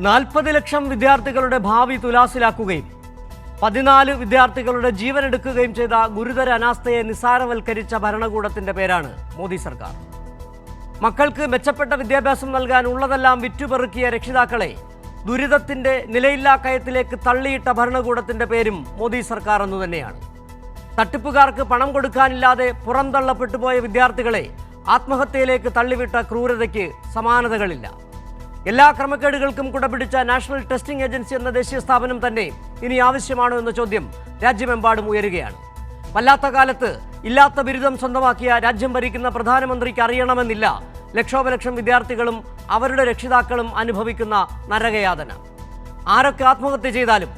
40 ലക്ഷം വിദ്യാർത്ഥികളുടെ ഭാവി തുലാസിലാക്കുകയും 14 വിദ്യാർത്ഥികളുടെ ജീവനെടുക്കുകയും ചെയ്ത ഗുരുതര അനാസ്ഥയെ നിസ്സാരവൽക്കരിച്ച ഭരണകൂടത്തിന്റെ പേരാണ് മോദി സർക്കാർ. മക്കൾക്ക് മെച്ചപ്പെട്ട വിദ്യാഭ്യാസം നൽകാൻ ഉള്ളതെല്ലാം വിറ്റുപെറുക്കിയ രക്ഷിതാക്കളെ ദുരിതത്തിന്റെ നിലയില്ലാ കയത്തിലേക്ക് തള്ളിയിട്ട ഭരണകൂടത്തിന്റെ പേരും മോദി സർക്കാർ എന്നു തന്നെയാണ്. തട്ടിപ്പുകാർക്ക് പണം കൊടുക്കാനില്ലാതെ പുറന്തള്ളപ്പെട്ടുപോയ വിദ്യാർത്ഥികളെ ആത്മഹത്യയിലേക്ക് തള്ളിവിട്ട ക്രൂരതയ്ക്ക് സമാനതകളില്ല. എല്ലാ ക്രമക്കേടുകൾക്കും കുടപിടിച്ച നാഷണൽ ടെസ്റ്റിംഗ് ഏജൻസി എന്ന ദേശീയ സ്ഥാപനം തന്നെ ഇനി ആവശ്യമാണോ എന്ന ചോദ്യം രാജ്യമെമ്പാടും ഉയരുകയാണ്. വല്ലാത്ത കാലത്ത് ഇല്ലാത്ത ബിരുദം സ്വന്തമാക്കിയ രാജ്യം ഭരിക്കുന്ന പ്രധാനമന്ത്രിക്ക് അറിയണമെന്നില്ല ലക്ഷോപലക്ഷം വിദ്യാർത്ഥികളും അവരുടെ രക്ഷിതാക്കളും അനുഭവിക്കുന്ന നരകയാതന. ആരൊക്കെ ആത്മഹത്യ ചെയ്താലും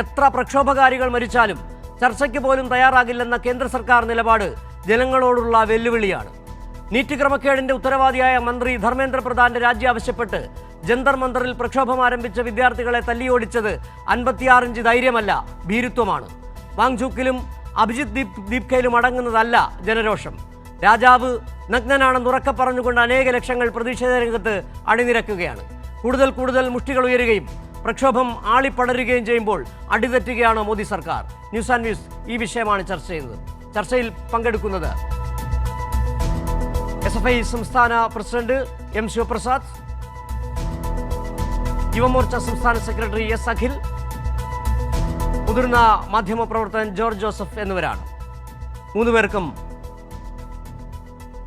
എത്ര പ്രക്ഷോഭകാരികൾ മരിച്ചാലും ചർച്ചയ്ക്ക് പോലും തയ്യാറാകില്ലെന്ന കേന്ദ്ര സർക്കാർ നിലപാട് ജനങ്ങളോടുള്ള വെല്ലുവിളിയാണ്. നീറ്റ് ക്രമക്കേടിന്റെ ഉത്തരവാദിയായ മന്ത്രി ധർമ്മേന്ദ്ര പ്രധാന്റെ രാജി ആവശ്യപ്പെട്ട് ജന്തർ മന്ദറിൽ പ്രക്ഷോഭം ആരംഭിച്ച വിദ്യാർത്ഥികളെ തല്ലിയോടിച്ചത് 56 ഇഞ്ച് ധൈര്യമല്ല, ഭീരുത്വമാണ്. വാങ്ചൂക്കിലും അഭിജിത് ദീപ്കയിലും അടങ്ങുന്നതല്ല ജനരോഷം. രാജാവ് നഗ്നനാണെന്ന് ഉറക്കെ പറഞ്ഞുകൊണ്ട് അനേക ലക്ഷങ്ങൾ പ്രതിഷേധ രംഗത്ത് അണിനിരക്കുകയാണ്. കൂടുതൽ മുഷ്ടികൾ ഉയരുകയും പ്രക്ഷോഭം ആളിപ്പടരുകയും ചെയ്യുമ്പോൾ അടിതെറ്റുകയാണ് മോദി സർക്കാർ. ന്യൂസ് ആൻഡ് വ്യൂസ് ഈ വിഷയമാണ് ചർച്ച ചെയ്യുന്നത്. ചർച്ചയിൽ പങ്കെടുക്കുന്നത് SFI സംസ്ഥാന പ്രസിഡന്റ് M ശിവപ്രസാദ്, യുവമോർച്ച സംസ്ഥാന സെക്രട്ടറി S അഖിൽ, മുതിർന്ന മാധ്യമപ്രവർത്തകൻ ജോർജ് ജോസഫ് എന്നിവരാണ്. 3 പേർക്കും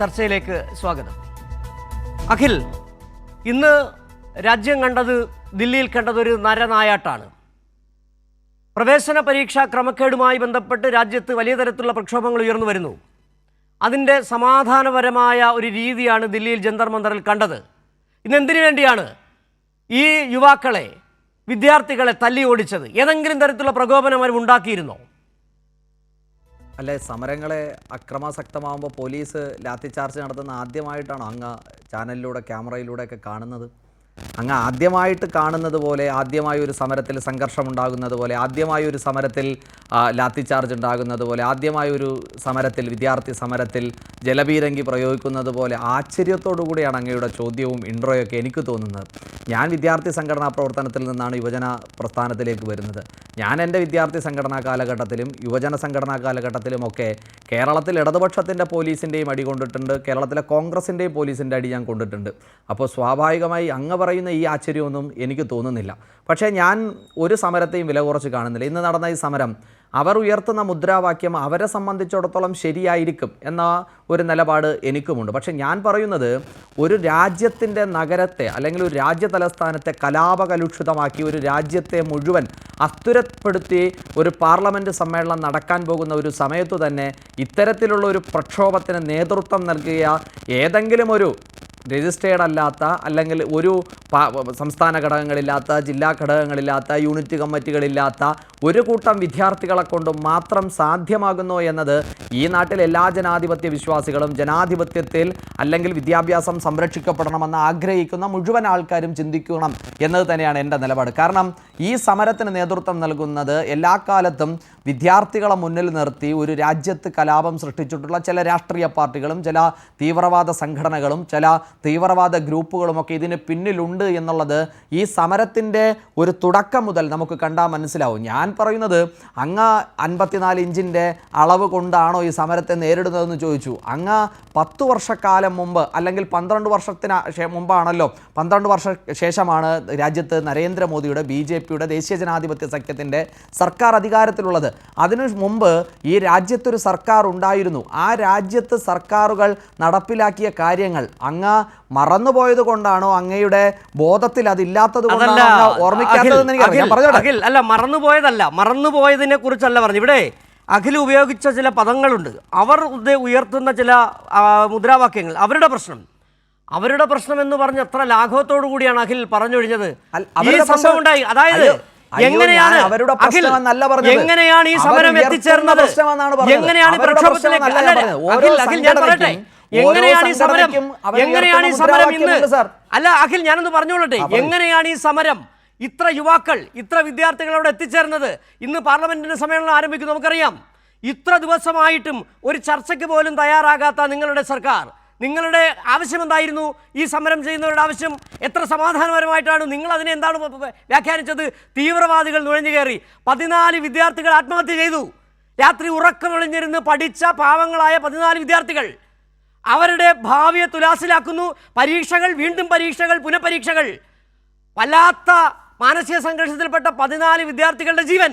ചർച്ചയിലേക്ക് സ്വാഗതം. അഖിൽ, ഇന്ന് രാജ്യം കണ്ടത്, ദില്ലിയിൽ കണ്ടതൊരു നരനായാട്ടാണ്. പ്രവേശന പരീക്ഷാ ക്രമക്കേടുമായി ബന്ധപ്പെട്ട് രാജ്യത്ത് വലിയ തരത്തിലുള്ള പ്രക്ഷോഭങ്ങൾ ഉയർന്നു വരുന്നു. അതിൻ്റെ സമാധാനപരമായ ഒരു രീതിയാണ് ദില്ലിയിൽ ജന്തർ മന്ദറിൽ കണ്ടത്. ഇന്നെന്തിനു വേണ്ടിയാണ് ഈ യുവാക്കളെ, വിദ്യാർത്ഥികളെ തല്ലി ഓടിച്ചത്? ഏതെങ്കിലും തരത്തിലുള്ള പ്രകോപനം അവർ ഉണ്ടാക്കിയിരുന്നോ? അല്ലെ, സമരങ്ങളെ അക്രമാസക്തമാകുമ്പോൾ പോലീസ് ലാത്തിചാർജ് നടത്തുന്ന ആദ്യമായിട്ടാണ് അങ്ങ് ചാനലിലൂടെ ക്യാമറയിലൂടെയൊക്കെ കാണുന്നത്? അങ്ങ് ആദ്യമായിട്ട് കാണുന്നത് പോലെ, ആദ്യമായി ഒരു സമരത്തിൽ സംഘർഷമുണ്ടാകുന്നത് പോലെ, ആദ്യമായി ഒരു സമരത്തിൽ ലാത്തിചാർജ് ഉണ്ടാകുന്നത് പോലെ, ആദ്യമായി ഒരു സമരത്തിൽ, വിദ്യാർത്ഥി സമരത്തിൽ ജലപീരങ്കി പ്രയോഗിക്കുന്നത് പോലെ ആശ്ചര്യത്തോടു കൂടിയാണ് അങ്ങയുടെ ചോദ്യവും ഇൻട്രോയൊക്കെ എനിക്ക് തോന്നുന്നത്. ഞാൻ വിദ്യാർത്ഥി സംഘടനാ പ്രവർത്തനത്തിൽ നിന്നാണ് യുവജന പ്രസ്ഥാനത്തിലേക്ക് വരുന്നത്. ഞാൻ എൻ്റെ വിദ്യാർത്ഥി സംഘടനാ കാലഘട്ടത്തിലും യുവജന സംഘടനാ കാലഘട്ടത്തിലുമൊക്കെ കേരളത്തിൽ ഇടതുപക്ഷത്തിൻ്റെ പോലീസിൻ്റെയും അടി കൊണ്ടിട്ടുണ്ട്, കേരളത്തിലെ കോൺഗ്രസിൻ്റെയും പോലീസിൻ്റെ അടി ഞാൻ കൊണ്ടിട്ടുണ്ട്. അപ്പോൾ സ്വാഭാവികമായി അങ്ങ് പറയുന്ന ഈ ആശ്ചര്യമൊന്നും എനിക്ക് തോന്നുന്നില്ല. പക്ഷേ ഞാൻ ഒരു സമരത്തെയും വില കുറച്ച് കാണുന്നില്ല. ഇന്ന് നടന്ന ഈ സമരം, അവർ ഉയർത്തുന്ന മുദ്രാവാക്യം അവരെ സംബന്ധിച്ചിടത്തോളം ശരിയായിരിക്കും എന്ന ഒരു നിലപാട് എനിക്കുമുണ്ട്. പക്ഷേ ഞാൻ പറയുന്നത്, ഒരു രാജ്യത്തിൻ്റെ നഗരത്തെ അല്ലെങ്കിൽ ഒരു രാജ്യ തലസ്ഥാനത്തെ കലാപകലുഷിതമാക്കി ഒരു രാജ്യത്തെ മുഴുവൻ അസ്ഥിരപ്പെടുത്തി ഒരു പാർലമെൻറ്റ് സമ്മേളനം നടക്കാൻ പോകുന്ന ഒരു സമയത്തു തന്നെ ഇത്തരത്തിലുള്ള ഒരു പ്രക്ഷോഭത്തിന് നേതൃത്വം നൽകിയ ഏതെങ്കിലും ഒരു രജിസ്റ്റേർഡ് അല്ലാത്ത, അല്ലെങ്കിൽ ഒരു സംസ്ഥാന ഘടകങ്ങളില്ലാത്ത, ജില്ലാ ഘടകങ്ങളില്ലാത്ത, യൂണിറ്റ് കമ്മിറ്റികളില്ലാത്ത ഒരു കൂട്ടം വിദ്യാർത്ഥികളെ കൊണ്ട് മാത്രം സാധ്യമാകുന്നു എന്നത് ഈ നാട്ടിൽ എല്ലാ ജനാധിപത്യ വിശ്വാസികളും ജനാധിപത്യത്തിൽ അല്ലെങ്കിൽ വിദ്യാഭ്യാസം സംരക്ഷിക്കപ്പെടണമെന്ന് ആഗ്രഹിക്കുന്ന മുഴുവൻ ആൾക്കാരും ചിന്തിക്കണം എന്നത് തന്നെയാണ് എൻ്റെ നിലപാട്. കാരണം ഈ സമരത്തിന് നേതൃത്വം നൽകുന്നത് എല്ലാ കാലത്തും വിദ്യാർത്ഥികളെ മുന്നിൽ നിർത്തി ഒരു രാജ്യത്ത് കലാപം സൃഷ്ടിച്ചിട്ടുള്ള ചില രാഷ്ട്രീയ പാർട്ടികളും ചില തീവ്രവാദ സംഘടനകളും ചില തീവ്രവാദ ഗ്രൂപ്പുകളുമൊക്കെ ഇതിന് പിന്നിലുണ്ട് എന്നുള്ളത് ഈ സമരത്തിൻ്റെ ഒരു തുടക്കം മുതൽ നമുക്ക് കണ്ടാൽ മനസ്സിലാവും. ഞാൻ പറയുന്നത്, അങ്ങ് 54 ഇഞ്ചിൻ്റെ അളവ് കൊണ്ടാണോ ഈ സമരത്തെ നേരിടുന്നതെന്ന് ചോദിച്ചു. അങ്ങ് 10 വർഷക്കാലം മുമ്പ് അല്ലെങ്കിൽ 12 വർഷത്തിന് മുമ്പാണല്ലോ, 12 വർഷ ശേഷമാണ് രാജ്യത്ത് നരേന്ദ്രമോദിയുടെ BJPയുടെ ദേശീയ ജനാധിപത്യ സഖ്യത്തിൻ്റെ സർക്കാർ അധികാരത്തിലുള്ളത്. അതിനു മുമ്പ് ഈ രാജ്യത്തൊരു സർക്കാർ ഉണ്ടായിരുന്നു. ആ രാജ്യത്ത് സർക്കാരുകൾ നടപ്പിലാക്കിയ കാര്യങ്ങൾ അങ്ങ് മറന്നുപോയത് കൊണ്ടാണോ, അങ്ങയുടെ ബോധത്തിൽ അതില്ലാത്തത് കൊണ്ടാണോ ഓർമ്മിക്കാത്തതെന്ന് എനിക്ക് അല്ല, മറന്നുപോയതിനെ കുറിച്ചല്ല പറഞ്ഞു. ഇവിടെ അഖിൽ ഉപയോഗിച്ച ചില പദങ്ങളുണ്ട്, അവർ ഉയർത്തുന്ന ചില മുദ്രാവാക്യങ്ങൾ, അവരുടെ പ്രശ്നം എന്ന് പറഞ്ഞ് എത്ര ലാഘവത്തോടു കൂടിയാണ് അഖിൽ പറഞ്ഞൊഴിഞ്ഞത്. ഈ സംഭവം ഉണ്ടായി, അതായത് എങ്ങനെയാണ് ഈ സമരം എത്തിച്ചേർന്നത്, എങ്ങനെയാണ് പ്രക്ഷോഭത്തിലേക്ക്, അഖിൽ ഞാൻ പറയട്ടെ, എങ്ങനെയാണ് ഈ സമരം ഇന്ന്, അല്ല അഖിൽ ഞാനൊന്ന് പറഞ്ഞോളട്ടെ, എങ്ങനെയാണ് ഈ സമരം ഇത്ര യുവാക്കൾ, ഇത്ര വിദ്യാർത്ഥികളോട് എത്തിച്ചേർന്നത്? ഇന്ന് പാർലമെന്റിന്റെ സമ്മേളനം ആരംഭിക്കും, നമുക്കറിയാം. ഇത്ര ദിവസമായിട്ടും ഒരു ചർച്ചയ്ക്ക് പോലും തയ്യാറാകാത്ത നിങ്ങളുടെ സർക്കാർ, നിങ്ങളുടെ ആവശ്യം എന്തായിരുന്നു? ഈ സമരം ചെയ്യുന്നവരുടെ ആവശ്യം എത്ര സമാധാനപരമായിട്ടാണ് നിങ്ങൾ അതിനെ എന്താണ് വ്യാഖ്യാനിച്ചത്? തീവ്രവാദികൾ നുഴഞ്ഞു കയറി 14 വിദ്യാർത്ഥികൾ ആത്മഹത്യ ചെയ്തു. രാത്രി ഉറക്കമൊളിഞ്ഞിരുന്ന് പഠിച്ച പാവങ്ങളായ 14 വിദ്യാർത്ഥികൾ അവരുടെ ഭാവിയെ തുലാസിലാക്കുന്നു. പരീക്ഷകൾ, വീണ്ടും പരീക്ഷകൾ, പുനഃപരീക്ഷകൾ. വല്ലാത്ത മാനസിക സംഘർഷത്തിൽപ്പെട്ട 14 വിദ്യാർത്ഥികളുടെ ജീവൻ,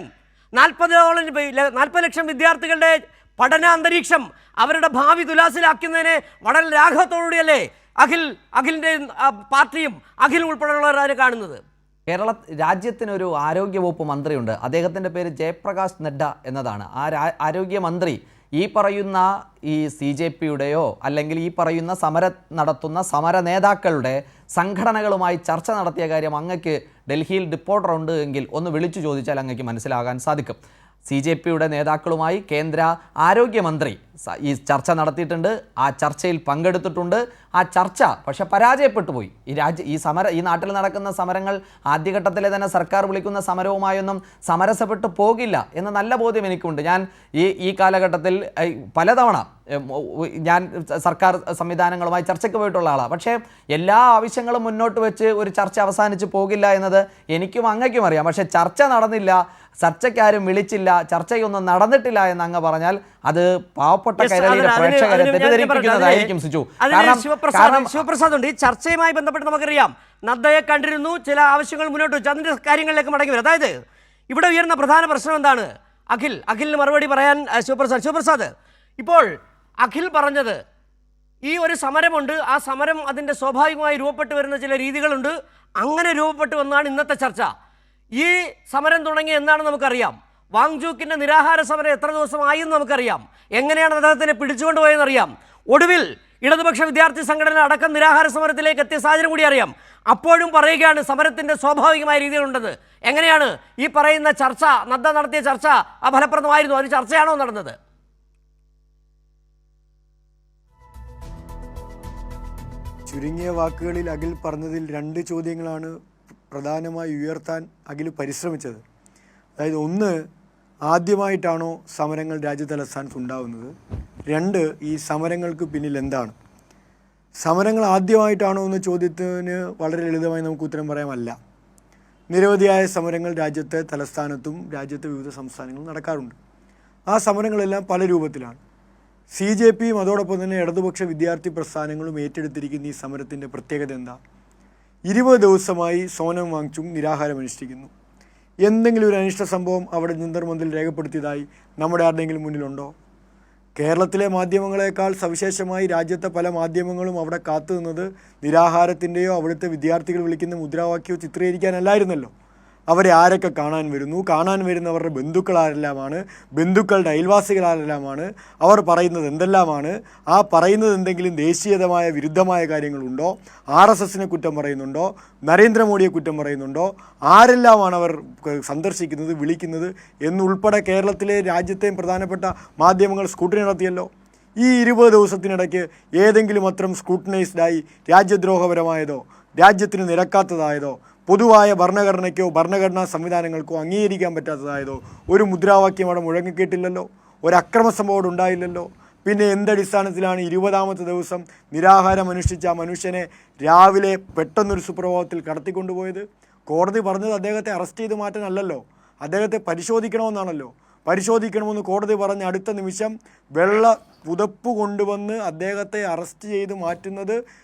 40 ലക്ഷം വിദ്യാർത്ഥികളുടെ പഠനാന്തരീക്ഷം, അവരുടെ ഭാവി തുലാസിലാക്കുന്നതിനെ വളരെ ലാഘവത്തോടുകൂടിയല്ലേ അഖിലിൻ്റെ പാർട്ടിയും അഖിൽ ഉൾപ്പെടെയുള്ളവർ അതിനെ കാണുന്നത്? രാജ്യത്തിനൊരു ആരോഗ്യവകുപ്പ് മന്ത്രിയുണ്ട്. അദ്ദേഹത്തിൻ്റെ പേര് ജയപ്രകാശ് നഡ്ഡ എന്നതാണ്. ആ ആരോഗ്യമന്ത്രി ഈ പറയുന്ന ഈ CJPയുടെയോ അല്ലെങ്കിൽ ഈ പറയുന്ന നടത്തുന്ന സമര നേതാക്കളുടെ സംഘടനകളുമായി ചർച്ച നടത്തിയ കാര്യം അങ്ങക്ക് ഡൽഹിയിൽ റിപ്പോർട്ടർ ഉണ്ട് എങ്കിൽ ഒന്ന് വിളിച്ചു ചോദിച്ചാൽ അങ്ങക്ക് മനസ്സിലാകാൻ സാധിക്കും. CJPയുടെ നേതാക്കളുമായി കേന്ദ്ര ആരോഗ്യമന്ത്രി ഈ ചർച്ച നടത്തിയിട്ടുണ്ട്. ആ ചർച്ചയിൽ പങ്കെടുത്തിട്ടുണ്ട്. ആ ചർച്ച പക്ഷെ പരാജയപ്പെട്ടു പോയി. ഈ നാട്ടിൽ നടക്കുന്ന സമരങ്ങൾ ആദ്യഘട്ടത്തിലെ തന്നെ സർക്കാർ വിളിക്കുന്ന സമരവുമായൊന്നും സമരസപ്പെട്ടു പോകില്ല എന്ന നല്ല ബോധ്യം എനിക്കുണ്ട്. ഞാൻ ഈ കാലഘട്ടത്തിൽ പലതവണ ഞാൻ സർക്കാർ സംവിധാനങ്ങളുമായി ചർച്ചയ്ക്ക് പോയിട്ടുള്ള ആളാണ്. പക്ഷേ എല്ലാ ആവശ്യങ്ങളും മുന്നോട്ട് വെച്ച് ഒരു ചർച്ച അവസാനിച്ച് പോകില്ല എന്നത് എനിക്കും അങ്ങയ്ക്കും അറിയാം. പക്ഷേ ചർച്ച നടന്നില്ല, ചർച്ചയ്ക്കാരും വിളിച്ചില്ല, ചർച്ചയൊന്നും നടന്നിട്ടില്ല എന്ന് അങ്ങ് പറഞ്ഞാൽ അത് പാവപ്പെട്ട കേരളീയ പ്രേക്ഷകരെ തെറ്റിദ്ധരിപ്പിക്കുന്നതായിരിക്കും. ശിവപ്രസാദ് ഉണ്ട്. ഈ ചർച്ചയുമായി ബന്ധപ്പെട്ട് നമുക്കറിയാം, നദ്ദയെ കണ്ടിരുന്നു, ചില ആവശ്യങ്ങൾ മുന്നോട്ട് വെച്ചു, അതിന്റെ കാര്യങ്ങളിലേക്ക് മടങ്ങി വരും. അതായത് ഇവിടെ ഉയർന്ന പ്രധാന പ്രശ്നം എന്താണ്? അഖിലിന് മറുപടി പറയാൻ ശിവപ്രസാദ്, ഇപ്പോൾ അഖിൽ പറഞ്ഞത് ഈ ഒരു സമരമുണ്ട്, ആ സമരം അതിൻ്റെ സ്വാഭാവികമായി രൂപപ്പെട്ടു വരുന്ന ചില രീതികളുണ്ട്, അങ്ങനെ രൂപപ്പെട്ടു വന്നാണ് ഇന്നത്തെ ചർച്ച. ഈ സമരം തുടങ്ങി എന്നാണെന്ന് നമുക്കറിയാം. വാങ്ചൂക്കിൻ്റെ നിരാഹാര സമരം എത്ര ദിവസമായി എന്ന് നമുക്കറിയാം. എങ്ങനെയാണ് അദ്ദേഹത്തിനെ പിടിച്ചുകൊണ്ട് പോയെന്നറിയാം. ഒടുവിൽ ഇടതുപക്ഷ വിദ്യാർത്ഥി സംഘടന അടക്കം നിരാഹാര സമരത്തിലേക്ക് എത്തിയ സാഹചര്യം കൂടി അറിയാം. അപ്പോഴും പറയുകയാണ് സമരത്തിൻ്റെ സ്വാഭാവികമായ രീതികളുണ്ടെന്ന്. എങ്ങനെയാണ് ഈ പറയുന്ന ചർച്ച, നദ്ദ നടത്തിയ ചർച്ച ഫലപ്രദമായിരുന്നു? അത് ചർച്ചയാണോ നടന്നത്? ചുരുങ്ങിയ വാക്കുകളിൽ അഖിൽ പറഞ്ഞതിൽ 2 ചോദ്യങ്ങളാണ് പ്രധാനമായി ഉയർത്താൻ അഖിൽ പരിശ്രമിച്ചത്. അതായത് ഒന്ന്, ആദ്യമായിട്ടാണോ സമരങ്ങൾ രാജ്യതലസ്ഥാനത്ത് ഉണ്ടാകുന്നത്? 2, ഈ സമരങ്ങൾക്ക് പിന്നിൽ എന്താണ്? സമരങ്ങൾ ആദ്യമായിട്ടാണോ എന്ന ചോദ്യത്തിന് വളരെ ലളിതമായി നമുക്ക് ഉത്തരം പറയാമല്ല. നിരവധിയായ സമരങ്ങൾ രാജ്യത്തെ തലസ്ഥാനത്തും രാജ്യത്തെ വിവിധ സംസ്ഥാനങ്ങളിലും നടക്കാറുണ്ട്. ആ സമരങ്ങളെല്ലാം പല രൂപത്തിലാണ്. CJPയും അതോടൊപ്പം തന്നെ ഇടതുപക്ഷ വിദ്യാർത്ഥി പ്രസ്ഥാനങ്ങളും ഏറ്റെടുത്തിരിക്കുന്ന ഈ സമരത്തിൻ്റെ പ്രത്യേകത എന്താ? 20 ദിവസമായി സോനം വാങ്ചുക് നിരാഹാരമനുഷ്ഠിക്കുന്നു. എന്തെങ്കിലും ഒരു അനിഷ്ട സംഭവം അവിടെ ജന്തർ-മന്ദിറിൽ രേഖപ്പെടുത്തിയതായി നമ്മുടെ ആരുടെയെങ്കിലും മുന്നിലുണ്ടോ? കേരളത്തിലെ മാധ്യമങ്ങളെക്കാൾ സവിശേഷമായി രാജ്യത്തെ പല മാധ്യമങ്ങളും അവിടെ കാത്തു നിന്നത് നിരാഹാരത്തിൻ്റെയോ അവിടുത്തെ വിദ്യാർത്ഥികൾ വിളിക്കുന്ന മുദ്രാവാക്യമോ ചിത്രീകരിക്കാനല്ലായിരുന്നല്ലോ. അവരെ ആരൊക്കെ കാണാൻ വരുന്നു, കാണാൻ വരുന്നവരുടെ ബന്ധുക്കൾ ആരെല്ലാമാണ്, ബന്ധുക്കളുടെ അയൽവാസികളാരെല്ലാമാണ്, അവർ പറയുന്നത് എന്തെല്ലാമാണ്, ആ പറയുന്നത് എന്തെങ്കിലും ദേശീയതമായ വിരുദ്ധമായ കാര്യങ്ങളുണ്ടോ, RSSനെ കുറ്റം പറയുന്നുണ്ടോ, നരേന്ദ്രമോദിയെ കുറ്റം പറയുന്നുണ്ടോ, ആരെല്ലാമാണ് അവർ സന്ദർശിക്കുന്നത്, വിളിക്കുന്നത് എന്നുൾപ്പെടെ കേരളത്തിലെ രാജ്യത്തെയും പ്രധാനപ്പെട്ട മാധ്യമങ്ങൾ സ്കൂട്ടറി നടത്തിയല്ലോ. ഈ 20 ദിവസത്തിനിടയ്ക്ക് ഏതെങ്കിലും അത്തരം സ്ക്രൂട്ടനൈസ്ഡായി രാജ്യദ്രോഹപരമായതോ രാജ്യത്തിന് നിരക്കാത്തതായതോ പൊതുവായ ഭരണഘടനയ്ക്കോ ഭരണഘടനാ സംവിധാനങ്ങൾക്കോ അംഗീകരിക്കാൻ പറ്റാത്തതായതോ ഒരു മുദ്രാവാക്യം അവിടെ മുഴങ്ങിക്കേട്ടില്ലല്ലോ, ഒരു അക്രമ സംഭവം ഉണ്ടായില്ലല്ലോ. പിന്നെ എന്തടിസ്ഥാനത്തിലാണ് 20ാമത്തെ ദിവസം നിരാഹാരം അനുഷ്ഠിച്ച ആ മനുഷ്യനെ രാവിലെ പെട്ടെന്നൊരു സുപ്രഭാതത്തിൽ കടത്തിക്കൊണ്ടുപോയത്? കോടതി പറഞ്ഞത് അദ്ദേഹത്തെ അറസ്റ്റ് ചെയ്ത് മാറ്റാനല്ലല്ലോ, അദ്ദേഹത്തെ പരിശോധിക്കണമെന്നാണല്ലോ. പരിശോധിക്കണമെന്ന് കോടതി പറഞ്ഞ അടുത്ത നിമിഷം വെള്ള പുതപ്പ് കൊണ്ടുവന്ന് അദ്ദേഹത്തെ അറസ്റ്റ് ചെയ്ത് മാറ്റുന്നത്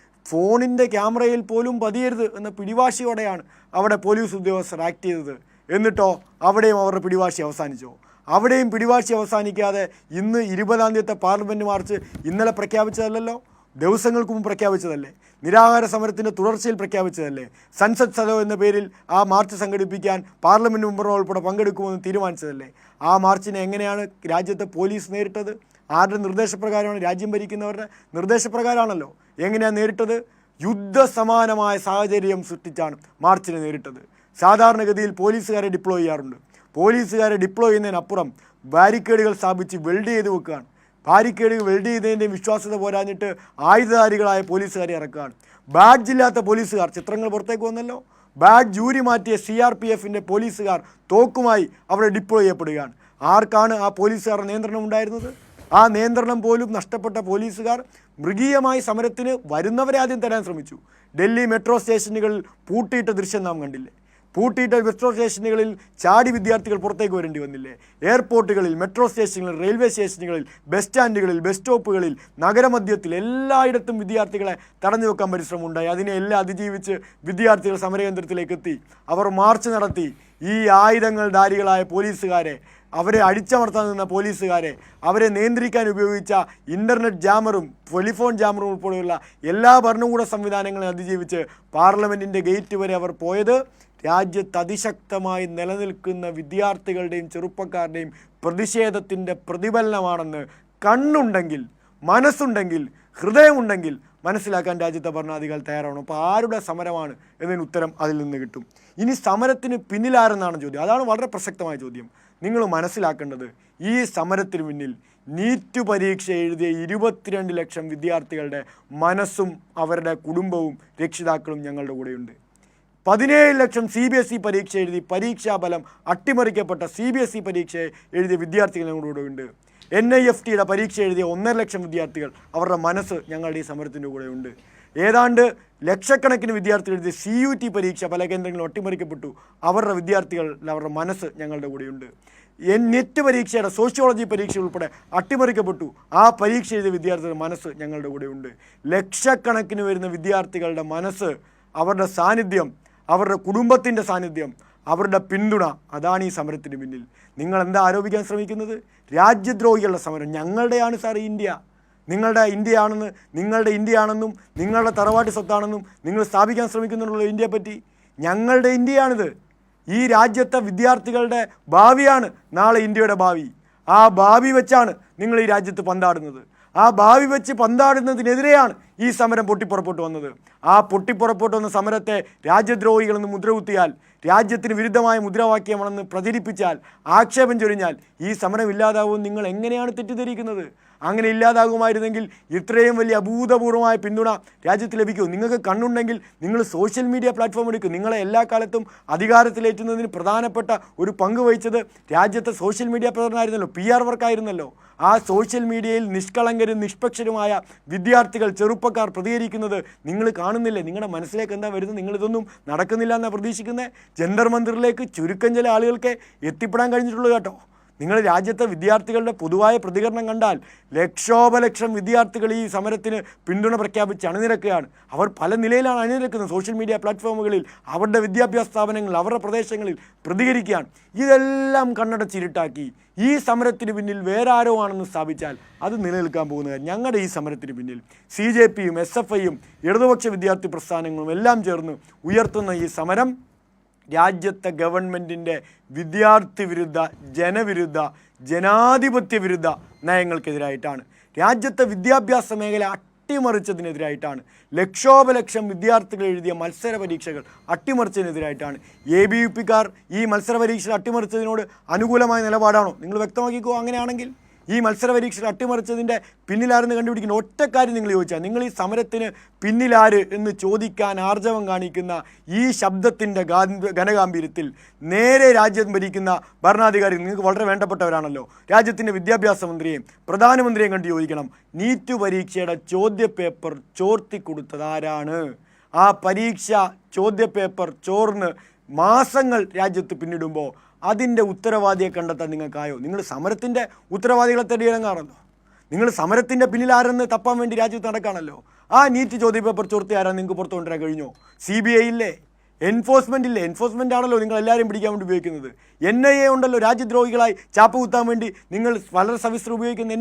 ഫോണിൻ്റെ ക്യാമറയിൽ പോലും പതിയരുത് എന്ന പിടിവാശിയോടെയാണ് അവിടെ പോലീസ് ഉദ്യോഗസ്ഥർ ആക്ട് ചെയ്തത്. എന്നിട്ടോ അവിടെയും അവരുടെ പിടിവാശി അവസാനിച്ചോ? അവിടെയും പിടിവാശി അവസാനിക്കാതെ ഇന്ന് 20ാം തീയതി പാർലമെൻറ്റ് മാർച്ച് ഇന്നലെ പ്രഖ്യാപിച്ചതല്ലല്ലോ, ദിവസങ്ങൾക്ക് മുമ്പ് പ്രഖ്യാപിച്ചതല്ലേ, നിരാഹാര സമരത്തിൻ്റെ തുടർച്ചയിൽ പ്രഖ്യാപിച്ചതല്ലേ, സൻസദ് സദോ എന്ന പേരിൽ ആ മാർച്ച് സംഘടിപ്പിക്കാൻ പാർലമെൻറ്റ് മെമ്പറുകൾ ഉൾപ്പെടെ പങ്കെടുക്കുമെന്ന് തീരുമാനിച്ചതല്ലേ. ആ മാർച്ചിനെ എങ്ങനെയാണ് രാജ്യത്തെ പോലീസ് നേരിട്ടത്? ആരുടെ നിർദ്ദേശപ്രകാരമാണ്? രാജ്യം ഭരിക്കുന്നവരുടെ നിർദ്ദേശപ്രകാരമാണല്ലോ. എങ്ങനെയാണ് നേരിട്ടത്? യുദ്ധസമാനമായ സാഹചര്യം സൃഷ്ടിച്ചാണ് മാർച്ചിനെ നേരിട്ടത്. സാധാരണഗതിയിൽ പോലീസുകാരെ ഡിപ്ലോയ് ചെയ്യാറുണ്ട്. പോലീസുകാരെ ഡിപ്ലോയ് ചെയ്യുന്നതിനപ്പുറം ബാരിക്കേഡുകൾ സ്ഥാപിച്ച് വെൽഡ് ചെയ്ത് വെക്കുകയാണ്. ബാരിക്കേഡുകൾ വെൽഡ് ചെയ്തതിൻ്റെയും വിശ്വാസ്യത പോരാഞ്ഞിട്ട് ആയുധധാരികളായ പോലീസുകാരെ ഇറക്കുകയാണ്. ബാഡ്ജില്ലാത്ത പോലീസുകാർ, ചിത്രങ്ങൾ പുറത്തേക്ക് വന്നല്ലോ, ബാഡ്ജ് ഊരി മാറ്റിയ CRPFൻ്റെ പോലീസുകാർ തോക്കുമായി അവിടെ ഡിപ്ലോയ് ചെയ്യപ്പെടുകയാണ്. ആർക്കാണ് ആ പോലീസുകാരുടെ നിയന്ത്രണം ഉണ്ടായിരുന്നത്? ആ നിയന്ത്രണം പോലും നഷ്ടപ്പെട്ട പോലീസുകാർ മൃഗീയമായി സമരത്തിന് വരുന്നവരെ ആദ്യം തരാൻ ശ്രമിച്ചു. ഡൽഹി മെട്രോ സ്റ്റേഷനുകളിൽ പൂട്ടിയിട്ട ദൃശ്യം നാം കണ്ടില്ലേ? പൂട്ടിയിട്ട മെട്രോ സ്റ്റേഷനുകളിൽ ചാടി വിദ്യാർത്ഥികൾ പുറത്തേക്ക് വരേണ്ടി വന്നില്ലേ? എയർപോർട്ടുകളിൽ, മെട്രോ സ്റ്റേഷനുകളിൽ, റെയിൽവേ സ്റ്റേഷനുകളിൽ, ബസ് സ്റ്റാൻഡുകളിൽ, ബസ് സ്റ്റോപ്പുകളിൽ, നഗരമധ്യത്തിൽ എല്ലായിടത്തും വിദ്യാർത്ഥികളെ തടഞ്ഞു വെക്കാൻ പരിശ്രമം ഉണ്ടായി. അതിനെ എല്ലാം അതിജീവിച്ച് വിദ്യാർത്ഥികൾ സമരകേന്ദ്രത്തിലേക്ക് എത്തി. അവർ മാർച്ച് നടത്തി. ഈ ആയുധധാരികളായ പോലീസുകാരെ, അവരെ അടിച്ചമർത്താൻ നിന്ന പോലീസുകാരെ, അവരെ നിയന്ത്രിക്കാൻ ഉപയോഗിച്ച ഇൻ്റർനെറ്റ് ജാമറും ടെലിഫോൺ ജാമറും ഉൾപ്പെടെയുള്ള എല്ലാ ഭരണകൂട സംവിധാനങ്ങളെ അതിജീവിച്ച് പാർലമെൻറ്റിൻ്റെ ഗേറ്റ് വരെ അവർ പോയത് രാജ്യത്ത് അതിശക്തമായി നിലനിൽക്കുന്ന വിദ്യാർത്ഥികളുടെയും ചെറുപ്പക്കാരുടെയും പ്രതിഷേധത്തിൻ്റെ പ്രതിഫലനമാണെന്ന് കണ്ണുണ്ടെങ്കിൽ, മനസ്സുണ്ടെങ്കിൽ, ഹൃദയമുണ്ടെങ്കിൽ മനസ്സിലാക്കാൻ രാജ്യത്തെ ഭരണാധികാരികൾ തയ്യാറാവണം. അപ്പോൾ ആരുടെ സമരമാണ് എന്നതിന് ഉത്തരം അതിൽ നിന്ന് കിട്ടും. ഇനി സമരത്തിന് പിന്നിലാരെന്നാണ് ചോദ്യം. അതാണ് വളരെ പ്രസക്തമായ ചോദ്യം. നിങ്ങൾ മനസ്സിലാക്കേണ്ടത്, ഈ സമരത്തിന് പിന്നിൽ നീറ്റ് പരീക്ഷ എഴുതിയ 22 ലക്ഷം വിദ്യാർത്ഥികളുടെ മനസ്സും അവരുടെ കുടുംബവും രക്ഷിതാക്കളും ഞങ്ങളുടെ കൂടെയുണ്ട്. 17 ലക്ഷം CBSE പരീക്ഷ എഴുതി പരീക്ഷാഫലം അട്ടിമറിക്കപ്പെട്ട CBSE പരീക്ഷ എഴുതിയ വിദ്യാർത്ഥികൾ ഞങ്ങളുടെ കൂടെയുണ്ട്. NIFTയുടെ പരീക്ഷ എഴുതിയ 1.5 ലക്ഷം വിദ്യാർത്ഥികൾ, അവരുടെ മനസ്സ് ഞങ്ങളുടെ ഈ സമരത്തിൻ്റെ കൂടെയുണ്ട്. ഏതാണ്ട് ലക്ഷക്കണക്കിന് വിദ്യാർത്ഥികൾ എഴുതിയ CUT പരീക്ഷ പല കേന്ദ്രങ്ങളും അട്ടിമറിക്കപ്പെട്ടു. അവരുടെ വിദ്യാർത്ഥികൾ, അവരുടെ മനസ്സ് ഞങ്ങളുടെ കൂടെയുണ്ട്. നെറ്റ് പരീക്ഷയുടെ സോഷ്യോളജി പരീക്ഷ ഉൾപ്പെടെ അട്ടിമറിക്കപ്പെട്ടു. ആ പരീക്ഷ എഴുതിയ വിദ്യാർത്ഥികളുടെ മനസ്സ് ഞങ്ങളുടെ കൂടെയുണ്ട്. ലക്ഷക്കണക്കിന് വരുന്ന വിദ്യാർത്ഥികളുടെ മനസ്സ്, അവരുടെ സാന്നിധ്യം, അവരുടെ കുടുംബത്തിൻ്റെ സാന്നിധ്യം, അവരുടെ പിന്തുണ, അതാണ് ഈ സമരത്തിന് പിന്നിൽ. നിങ്ങൾ എന്താ ആരോപിക്കാൻ ശ്രമിക്കുന്നത്? രാജ്യദ്രോഹികളുടെ സമരം. ഞങ്ങളുടെയാണ് സാർ ഇന്ത്യ, നിങ്ങളുടെ ഇന്ത്യയാണെന്ന്, നിങ്ങളുടെ ഇന്ത്യയാണെന്നും നിങ്ങളുടെ തറവാട്ട് സ്വത്താണെന്നും നിങ്ങൾ സ്ഥാപിക്കാൻ ശ്രമിക്കുന്നുണ്ടല്ലോ ഇന്ത്യയെപ്പറ്റി. ഞങ്ങളുടെ ഇന്ത്യയാണിത്. ഈ രാജ്യത്തെ വിദ്യാർത്ഥികളുടെ ഭാവിയാണ് നാളെ ഇന്ത്യയുടെ ഭാവി. ആ ഭാവി വെച്ചാണ് നിങ്ങൾ ഈ രാജ്യത്ത് പന്താടുന്നത്. ആ ഭാവി വെച്ച് പന്താടുന്നതിനെതിരെയാണ് ഈ സമരം പൊട്ടിപ്പുറപ്പെട്ടു വന്നത്. ആ പൊട്ടിപ്പുറപ്പെട്ടു വന്ന സമരത്തെ രാജ്യദ്രോഹികളെന്ന് മുദ്രകുത്തിയാൽ, രാജ്യത്തിന് വിരുദ്ധമായ മുദ്രാവാക്യമാണെന്ന് പ്രചരിപ്പിച്ചാൽ, ആക്ഷേപം ചൊരിഞ്ഞാൽ ഈ സമരം ഇല്ലാതാവും നിങ്ങൾ എങ്ങനെയാണ് തെറ്റിദ്ധരിക്കുന്നത്? അങ്ങനെ ഇല്ലാതാകുമായിരുന്നെങ്കിൽ ഇത്രയും വലിയ അഭൂതപൂർവമായ പിന്തുണ രാജ്യത്ത് ലഭിക്കും. നിങ്ങൾക്ക് കണ്ണുണ്ടെങ്കിൽ നിങ്ങൾ സോഷ്യൽ മീഡിയ പ്ലാറ്റ്ഫോം എടുക്കും. നിങ്ങളെ എല്ലാ കാലത്തും അധികാരത്തിലേറ്റുന്നതിന് പ്രധാനപ്പെട്ട ഒരു പങ്ക് വഹിച്ചത് രാജ്യത്തെ സോഷ്യൽ മീഡിയ പ്രവർത്തനമായിരുന്നല്ലോ, PR വർക്കായിരുന്നല്ലോ. ആ സോഷ്യൽ മീഡിയയിൽ നിഷ്കളങ്കരും നിഷ്പക്ഷരുമായ വിദ്യാർത്ഥികൾ, ചെറുപ്പക്കാർ പ്രതികരിക്കുന്നത് നിങ്ങൾ കാണുന്നില്ലേ? നിങ്ങളുടെ മനസ്സിലേക്ക് എന്താ വരുന്നത്? നിങ്ങളിതൊന്നും നടക്കുന്നില്ല എന്നാണ് പ്രതീക്ഷിക്കുന്നത്. ജന്തർ മന്ദിറിലേക്ക് ചുരുക്കം ചില ആളുകൾക്ക് എത്തിപ്പെടാൻ കഴിഞ്ഞിട്ടുള്ളൂ കേട്ടോ. നിങ്ങൾ രാജ്യത്തെ വിദ്യാർത്ഥികളുടെ പൊതുവായ പ്രതികരണം കണ്ടാൽ ലക്ഷോപലക്ഷം വിദ്യാർത്ഥികൾ ഈ സമരത്തിന് പിന്തുണ പ്രഖ്യാപിച്ച് അണിനിരക്കുകയാണ്. അവർ പല നിലയിലാണ് അണിനിരക്കുന്നത്. സോഷ്യൽ മീഡിയ പ്ലാറ്റ്ഫോമുകളിൽ, അവരുടെ വിദ്യാഭ്യാസ സ്ഥാപനങ്ങളിൽ, അവരുടെ പ്രദേശങ്ങളിൽ പ്രതികരിക്കുകയാണ്. ഇതെല്ലാം കണ്ണടച്ചിരുട്ടാക്കി ഈ സമരത്തിന് പിന്നിൽ വേറെ ആരോ ആണെന്ന് സ്ഥാപിച്ചാൽ അത് നിലനിൽക്കാൻ പോകുന്നത്. ഞങ്ങളുടെ ഈ സമരത്തിന് പിന്നിൽ CJPയും SFIയും ഇടതുപക്ഷ വിദ്യാർത്ഥി പ്രസ്ഥാനങ്ങളും എല്ലാം ചേർന്ന് ഉയർത്തുന്ന ഈ സമരം രാജ്യത്തെ ഗവൺമെൻറ്റിൻ്റെ വിദ്യാർത്ഥി വിരുദ്ധ, ജനവിരുദ്ധ, ജനാധിപത്യ വിരുദ്ധ നയങ്ങൾക്കെതിരായിട്ടാണ്. രാജ്യത്തെ വിദ്യാഭ്യാസ മേഖല അട്ടിമറിച്ചതിനെതിരായിട്ടാണ്. ലക്ഷോപലക്ഷം വിദ്യാർത്ഥികൾ എഴുതിയ മത്സര പരീക്ഷകൾ അട്ടിമറിച്ചതിനെതിരായിട്ടാണ്. ABVPക്കാർ ഈ മത്സര പരീക്ഷകൾ അട്ടിമറിച്ചതിനോട് അനുകൂലമായ നിലപാടാണോ? നിങ്ങൾ വ്യക്തമാക്കിക്കോ. അങ്ങനെയാണെങ്കിൽ ഈ മത്സര പരീക്ഷകൾ അട്ടിമറിച്ചതിൻ്റെ പിന്നിലാരെന്ന് കണ്ടുപിടിക്കുന്ന ഒറ്റക്കാര്യം നിങ്ങൾ ചോദിച്ചാൽ, നിങ്ങൾ ഈ സമരത്തിന് പിന്നിലാര് എന്ന് ചോദിക്കാൻ ആർജവം കാണിക്കുന്ന ഈ ശബ്ദത്തിൻ്റെ ഘനഗാംഭീര്യത്തിൽ നേരെ രാജ്യം ഭരിക്കുന്ന ഭരണാധികാരി, നിങ്ങൾക്ക് വളരെ വേണ്ടപ്പെട്ടവരാണല്ലോ, രാജ്യത്തിൻ്റെ വിദ്യാഭ്യാസ മന്ത്രിയെയും പ്രധാനമന്ത്രിയെയും കണ്ട് ചോദിക്കണം, നീറ്റ് പരീക്ഷയുടെ ചോദ്യപേപ്പർ ചോർത്തിക്കൊടുത്തത് ആരാണ്? ആ പരീക്ഷ ചോദ്യപേപ്പർ ചോർന്ന് മാസങ്ങൾ രാജ്യത്ത് പിന്നിടുമ്പോൾ അതിൻ്റെ ഉത്തരവാദിയെ കണ്ടെത്താൻ നിങ്ങൾക്കായോ? നിങ്ങൾ സമരത്തിൻ്റെ ഉത്തരവാദികളെ തേടിയിറങ്ങാണല്ലോ. നിങ്ങൾ സമരത്തിൻ്റെ പിന്നിൽ ആരെന്ന് തപ്പാൻ വേണ്ടി രാജ്യത്ത് നടക്കുകയാണല്ലോ. ആ നീറ്റ് ചോദ്യപേപ്പർ ചോർത്തി ആരാണ് നിങ്ങൾക്ക് പുറത്തു കൊണ്ടുവരാൻ കഴിഞ്ഞോ? CBI ഇല്ലേ? എൻഫോഴ്സ്മെൻ്റ് ഇല്ലേ? എൻഫോഴ്സ്മെൻ്റ് ആണല്ലോ നിങ്ങൾ എല്ലാവരും പിടിക്കാൻ വേണ്ടി ഉപയോഗിക്കുന്നത്. NIA ഉണ്ടല്ലോ, രാജ്യദ്രോഹികളായി ചാപ്പ് കുത്താൻ വേണ്ടി നിങ്ങൾ വളരെ സവിസ്തരം ഉപയോഗിക്കുന്ന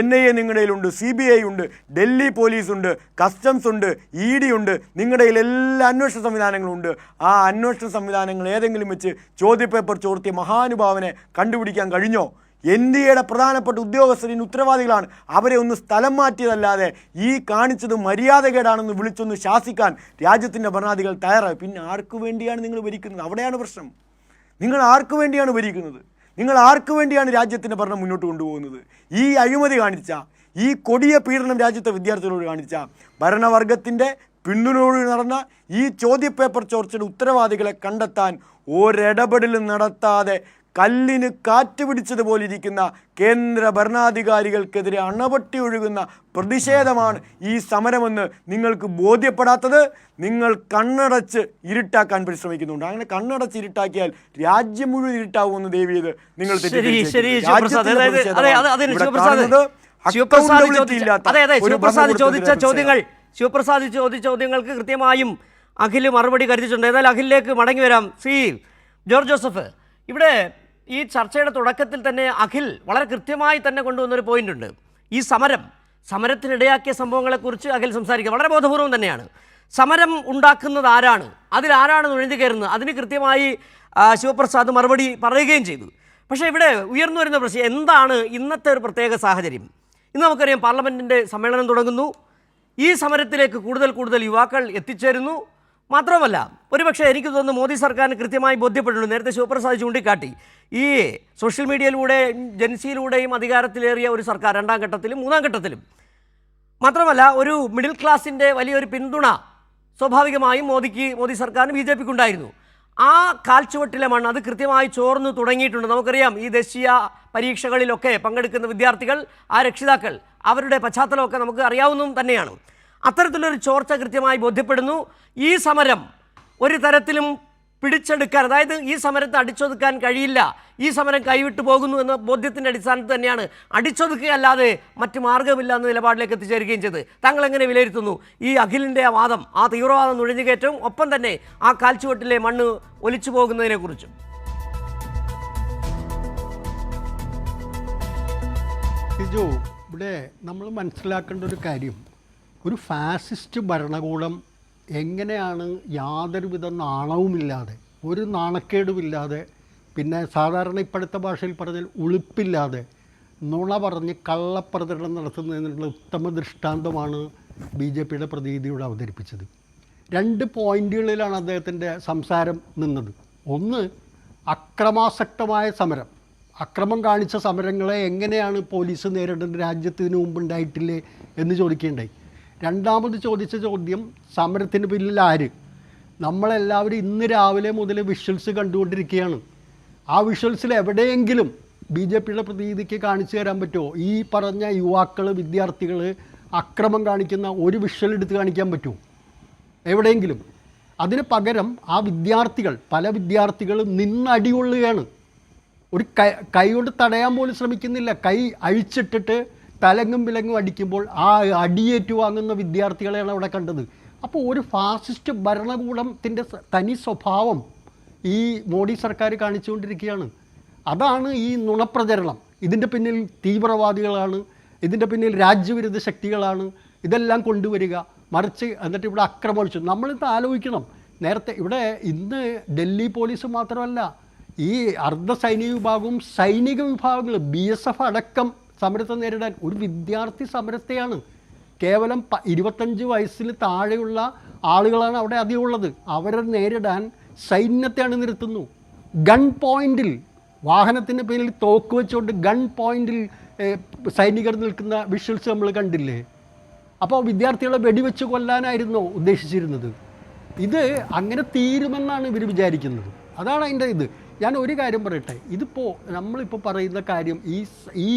NIA നിങ്ങളുടെ കയ്യിലുണ്ട്, CBI ഉണ്ട്, ഡൽഹി പോലീസുണ്ട്, കസ്റ്റംസ് ഉണ്ട്, ED ഉണ്ട്. നിങ്ങളുടെ കയ്യിൽ എല്ലാ അന്വേഷണ സംവിധാനങ്ങളും ഉണ്ട്. ആ അന്വേഷണ സംവിധാനങ്ങൾ ഏതെങ്കിലും വെച്ച് ചോദ്യപേപ്പർ ചോർത്തിയ മഹാനുഭാവനെ കണ്ടുപിടിക്കാൻ കഴിഞ്ഞോ? NDAയുടെ പ്രധാനപ്പെട്ട ഉദ്യോഗസ്ഥരിന് ഉത്തരവാദികളാണ്. അവരെ ഒന്ന് സ്ഥലം മാറ്റിയതല്ലാതെ ഈ കാണിച്ചത് മര്യാദകേടാണെന്ന് വിളിച്ചൊന്ന് ശാസിക്കാൻ രാജ്യത്തിൻ്റെ ഭരണാധികാരികൾ തയ്യാറായി. പിന്നെ ആർക്കു വേണ്ടിയാണ് നിങ്ങൾ ഭരിക്കുന്നത്? അവിടെയാണ് പ്രശ്നം. നിങ്ങൾ ആർക്കു വേണ്ടിയാണ് ഭരിക്കുന്നത്? നിങ്ങൾ ആർക്കു വേണ്ടിയാണ് രാജ്യത്തിൻ്റെ ഭരണം മുന്നോട്ട് കൊണ്ടുപോകുന്നത്? ഈ അഴിമതി കാണിച്ച, ഈ കൊടിയ പീഡനം രാജ്യത്തെ വിദ്യാർത്ഥികളോട് കാണിച്ച, ഭരണവർഗത്തിൻ്റെ പിന്തുണയോട് നടന്ന ഈ ചോദ്യപേപ്പർ ചോർച്ചയുടെ ഉത്തരവാദികളെ കണ്ടെത്താൻ ഒരിടപെടലും നടത്താതെ കല്ലിന് കാറ്റ് പിടിച്ചതുപോലെ ഇരിക്കുന്ന കേന്ദ്ര ഭരണാധികാരികൾക്കെതിരെ അണപൊട്ടി ഒഴുകുന്ന പ്രതിഷേധമാണ് ഈ സമരമെന്ന് നിങ്ങൾക്ക് ബോധ്യപ്പെടാത്തത്. നിങ്ങൾ കണ്ണടച്ച് ഇരുട്ടാക്കാൻ പരിശ്രമിക്കുന്നുണ്ട്. അങ്ങനെ കണ്ണടച്ച് ഇരുട്ടാക്കിയാൽ രാജ്യം മുഴുവൻ ഇരുട്ടാവുമെന്ന് ദേവി ചെയ്ത് നിങ്ങൾ ശിവപ്രസാദ് ചോദിച്ച ചോദ്യങ്ങൾക്ക് കൃത്യമായും അഖിൽ മറുപടി കരുതിയിട്ടുണ്ട്. എന്നാൽ അഖിലിലേക്ക് മടങ്ങി വരാം. ജോർജ് ജോസഫ്, ഇവിടെ ഈ ചർച്ചയുടെ തുടക്കത്തിൽ തന്നെ അഖിൽ വളരെ കൃത്യമായി തന്നെ കൊണ്ടുവന്നൊരു പോയിന്റ് ഉണ്ട്. ഈ സമരത്തിനിടയാക്കിയ സംഭവങ്ങളെക്കുറിച്ച് അഖിൽ സംസാരിക്കുക വളരെ ബോധപൂർവം തന്നെയാണ്. സമരം ഉണ്ടാക്കുന്നത് ആരാണ്, അതിലാരാണ് നുഴഞ്ഞു കയറുന്നത്, അതിന് കൃത്യമായി ശിവപ്രസാദ് മറുപടി പറയുകയും ചെയ്തു. പക്ഷേ ഇവിടെ ഉയർന്നു വരുന്ന പ്രശ്നം എന്താണ് ഇന്നത്തെ ഒരു പ്രത്യേക സാഹചര്യം? ഇന്ന് നമുക്കറിയാം പാർലമെൻറ്റിൻ്റെ സമ്മേളനം തുടങ്ങുന്നു. ഈ സമരത്തിലേക്ക് കൂടുതൽ യുവാക്കൾ എത്തിച്ചേരുന്നു. മാത്രമല്ല ഒരുപക്ഷെ എനിക്ക് തോന്നുന്നു മോദി സർക്കാരിന് കൃത്യമായി ബോധ്യപ്പെട്ടിട്ടുണ്ട്. നേരത്തെ ശിവപ്രസാദ് ചൂണ്ടിക്കാട്ടി ഈ സോഷ്യൽ മീഡിയയിലൂടെ ജൻസിയിലൂടെയും അധികാരത്തിലേറിയ ഒരു സർക്കാർ രണ്ടാം ഘട്ടത്തിലും മൂന്നാം ഘട്ടത്തിലും. മാത്രമല്ല ഒരു മിഡിൽ ക്ലാസിൻ്റെ വലിയൊരു പിന്തുണ സ്വാഭാവികമായും മോദി സർക്കാരിന് BJPക്ക് ഉണ്ടായിരുന്നു. ആ കാൽച്ചുവട്ടിലെ മണ്ണ് അത് കൃത്യമായി ചോർന്നു തുടങ്ങിയിട്ടുണ്ട്. നമുക്കറിയാം ഈ ദേശീയ പരീക്ഷകളിലൊക്കെ പങ്കെടുക്കുന്ന വിദ്യാർത്ഥികൾ, ആ രക്ഷിതാക്കൾ, അവരുടെ പശ്ചാത്തലമൊക്കെ നമുക്ക് അറിയാവുന്നതും തന്നെയാണ്. അത്തരത്തിലൊരു ചോർച്ച കൃത്യമായി ബോധ്യപ്പെടുന്നു. ഈ സമരം ഒരു തരത്തിലും പിടിച്ചെടുക്കാൻ, അതായത് ഈ സമരത്തെ അടിച്ചൊതുക്കാൻ കഴിയില്ല, ഈ സമരം കൈവിട്ടു പോകുന്നു എന്ന ബോധ്യത്തിൻ്റെ അടിസ്ഥാനത്തിൽ തന്നെയാണ് അടിച്ചൊതുക്കുകയല്ലാതെ മറ്റു മാർഗ്ഗമില്ല എന്ന നിലപാടിലേക്ക് എത്തിച്ചേരുകയും ചെയ്ത്. താങ്കൾ എങ്ങനെ വിലയിരുത്തുന്നു ഈ അഖിലിൻ്റെ ആ വാദം, ആ തീവ്രവാദം നുഴഞ്ഞുകയറ്റവും ഒപ്പം തന്നെ ആ കാൽച്ചുവട്ടിലെ മണ്ണ് ഒലിച്ചു പോകുന്നതിനെക്കുറിച്ചും? ഇവിടെ നമ്മൾ മനസ്സിലാക്കേണ്ട ഒരു കാര്യം, ഒരു ഫാസിസ്റ്റ് ഭരണകൂടം എങ്ങനെയാണ് യാതൊരുവിധ നാണവുമില്ലാതെ, ഒരു നാണക്കേടുമില്ലാതെ, പിന്നെ സാധാരണ ഇപ്പോഴത്തെ ഭാഷയിൽ പറഞ്ഞാൽ ഉളുപ്പില്ലാതെ നുണ പറഞ്ഞ് കള്ളപ്രചരണം നടത്തുന്നതിനുള്ള ഉത്തമ ദൃഷ്ടാന്തമാണ് BJPയുടെ പ്രതിനിധിയോട് അവതരിപ്പിച്ചത്. 2 പോയിന്റുകളിലാണ് അദ്ദേഹത്തിൻ്റെ സംസാരം നിന്നത്. ഒന്ന്, അക്രമാസക്തമായ സമരം, അക്രമം കാണിച്ച സമരങ്ങളെ എങ്ങനെയാണ് പോലീസ് നേരിടേണ്ടത്, രാജ്യത്തിന് മുമ്പുണ്ടായിട്ടില്ലേ എന്ന് ചോദിക്കേണ്ടായി. രണ്ടാമത് ചോദിച്ച ചോദ്യം, സമരത്തിന് പിന്നിൽ ആര്? നമ്മളെല്ലാവരും ഇന്ന് രാവിലെ മുതൽ വിഷ്വൽസ് കണ്ടുകൊണ്ടിരിക്കുകയാണ്. ആ വിഷ്വൽസിൽ എവിടെയെങ്കിലും BJPയുടെ പ്രതിനിധിക്ക് കാണിച്ചു തരാൻ പറ്റുമോ ഈ പറഞ്ഞ യുവാക്കൾ, വിദ്യാർത്ഥികൾ അക്രമം കാണിക്കുന്ന ഒരു വിഷ്വൽ എടുത്ത് കാണിക്കാൻ പറ്റുമോ എവിടെയെങ്കിലും? അതിന് പകരം ആ വിദ്യാർത്ഥികൾ, പല വിദ്യാർത്ഥികളും നിന്നടികൊള്ളുകയാണ്. ഒരു കൈ കൊണ്ട് തടയാൻ പോലും ശ്രമിക്കുന്നില്ല. കൈ അഴിച്ചിട്ടിട്ട് തലങ്ങും വിലങ്ങും അടിക്കുമ്പോൾ ആ അടിയേറ്റു വാങ്ങുന്ന വിദ്യാർത്ഥികളെയാണ് അവിടെ കണ്ടത്. അപ്പോൾ ഒരു ഫാസിസ്റ്റ് ഭരണകൂടത്തിൻ്റെ തനി സ്വഭാവം ഈ മോഡി സർക്കാർ കാണിച്ചുകൊണ്ടിരിക്കുകയാണ്. അതാണ് ഈ നുണപ്രചരണം. ഇതിൻ്റെ പിന്നിൽ തീവ്രവാദികളാണ്, ഇതിൻ്റെ പിന്നിൽ രാജ്യവിരുദ്ധ ശക്തികളാണ് ഇതെല്ലാം കൊണ്ടുവരിക. മറിച്ച് എന്നിട്ട് ഇവിടെ ആക്രമിച്ചു. നമ്മളിത് ആലോചിക്കണം. നേരത്തെ ഇവിടെ ഇന്ന് ഡൽഹി പോലീസ് മാത്രമല്ല, ഈ അർദ്ധ സൈനിക വിഭാഗവും സൈനിക വിഭാഗങ്ങൾ BSF അടക്കം സമരത്തെ നേരിടാൻ ഒരു വിദ്യാർത്ഥി സമരത്തെയാണ്. കേവലം 25 വയസ്സിന് താഴെയുള്ള ആളുകളാണ് അവിടെ അധികം ഉള്ളത്. അവരെ നേരിടാൻ സൈന്യത്തെയാണ് നിർത്തുന്നു. ഗൺ പോയിന്റിൽ, വാഹനത്തിന് പേരിൽ തോക്ക് വെച്ചുകൊണ്ട് ഗൺ പോയിന്റിൽ സൈനികർ നിൽക്കുന്ന വിഷ്വൽസ് നമ്മൾ കണ്ടില്ലേ? അപ്പോൾ വിദ്യാർത്ഥികളെ വെടിവെച്ച് കൊല്ലാനായിരുന്നോ ഉദ്ദേശിച്ചിരുന്നത്? ഇത് അങ്ങനെ തീരുമെന്നാണ് ഇവർ വിചാരിക്കുന്നത്. അതാണ് അതിൻ്റെ ഇത്. ഞാൻ ഒരു കാര്യം പറയട്ടെ, ഇതിപ്പോൾ നമ്മളിപ്പോൾ പറയുന്ന കാര്യം ഈ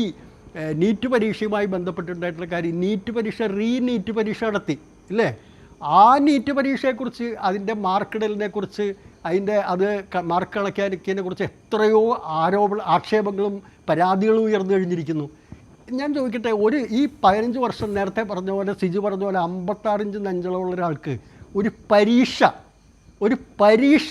നീറ്റ് പരീക്ഷയുമായി ബന്ധപ്പെട്ടുണ്ടായിട്ടുള്ള കാര്യം, നീറ്റ് പരീക്ഷ നീറ്റ് പരീക്ഷ നടത്തി ഇല്ലേ? ആ നീറ്റ് പരീക്ഷയെക്കുറിച്ച്, അതിൻ്റെ മാർക്കിടലിനെക്കുറിച്ച്, അത് മാർക്ക് കണക്കാക്കിയതിനെ കുറിച്ച് എത്രയോ ആക്ഷേപങ്ങളും പരാതികളും ഉയർന്നു കഴിഞ്ഞിരിക്കുന്നു. ഞാൻ ചോദിക്കട്ടെ, ഈ 15 വർഷം നേരത്തെ പറഞ്ഞ പോലെ, സിജു പറഞ്ഞ പോലെ 56 ഇഞ്ച് നെഞ്ചളമുള്ള ഒരാൾക്ക് ഒരു പരീക്ഷ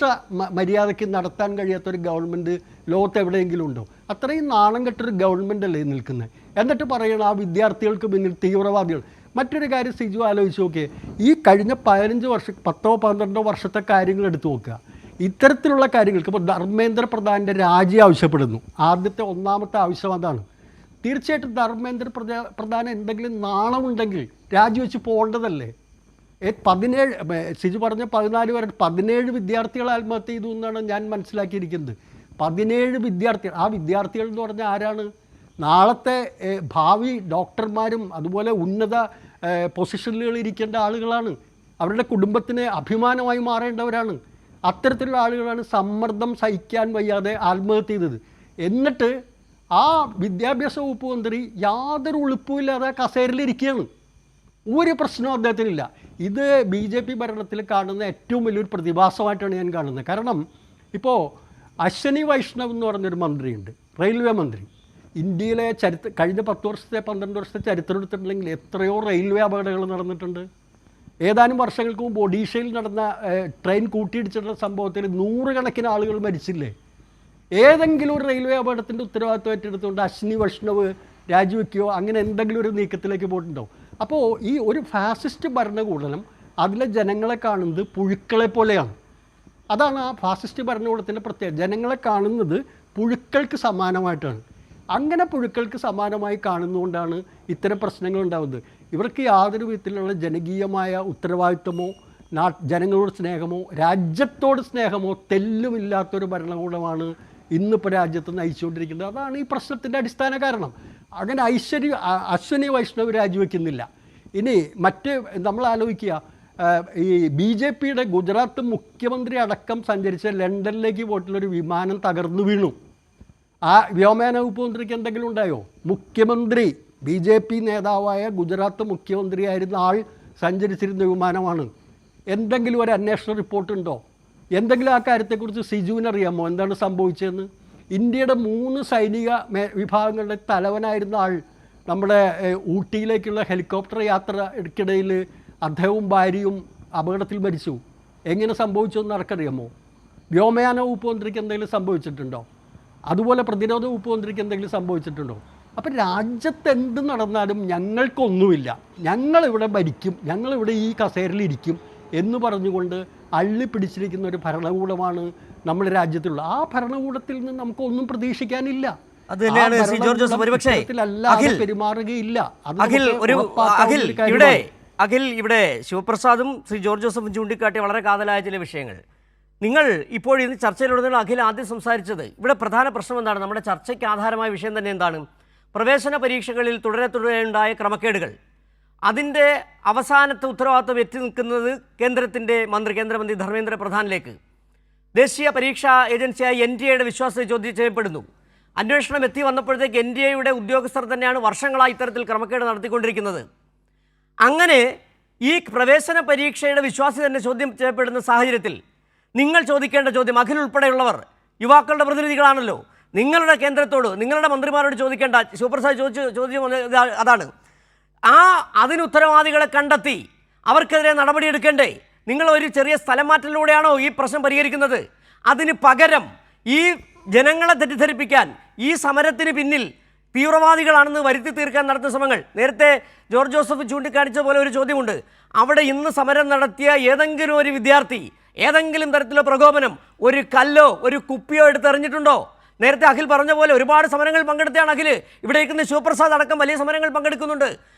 മര്യാദയ്ക്ക് നടത്താൻ കഴിയാത്തൊരു ഗവൺമെൻറ് ലോകത്ത് എവിടെയെങ്കിലും ഉണ്ടോ? അത്രയും നാണം കെട്ടൊരു ഗവൺമെൻറ് അല്ലേ നിൽക്കുന്നത്. എന്നിട്ട് പറയണം ആ വിദ്യാർത്ഥികൾക്ക് പിന്നിൽ തീവ്രവാദികൾ. മറ്റൊരു കാര്യം സിജു ആലോചിച്ച് നോക്കിയേ, ഈ കഴിഞ്ഞ 15 വർഷം 10-12 വർഷത്തെ കാര്യങ്ങൾ എടുത്തു നോക്കുക. ഇത്തരത്തിലുള്ള കാര്യങ്ങൾക്ക് ഇപ്പോൾ ധർമ്മേന്ദ്ര പ്രധാൻ്റെ രാജി ആവശ്യപ്പെടുന്നു. ഒന്നാമത്തെ ആവശ്യം അതാണ്. തീർച്ചയായിട്ടും ധർമ്മേന്ദ്ര പ്രധാൻ എന്തെങ്കിലും നാണമുണ്ടെങ്കിൽ രാജിവെച്ച് പോകേണ്ടതല്ലേ? 17 സിജു പറഞ്ഞ 14 വരെ 17 വിദ്യാർത്ഥികൾ ആത്മഹത്യ ചെയ്തു എന്നാണ് ഞാൻ മനസ്സിലാക്കിയിരിക്കുന്നത്. 17 വിദ്യാർത്ഥികൾ. ആ വിദ്യാർത്ഥികൾ എന്ന് പറഞ്ഞാൽ ആരാണ്? നാളത്തെ ഭാവി ഡോക്ടർമാരും അതുപോലെ ഉന്നത പൊസിഷനുകളിൽ ഇരിക്കേണ്ട ആളുകളാണ്. അവരുടെ കുടുംബത്തിന് അഭിമാനമായി മാറേണ്ടവരാണ്. അത്തരത്തിലുള്ള ആളുകളാണ് സമ്മർദ്ദം സഹിക്കാൻ വയ്യാതെ ആത്മഹത്യ ചെയ്തത്. എന്നിട്ട് ആ വിദ്യാഭ്യാസ വകുപ്പ് മന്ത്രി യാതൊരു ഉളുപ്പുമില്ലാതെ കസേരയിലിരിക്കുകയാണ്. ഒരു പ്രശ്നവും അദ്ദേഹത്തിനില്ല. ഇത് BJP ഭരണത്തിൽ കാണുന്ന ഏറ്റവും വലിയൊരു പ്രതിഭാസമായിട്ടാണ് ഞാൻ കാണുന്നത്. കാരണം ഇപ്പോൾ അശ്വനി വൈഷ്ണവ് എന്ന് പറഞ്ഞൊരു മന്ത്രിയുണ്ട്, റെയിൽവേ മന്ത്രി. ഇന്ത്യയിലെ കഴിഞ്ഞ 10 വർഷത്തെ 12 വർഷത്തെ ചരിത്രം എടുത്തിട്ടുണ്ടെങ്കിൽ എത്രയോ റെയിൽവേ അപകടങ്ങൾ നടന്നിട്ടുണ്ട്. ഏതാനും വർഷങ്ങൾക്ക് മുമ്പ് ഒഡീഷയിൽ നടന്ന ട്രെയിൻ കൂട്ടിയിടിച്ചിട്ടുള്ള സംഭവത്തിൽ 100 കണക്കിന് ആളുകൾ മരിച്ചില്ലേ? ഏതെങ്കിലും ഒരു റെയിൽവേ അപകടത്തിൻ്റെ ഉത്തരവാദിത്വം ഏറ്റെടുത്തുകൊണ്ട് അശ്വിനി വൈഷ്ണവ് രാജിവെക്കുകയോ അങ്ങനെ എന്തെങ്കിലും ഒരു നീക്കത്തിലേക്ക് പോയിട്ടുണ്ടോ? അപ്പോൾ ഈ ഒരു ഫാസിസ്റ്റ് ഭരണകൂടം അതിലെ ജനങ്ങളെ കാണുന്നത് പുഴുക്കളെ പോലെയാണ്. അതാണ് ആ ഫാസിസ്റ്റ് ഭരണകൂടത്തിൻ്റെ പ്രത്യേകത. ജനങ്ങളെ കാണുന്നത് പുഴുക്കൾക്ക് സമാനമായിട്ടാണ്. അങ്ങനെ പുഴുക്കൾക്ക് സമാനമായി കാണുന്നതുകൊണ്ടാണ് ഇത്തരം പ്രശ്നങ്ങൾ ഉണ്ടാകുന്നത്. ഇവർക്ക് യാതൊരു വിധത്തിലുള്ള ജനകീയമായ ഉത്തരവാദിത്വമോ ജനങ്ങളോട് സ്നേഹമോ രാജ്യത്തോട് സ്നേഹമോ തെല്ലുമില്ലാത്തൊരു ഭരണകൂടമാണ് ഇന്നിപ്പോൾ രാജ്യത്ത് നയിച്ചുകൊണ്ടിരിക്കുന്നത്. അതാണ് ഈ പ്രശ്നത്തിൻ്റെ അടിസ്ഥാന കാരണം. അങ്ങനെ അശ്വനി വൈഷ്ണവ് രാജിവെക്കുന്നില്ല. ഇനി മറ്റ് നമ്മൾ ആലോചിക്കുക, ഈ BJPയുടെ ഗുജറാത്ത് മുഖ്യമന്ത്രി അടക്കം സഞ്ചരിച്ച ലണ്ടനിലേക്ക് പോയിട്ടുള്ളൊരു വിമാനം തകർന്നു വീണു. ആ വ്യോമയാന വകുപ്പ് മന്ത്രിക്ക് എന്തെങ്കിലും ഉണ്ടായോ? മുഖ്യമന്ത്രി BJP നേതാവായ ഗുജറാത്ത് മുഖ്യമന്ത്രിയായിരുന്ന ആൾ സഞ്ചരിച്ചിരുന്ന വിമാനമാണ്. എന്തെങ്കിലും ഒരു അന്വേഷണ റിപ്പോർട്ടുണ്ടോ? എന്തെങ്കിലും ആ കാര്യത്തെക്കുറിച്ച് സിജുവിനറിയാമോ എന്താണ് സംഭവിച്ചതെന്ന്? ഇന്ത്യയുടെ 3 സൈനിക വിഭാഗങ്ങളുടെ തലവനായിരുന്ന ആൾ നമ്മുടെ ഊട്ടിയിലേക്കുള്ള ഹെലികോപ്റ്റർ യാത്രയ്ക്കിടയിൽ അദ്ദേഹവും ഭാര്യയും അപകടത്തിൽ മരിച്ചു. എങ്ങനെ സംഭവിച്ചതെന്ന് ആർക്കറിയാമോ? വ്യോമയാന വകുപ്പ് മന്ത്രിക്ക് എന്തെങ്കിലും സംഭവിച്ചിട്ടുണ്ടോ? അതുപോലെ പ്രതിരോധ വകുപ്പ് മന്ത്രിക്ക് എന്തെങ്കിലും സംഭവിച്ചിട്ടുണ്ടോ? അപ്പം രാജ്യത്ത് എന്ത് നടന്നാലും ഞങ്ങൾക്കൊന്നുമില്ല, ഞങ്ങളിവിടെ ഭരിക്കും, ഞങ്ങളിവിടെ ഈ കസേരയിലിരിക്കും എന്ന് പറഞ്ഞുകൊണ്ട് അള്ളി പിടിച്ചിരിക്കുന്ന ഒരു ഭരണകൂടമാണ് നമ്മുടെ രാജ്യത്തുള്ള. ആ ഭരണകൂടത്തിൽ നിന്ന് നമുക്കൊന്നും പ്രതീക്ഷിക്കാനില്ല. അത് തന്നെയാണ് ശ്രീ ജോർജ് ജോസഫ്. ഒരുപക്ഷേ പെരുമാറുകയില്ല. അഖിൽ ഇവിടെ ശിവപ്രസാദും ശ്രീ ജോർജ് ജോസഫും ചൂണ്ടിക്കാട്ടിയ വളരെ കാതലായ ചില വിഷയങ്ങൾ നിങ്ങൾ ഇപ്പോൾ ഇന്ന് ചർച്ചയിലുടനീളം അഖിൽ ആദ്യം സംസാരിച്ചത്. ഇവിടെ പ്രധാന പ്രശ്നം എന്താണ്? നമ്മുടെ ചർച്ചയ്ക്ക് ആധാരമായ വിഷയം തന്നെ എന്താണ്? പ്രവേശന പരീക്ഷകളിൽ തുടരെ ഉണ്ടായ ക്രമക്കേടുകൾ. അതിൻ്റെ അവസാനത്തെ ഉത്തരവാദിത്വം എത്തി നിൽക്കുന്നത് കേന്ദ്രമന്ത്രി ധർമ്മേന്ദ്ര പ്രധാനിലേക്ക്. ദേശീയ പരീക്ഷാ ഏജൻസിയായ NTA വിശ്വാസം ചോദ്യം ചെയ്യപ്പെടുന്നു. അന്വേഷണം എത്തി വന്നപ്പോഴത്തേക്ക് NTA ഉദ്യോഗസ്ഥർ തന്നെയാണ് വർഷങ്ങളായി ഇത്തരത്തിൽ ക്രമക്കേട് നടത്തിക്കൊണ്ടിരിക്കുന്നത്. അങ്ങനെ ഈ പ്രവേശന പരീക്ഷയുടെ വിശ്വാസ്യത തന്നെ ചോദ്യം ചെയ്യപ്പെടുന്ന സാഹചര്യത്തിൽ നിങ്ങൾ ചോദിക്കേണ്ട ചോദ്യം, അഖിൽ ഉൾപ്പെടെയുള്ളവർ യുവാക്കളുടെ പ്രതിനിധികളാണല്ലോ, നിങ്ങളുടെ കേന്ദ്രത്തോട് നിങ്ങളുടെ മന്ത്രിമാരോട് ചോദിക്കേണ്ട ശിവപ്രസാദ് ചോദ്യം അതാണ്. അതിന് ഉത്തരവാദികളെ കണ്ടെത്തി അവർക്കെതിരെ നടപടിയെടുക്കണ്ടേ? നിങ്ങൾ ഒരു ചെറിയ സ്ഥലം മാറ്റലിലൂടെയാണോ ഈ പ്രശ്നം പരിഹരിക്കുന്നത്? അതിന് പകരം ഈ ജനങ്ങളെ തെറ്റിദ്ധരിപ്പിക്കാൻ, ഈ സമരത്തിന് പിന്നിൽ തീവ്രവാദികളാണെന്ന് വരുത്തി തീർക്കാൻ നടത്തുന്ന ശ്രമങ്ങൾ. നേരത്തെ ജോർജ് ജോസഫ് ചൂണ്ടിക്കാണിച്ച പോലെ ഒരു ചോദ്യമുണ്ട്. അവിടെ ഇന്ന് സമരം നടത്തിയ ഏതെങ്കിലും ഒരു വിദ്യാർത്ഥി ഏതെങ്കിലും തരത്തിലുള്ള പ്രകോപനം, ഒരു കല്ലോ ഒരു കുപ്പിയോ എടുത്തെറിഞ്ഞിട്ടുണ്ടോ? നേരത്തെ അഖിൽ പറഞ്ഞ പോലെ ഒരുപാട് സമരങ്ങൾ പങ്കെടുത്തതാണ് അഖിൽ. ഇവിടെ ഇരിക്കുന്ന ശിവപ്രസാദ് അടക്കം വലിയ സമരങ്ങൾ പങ്കെടുക്കുന്നുണ്ട്.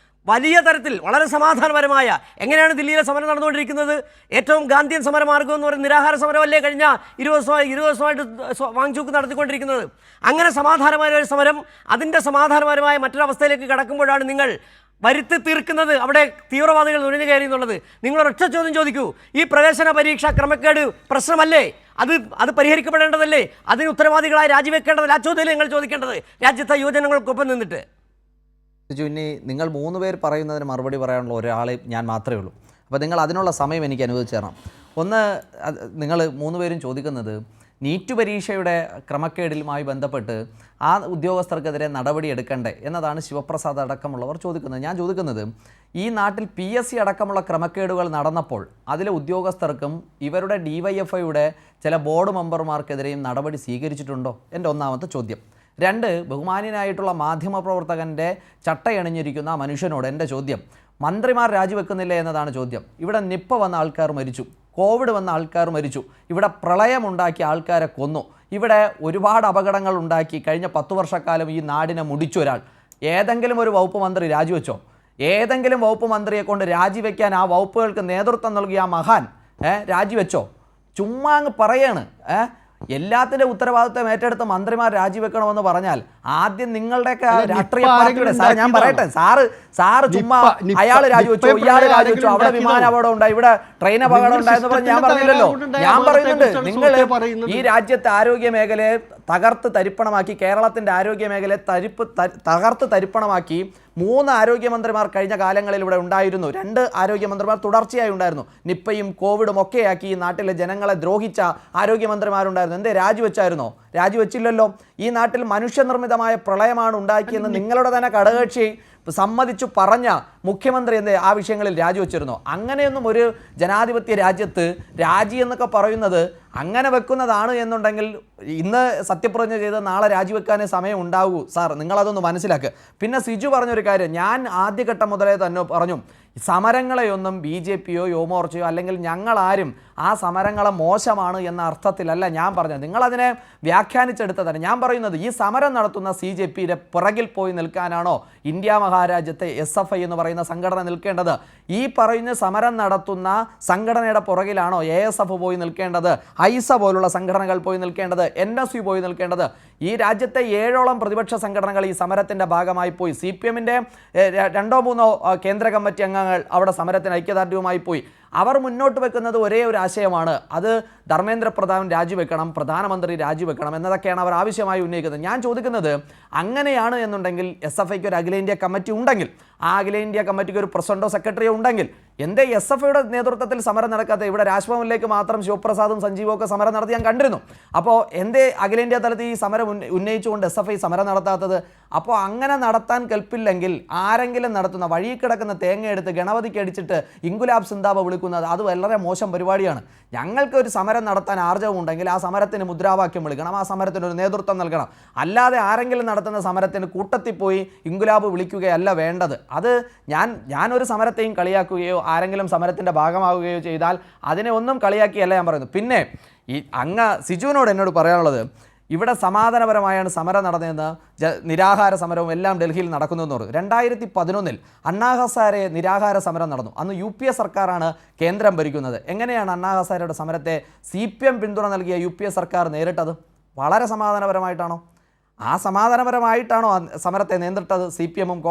വലിയ തരത്തിൽ വളരെ സമാധാനപരമായ. എങ്ങനെയാണ് ദില്ലിയിലെ സമരം നടന്നുകൊണ്ടിരിക്കുന്നത്? ഏറ്റവും ഗാന്ധിയൻ സമരമാർഗം എന്ന് പറയുന്ന നിരാഹാര സമരമല്ലേ കഴിഞ്ഞ 20 ദിവസമായിട്ട് വാങ്ചൂക്ക് നടത്തിക്കൊണ്ടിരിക്കുന്നത്? അങ്ങനെ സമാധാനപരമായ ഒരു സമരം, അതിൻ്റെ സമാധാനപരമായ മറ്റൊരവസ്ഥയിലേക്ക് കടക്കുമ്പോഴാണ് നിങ്ങൾ വരുത്തി തീർക്കുന്നത് അവിടെ തീവ്രവാദികൾ നുഴഞ്ഞു കയറി എന്നുള്ളത്. നിങ്ങൾ ഒരൊറ്റ ചോദ്യം ചോദിക്കൂ, ഈ പ്രവേശന പരീക്ഷ ക്രമക്കേട് പ്രശ്നമല്ലേ? അത് പരിഹരിക്കപ്പെടേണ്ടതല്ലേ? അതിന് ഉത്തരവാദികളായി രാജിവെക്കേണ്ടതല്ല? ആ ചോദ്യം നിങ്ങൾ ചോദിക്കേണ്ടത് രാജ്യത്തെ യുവജനങ്ങൾക്കൊപ്പം നിന്നിട്ട്. ഇനി നിങ്ങൾ 3 പേർ പറയുന്നതിന് മറുപടി പറയാനുള്ള ഒരാൾ ഞാൻ മാത്രമേ ഉള്ളൂ. അപ്പോൾ നിങ്ങൾ അതിനുള്ള സമയം എനിക്ക് അനുവദിച്ചു തരണം. ഒന്ന്, നിങ്ങൾ 3 പേരും ചോദിക്കുന്നത് നീറ്റ് പരീക്ഷയുടെ ക്രമക്കേടിലുമായി ബന്ധപ്പെട്ട് ആ ഉദ്യോഗസ്ഥർക്കെതിരെ നടപടി എടുക്കണ്ടേ എന്നതാണ് ശിവപ്രസാദ് അടക്കമുള്ളവർ ചോദിക്കുന്നത്. ഞാൻ ചോദിക്കുന്നത്, ഈ നാട്ടിൽ PSC അടക്കമുള്ള ക്രമക്കേടുകൾ നടന്നപ്പോൾ അതിലെ ഉദ്യോഗസ്ഥർക്കും ഇവരുടെ DYFIയുടെ ചില ബോർഡ് മെമ്പർമാർക്കെതിരെയും നടപടി സ്വീകരിച്ചിട്ടുണ്ടോ? എൻ്റെ ഒന്നാമത്തെ ചോദ്യം. 2, ബഹുമാന്യനായിട്ടുള്ള മാധ്യമപ്രവർത്തകൻ്റെ ചട്ടയണിഞ്ഞിരിക്കുന്ന മനുഷ്യനോട് എൻ്റെ ചോദ്യം, മന്ത്രിമാർ രാജിവെക്കുന്നില്ല എന്നതാണ് ചോദ്യം. ഇവിടെ നിപ്പ വന്ന ആൾക്കാർ മരിച്ചു, കോവിഡ് വന്ന ആൾക്കാർ മരിച്ചു, ഇവിടെ പ്രളയമുണ്ടാക്കിയ ആൾക്കാരെ കൊന്നു, ഇവിടെ ഒരുപാട് അപകടങ്ങൾ ഉണ്ടാക്കി കഴിഞ്ഞ 10 വർഷക്കാലം ഈ നാടിനെ മുടിച്ച ഒരാൾ. ഏതെങ്കിലും ഒരു വകുപ്പ് മന്ത്രി രാജിവെച്ചോ? ഏതെങ്കിലും വകുപ്പ് മന്ത്രിയെ കൊണ്ട് രാജിവെക്കാൻ ആ വകുപ്പുകൾക്ക് നേതൃത്വം നൽകിയ ആ മഹാൻ രാജിവെച്ചോ? ചുമ്മാ അങ്ങ് പറയാണ്. എല്ലാത്തിൻ്റെ ഉത്തരവാദിത്വം ഏറ്റെടുത്ത് മന്ത്രിമാർ രാജിവെക്കണമെന്ന് പറഞ്ഞാൽ ആദ്യം നിങ്ങളുടെയൊക്കെ രാഷ്ട്രീയ പാർട്ടിയുടെ ഞാൻ പറയട്ടെ, സാറ് ചുമ്മാ അയാൾ രാജിവെച്ചോ, ഇയാൾ രാജിവെച്ചോ, അവിടെ വിമാന അപകടം ഉണ്ടായി, ഇവിടെ ട്രെയിൻ അപകടം ഉണ്ടായെന്ന് പറഞ്ഞ് ഞാൻ പറഞ്ഞില്ലല്ലോ. ഞാൻ പറയുന്നുണ്ട്, നിങ്ങൾ ഈ രാജ്യത്തെ ആരോഗ്യ മേഖലയെ തകർത്ത് തരിപ്പണമാക്കി, കേരളത്തിൻ്റെ ആരോഗ്യ മേഖലയെ തകർത്ത് തരിപ്പണമാക്കി 3 ആരോഗ്യമന്ത്രിമാർ കഴിഞ്ഞ കാലങ്ങളിൽ ഇവിടെ ഉണ്ടായിരുന്നു. 2 ആരോഗ്യമന്ത്രിമാർ തുടർച്ചയായി ഉണ്ടായിരുന്നു. നിപ്പയും കോവിഡും ഒക്കെയാക്കി ഈ നാട്ടിലെ ജനങ്ങളെ ദ്രോഹിച്ച ആരോഗ്യമന്ത്രിമാരുണ്ടായിരുന്നു. എന്തേ രാജിവെച്ചായിരുന്നോ? രാജിവെച്ചില്ലല്ലോ. ഈ നാട്ടിൽ മനുഷ്യനിർമ്മിതമായ പ്രളയമാണ് ഉണ്ടാക്കിയെന്ന് നിങ്ങളുടെ തന്നെ ഘടകകക്ഷി സമ്മതിച്ചു പറഞ്ഞ മുഖ്യമന്ത്രി എന്തേ ആ വിഷയങ്ങളിൽ രാജിവെച്ചിരുന്നോ? അങ്ങനെയൊന്നും ഒരു ജനാധിപത്യ രാജ്യത്ത് രാജി എന്നൊക്കെ പറയുന്നത് അങ്ങനെ വെക്കുന്നതാണ് എന്നുണ്ടെങ്കിൽ ഇന്ന് സത്യപ്രതിജ്ഞ ചെയ്ത് നാളെ രാജിവെക്കാനേ സമയം ഉണ്ടാവൂ സാർ. നിങ്ങളതൊന്ന് മനസ്സിലാക്കുക. പിന്നെ സിജു പറഞ്ഞൊരു കാര്യം ഞാൻ ആദ്യഘട്ടം മുതലേ തന്നെ പറഞ്ഞു, സമരങ്ങളെയൊന്നും BJPയോ യുവമോർച്ചയോ അല്ലെങ്കിൽ ഞങ്ങളാരും ആ സമരങ്ങളെ മോശമാണ് എന്ന അർത്ഥത്തിലല്ല ഞാൻ പറഞ്ഞത്. നിങ്ങളതിനെ വ്യാഖ്യാനിച്ചെടുത്തതാണ്. ഞാൻ പറയുന്നത് ഈ സമരം നടത്തുന്ന CJPയുടെ പുറകിൽ പോയി നിൽക്കാനാണോ ഇന്ത്യ മഹാരാജ്യത്തെ SFI എന്ന് പറയുന്ന സംഘടന നിൽക്കേണ്ടത്? ഈ പറയുന്ന സമരം നടത്തുന്ന സംഘടനയുടെ പുറകിലാണോ ASF പോയി നിൽക്കേണ്ടത്? ഐസ പോലുള്ള സംഘടനകൾ പോയി നിൽക്കേണ്ടത്? NSU പോയി നിൽക്കേണ്ടത്? ഈ രാജ്യത്തെ 7ഓളം പ്രതിപക്ഷ സംഘടനകൾ ഈ സമരത്തിൻ്റെ ഭാഗമായി പോയി. CPMൻ്റെ 2-3 കേന്ദ്ര കമ്മിറ്റി അംഗങ്ങൾ അവിടെ സമരത്തിന് ഐക്യദാർഢ്യവുമായി പോയി. അവർ മുന്നോട്ട് വെക്കുന്നത് ഒരേ ഒരു ആശയമാണ്, അത് ധർമ്മേന്ദ്ര പ്രധാൻ രാജിവെക്കണം, പ്രധാനമന്ത്രി രാജിവെക്കണം എന്നതൊക്കെയാണ് അവർ ആവശ്യമായി ഉന്നയിക്കുന്നത്. ഞാൻ ചോദിക്കുന്നത്, അങ്ങനെയാണ് എന്നുണ്ടെങ്കിൽ SFIക്ക് ഒരു അഖിലേന്ത്യാ കമ്മിറ്റി ഉണ്ടെങ്കിൽ, ആ അഖിലേന്ത്യാ കമ്മിറ്റിക്ക് ഒരു പ്രസിഡന്റോ സെക്രട്ടറിയോ ഉണ്ടെങ്കിൽ എന്തേ SFIയുടെ നേതൃത്വത്തിൽ സമരം നടക്കാത്ത? ഇവിടെ രാജ്ഭവനിലേക്ക് മാത്രം ശിവപ്രസാദും സഞ്ജീവും ഒക്കെ സമരം നടത്തി ഞാൻ കണ്ടിരുന്നു. അപ്പോൾ എന്തേ അഖിലേന്ത്യാ തലത്തിൽ ഈ സമരം ഉന്നയിച്ചുകൊണ്ട് SFI സമരം നടത്താത്തത്? അപ്പോൾ അങ്ങനെ നടത്താൻ കൽപ്പില്ലെങ്കിൽ ആരെങ്കിലും നടത്തുന്ന വഴി കിടക്കുന്ന തേങ്ങ എടുത്ത് ഗണപതിക്ക് അടിച്ചിട്ട് ഇൻകുലാബ് സിന്ദാബ വിളിക്കുന്നത് അത് വളരെ മോശം പരിപാടിയാണ്. ഞങ്ങൾക്ക് ഒരു സമരം നടത്താൻ ആർജവം ഉണ്ടെങ്കിൽ ആ സമരത്തിന് മുദ്രാവാക്യം വിളിക്കണം, ആ സമരത്തിന് ഒരു നേതൃത്വം നൽകണം. അല്ലാതെ ആരെങ്കിലും നടത്തുന്ന സമരത്തിന് കൂട്ടത്തിൽ പോയി ഇൻകുലാബ് വിളിക്കുകയല്ല വേണ്ടത്. അത് ഞാനൊരു സമരത്തെയും കളിയാക്കുകയോ ആരെങ്കിലും സമരത്തിൻ്റെ ഭാഗമാവുകയോ ചെയ്താൽ അതിനെ ഒന്നും കളിയാക്കിയല്ല ഞാൻ പറയുന്നത്. പിന്നെ ഈ സിജുവിനോട് എന്നോട് പറയാനുള്ളത്, ഇവിടെ സമാധാനപരമായാണ് സമരം നടന്നതെന്ന്, നിരാഹാര സമരവും എല്ലാം ഡൽഹിയിൽ നടക്കുന്നതെന്ന് പറഞ്ഞു. 2011 അണ്ണാ ഹസാരെ നിരാഹാര സമരം നടന്നു. അന്ന് UPA സർക്കാരാണ് കേന്ദ്രം ഭരിക്കുന്നത്. എങ്ങനെയാണ് അണ്ണാ ഹസാരയുടെ സമരത്തെ CPM പിന്തുണ നൽകിയ UPA സർക്കാർ നേരിട്ടത്? വളരെ സമാധാനപരമായിട്ടാണോ? ആ സമാധാനപരമായിട്ടാണോ സമരത്തെ നേരിട്ടത് CPMഉം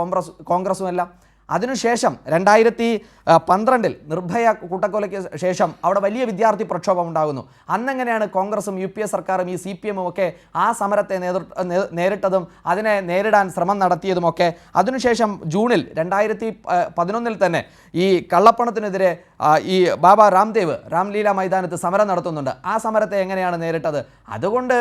കോൺഗ്രസും എല്ലാം? അതിനുശേഷം 2012 നിർഭയ കൂട്ടക്കൊലയ്ക്ക് ശേഷം അവിടെ വലിയ വിദ്യാർത്ഥി പ്രക്ഷോഭം ഉണ്ടാകുന്നു. അന്നെങ്ങനെയാണ് കോൺഗ്രസും UPA സർക്കാരും ഈ CPMഉം ഒക്കെ ആ സമരത്തെ നേരിട്ടതും അതിനെ നേരിടാൻ ശ്രമം നടത്തിയതുമൊക്കെ? അതിനുശേഷം ജൂണിൽ 2011 തന്നെ ഈ കള്ളപ്പണത്തിനെതിരെ ഈ ബാബ രാംദേവ് രാംലീല മൈതാനത്ത് സമരം നടത്തുന്നുണ്ട്. ആ സമരത്തെ എങ്ങനെയാണ് നേരിട്ടത്? അതുകൊണ്ട്